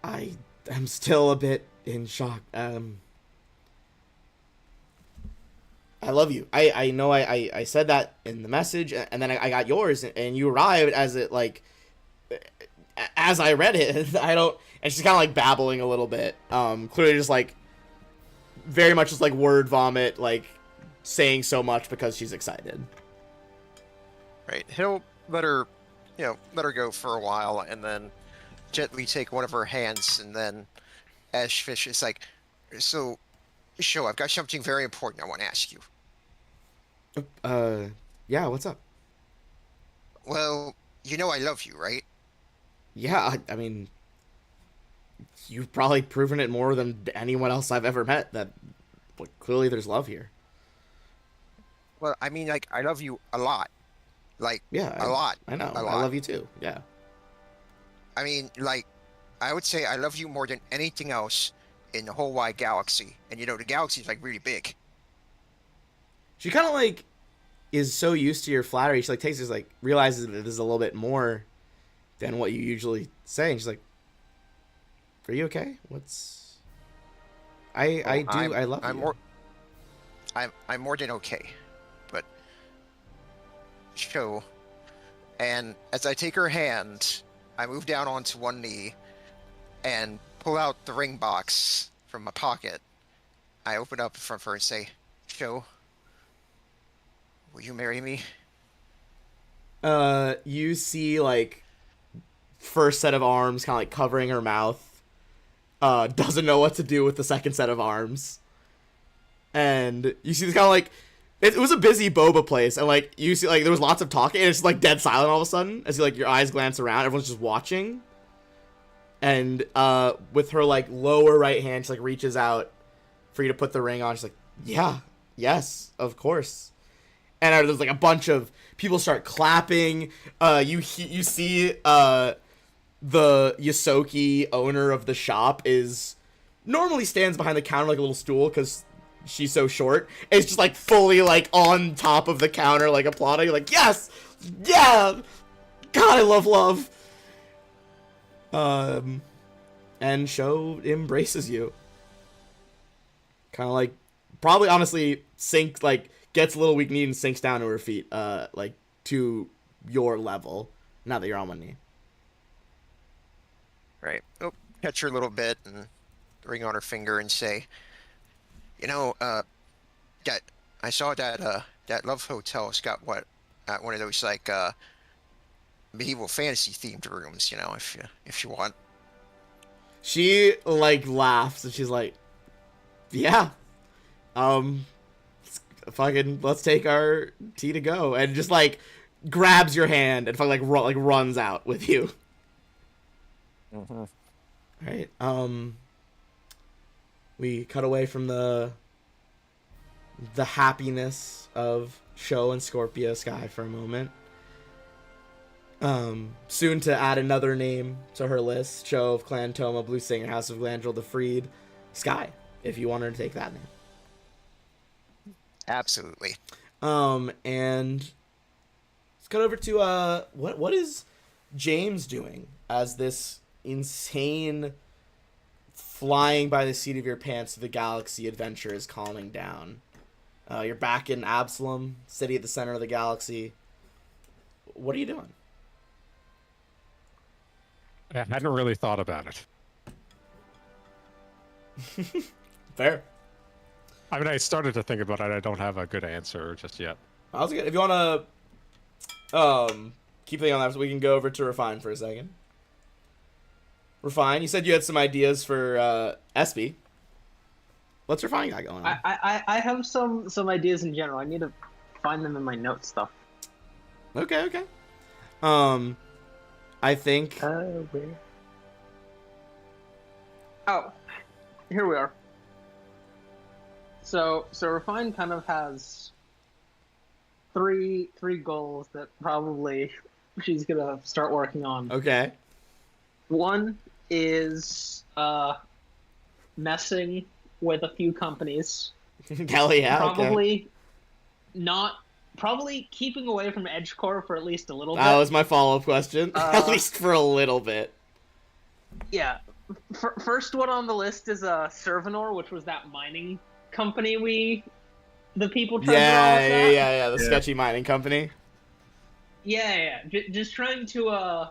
I am still a bit in shock. I love you. I know I said that in the message, and then I got yours, and you arrived as it, like, as I read it. I don't, and she's kind of like babbling a little bit. Clearly just like, very much just like word vomit, like saying so much because she's excited. Right. He'll let her go for a while, and then gently take one of her hands, and then Ashfish is like, so, Sho, I've got something very important I want to ask you. Yeah, what's up? Well, I love you, right? Yeah, I mean, you've probably proven it more than anyone else I've ever met, that clearly there's love here. Well, I mean, like, I love you a lot. Like, yeah, a lot. I know. A lot. I love you too, yeah. I mean, like, I would say I love you more than anything else in the whole wide galaxy. And, the galaxy's, like, really big. She kind of, like, is so used to your flattery, she, like, takes this, like, realizes that this is a little bit more than what you usually say, and she's like, are you okay? What's... I love you. I'm more than okay. But Show, and as I take her hand, I move down onto one knee and pull out the ring box from my pocket. I open up in front of her and say, Show, will you marry me? You see, like, first set of arms kind of, like, covering her mouth. Doesn't know what to do with the second set of arms. And you see this kind of, like, it was a busy boba place, and, like, you see, like, there was lots of talking, and it's just, like, dead silent all of a sudden, as you, like, your eyes glance around, everyone's just watching. And, with her, like, lower right hand, she, like, reaches out for you to put the ring on. She's like, yeah, yes, of course. And there's, like, a bunch of people start clapping. You see, the Yosoki owner of the shop normally stands behind the counter like a little stool, because she's so short. It's just, like, fully, like, on top of the counter, like, applauding, like, yes! Yeah! God, I love. And Sho embraces you. Kind of, like, probably, honestly, gets a little weak-kneed and sinks down to her feet, like, to your level, now that you're on one knee. Right. Oh, catch her a little bit and ring on her finger and say, you know, that I saw that that Love Hotel's got one of those, like, medieval fantasy themed rooms, you know, if you want. She, like, laughs and she's like, yeah, fucking let's take our tea to go, and just, like, grabs your hand and fucking, like, runs out with you. Mm-hmm. Alright, we cut away from the happiness of Sho and Scorpio Sky for a moment. Soon to add another name to her list: Sho of Clan Toma, Blue Singer, House of Glandrel, the Freed, Sky, if you want her to take that name. Absolutely. And let's cut over to what is James doing as this insane flying by the seat of your pants to the galaxy adventure is calming down. You're back in Absalom, city at the center of the galaxy. What are you doing? I hadn't really thought about it. Fair. I mean, I started to think about it. I don't have a good answer just yet. How's it good? If you want to keep thinking on that, so we can go over to Refine for a second. Refine, you said you had some ideas for Espy. What's Refine got going on? I have some ideas in general. I need to find them in my notes stuff. Okay. I think... where? Oh, here we are. So Refine kind of has three goals that probably she's gonna start working on. Okay. One is messing with a few companies. Hell yeah. Probably not. Probably keeping away from EdgeCore for at least a little bit. That was my follow-up question. At least for a little bit. Yeah. First one on the list is Servanor, which was that mining company the people tried to roll us at. Yeah. The sketchy mining company. Yeah. Just trying to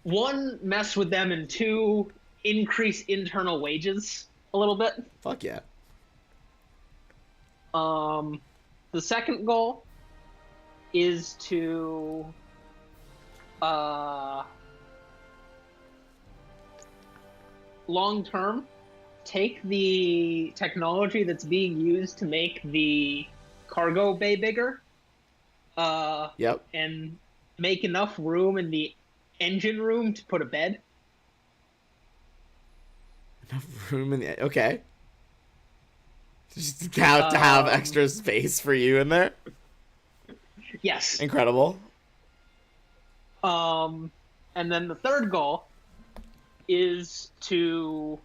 one, mess with them, and two, increase internal wages a little bit. Fuck yeah. The second goal is to long term take the technology that's being used to make the cargo bay bigger Yep. and make enough room in the engine room to put a bed. Enough room in the... Okay. Just to have extra space for you in there. Yes. Incredible. And then the third goal is to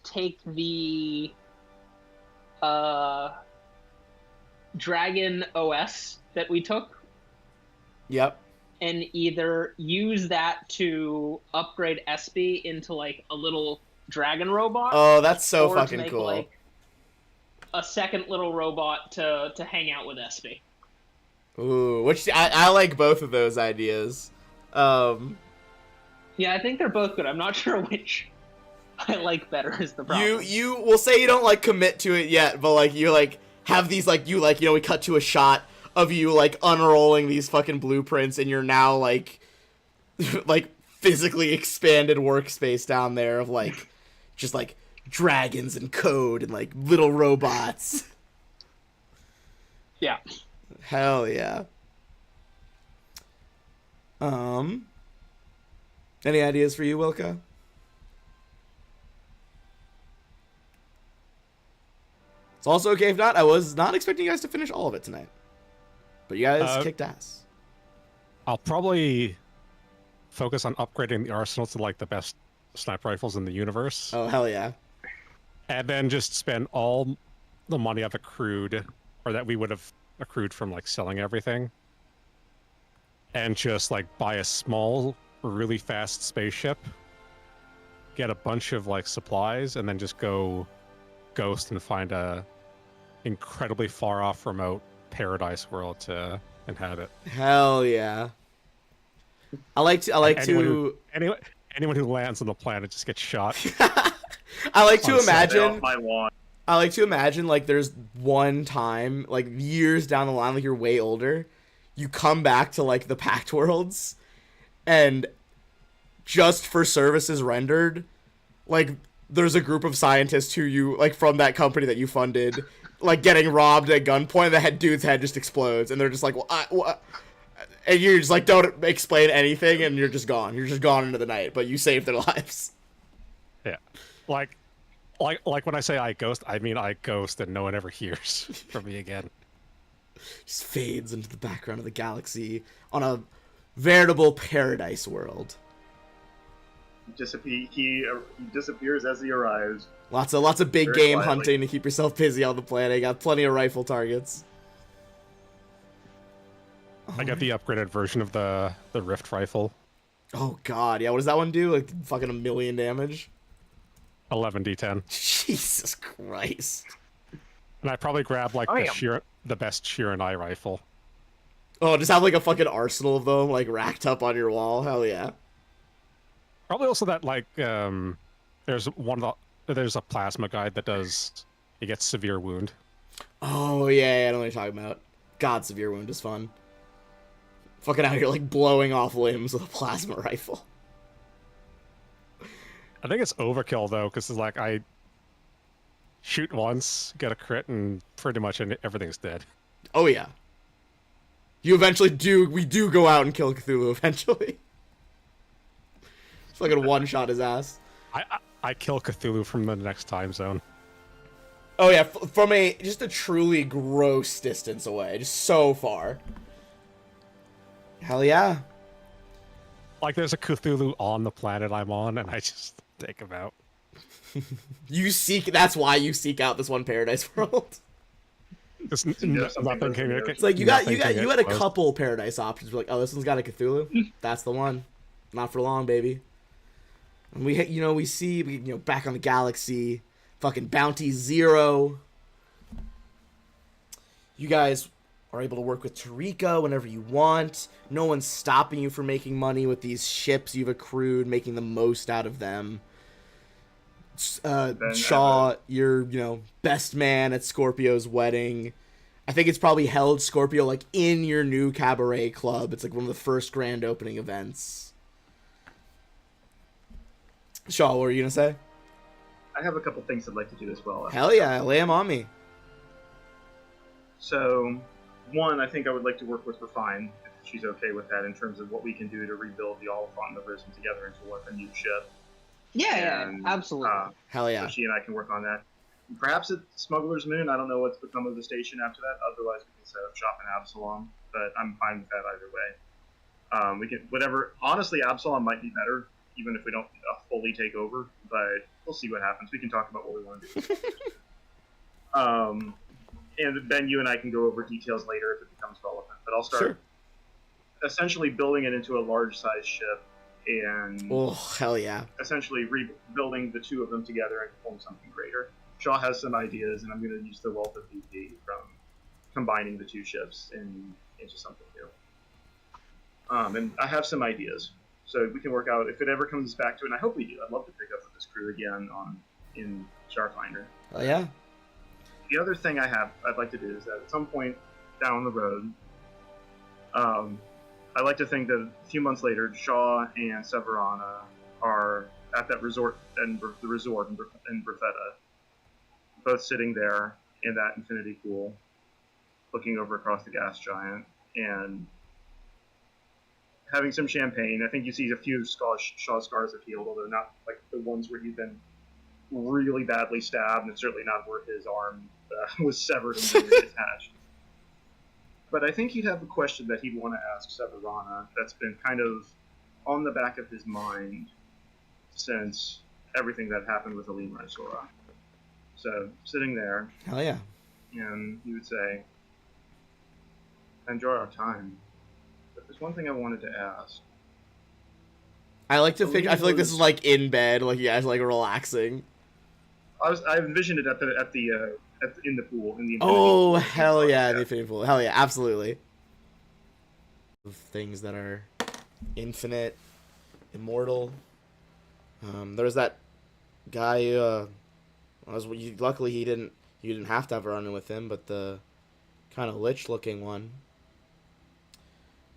take the Dragon OS that we took Yep. and either use that to upgrade Espy into like a little dragon robot. Oh, that's so or to fucking make, cool. like, a second little robot to hang out with Espy. Ooh, which I like both of those ideas. Yeah, I think they're both good. I'm not sure which I like better is the problem. You will say you don't like commit to it yet, but like you like have these like you like, you know, we cut to a shot of you like unrolling these fucking blueprints and you're now like like physically expanded workspace down there of like just like dragons and code and like little robots. Yeah. Hell yeah. Any ideas for you, Wilka? It's also okay if not. I was not expecting you guys to finish all of it tonight. But you guys kicked ass. I'll probably focus on upgrading the arsenal to like the best sniper rifles in the universe. Oh, hell yeah. And then just spend all the money I've accrued, or that we would have accrued from like selling everything, and just like buy a small, really fast spaceship, get a bunch of like supplies, and then just go ghost and find a incredibly far off remote paradise world to inhabit. Hell yeah. Anyone who lands on the planet just gets shot. I like to On set. Stay imagine off my lawn. I like to imagine like there's one time, like years down the line, like you're way older, you come back to like the Pact Worlds, and just for services rendered, like there's a group of scientists who you like from that company that you funded, like getting robbed at gunpoint. The dude's head just explodes, and they're just like, "What?" And you just like don't explain anything, and you're just gone. You're just gone into the night, but you saved their lives. Yeah, like when I say I ghost, I mean I ghost, and no one ever hears from me again. Just fades into the background of the galaxy on a veritable paradise world. He disappears as he arrives. Lots of big Very game quietly. hunting to keep yourself busy on the planet. You got plenty of rifle targets. I got the upgraded version of the Rift rifle, Oh god, yeah. What does that one do? Like fucking 1,000,000 damage. 11d10, Jesus Christ. and I probably grabbed like the best Shiranai rifle. Oh, just have like a fucking arsenal of them like racked up on your wall. Hell yeah. Probably also that like there's a plasma guide that does, he gets severe wound. Oh yeah, I know what you're talking about. God, severe wound is fun. Fucking out here like blowing off limbs with a plasma rifle. I think it's overkill though, because it's like I shoot once, get a crit, and pretty much everything's dead. Oh yeah. You eventually we do go out and kill Cthulhu eventually. Fucking one-shot his ass. I kill Cthulhu from the next time zone. Oh yeah, from just a truly gross distance away, just so far. Hell yeah. Like there's a Cthulhu on the planet I'm on, and I just take him out. That's why you seek out this one paradise world. Just something nothing can doesn't It's like you had a close. couple paradise options. We're like, oh, this one's got a Cthulhu. That's the one. Not for long, baby. And we see back on the galaxy, fucking Bounty Zero. You guys are able to work with Tarika whenever you want. No one's stopping you from making money with these ships you've accrued, making the most out of them. Shaw, you're best man at Scorpio's wedding. I think it's probably held, Scorpio, like in your new cabaret club. It's like one of the first grand opening events. Shaw, what were you gonna say? I have a couple things I'd like to do as well. Hell yeah, lay them on me. So, one, I think I would like to work with Refine, if she's okay with that, in terms of what we can do to rebuild the Oliphant and the Risen together into a new ship. Yeah, And, absolutely. Hell yeah. So she and I can work on that. Perhaps at Smuggler's Moon, I don't know what's become of the station after that. Otherwise, we can set up shop in Absalom, but I'm fine with that either way. We can, whatever. Honestly, Absalom might be better, even if we don't fully take over, but we'll see what happens. We can talk about what we want to do. And then you and I can go over details later if it becomes relevant. But I'll start essentially building it into a large-size ship and hell yeah. essentially rebuilding the two of them together and form something greater. Shaw has some ideas, and I'm going to use the wealth of VP from combining the two ships and into something new. And I have some ideas, so we can work out if it ever comes back to it. And I hope we do. I'd love to pick up with this crew again in Starfinder. Oh yeah. The other thing I'd like to do is that at some point down the road, I like to think that a few months later, Shaw and Severana are at that resort in Berthetta, both sitting there in that infinity pool, looking over across the gas giant and having some champagne. I think you see a few Shaw's scars have healed, although not like the ones where he's been really badly stabbed, and certainly not where his arm was severed and reattached. But I think he'd have a question that he'd want to ask Severana that's been kind of on the back of his mind since everything that happened with Aline Rysora. So, sitting there, Hell yeah. and he would say, I enjoy our time, but there's one thing I wanted to ask. I like to think. I feel like this is like in bed, like you guys like relaxing. I envisioned it in the pool in the infinity Oh pool. hell yeah, the infinity pool. Hell yeah, absolutely. Of things that are infinite, immortal. There's that guy. Luckily you didn't have to have a run-in with him, but the kind of lich-looking one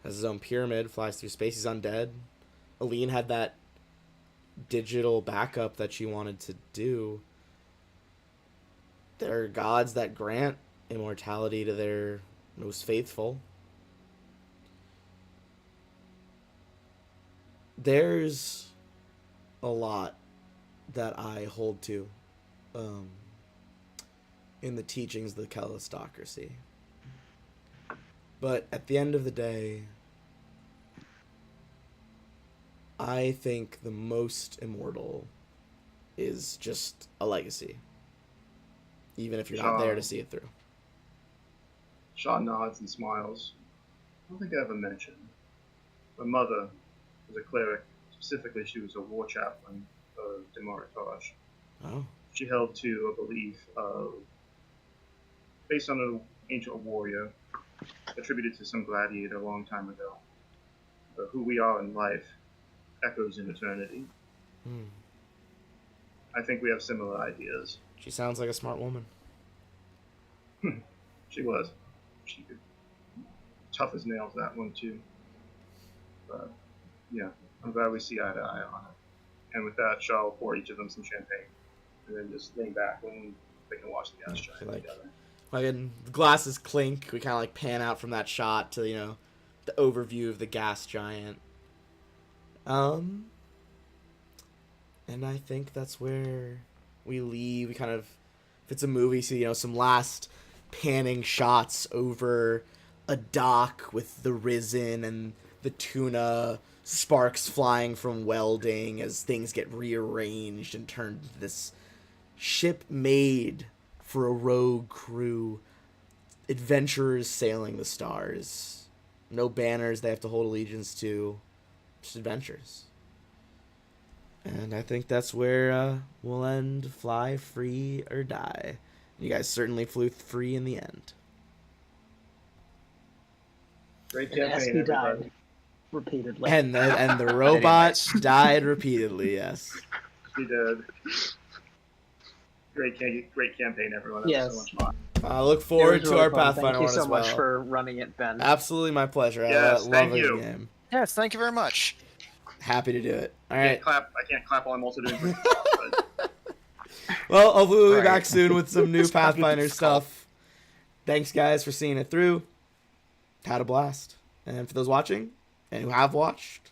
has his own pyramid, flies through space. He's undead. Aline had that digital backup that she wanted to do. There are gods that grant immortality to their most faithful. There's a lot that I hold to in the teachings of the Calistocracy. But at the end of the day, I think the most immortal is just a legacy. Even if you're not there to see it through. Shaw nods and smiles. I don't think I ever mentioned. My mother was a cleric. Specifically, she was a war chaplain of Demaritage. Oh. She held to a belief of, based on an ancient warrior, attributed to some gladiator a long time ago. But who we are in life echoes in eternity. Hmm. I think we have similar ideas. She sounds like a smart woman. She was. She could. Tough as nails, that one, too. But, yeah, I'm glad we see eye to eye on it. And with that, Shaw will pour each of them some champagne. And then just lean back when they can watch the gas giant together. Fucking the glasses clink. We kind of like pan out from that shot to, the overview of the gas giant. And I think that's where we leave. We kind of, if it's a movie, see, some last panning shots over a dock with the Risen and the tuna, sparks flying from welding as things get rearranged and turned into this ship made for a rogue crew, adventurers sailing the stars. No banners they have to hold allegiance to, just adventures. And I think that's where we'll end Fly Free or Die. You guys certainly flew free in the end. Great And campaign, Espy died everybody. repeatedly. And the robot died repeatedly, yes. She did. Great campaign, everyone. That was Yes. so much fun. I look It forward was to really our fun. Pathfinder Thank you one so as well. much for running it, Ben. Absolutely my pleasure. Yes, I love thank the you. game. Yes, thank you very much. Happy to do it. All I right. can't clap while I'm also doing this. But Well, hopefully we'll be All right. back soon with some new It's gonna be Pathfinder difficult. stuff. Thanks, guys, for seeing it through. Had a blast. And for those watching and who have watched,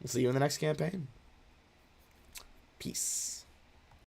we'll see you in the next campaign. Peace.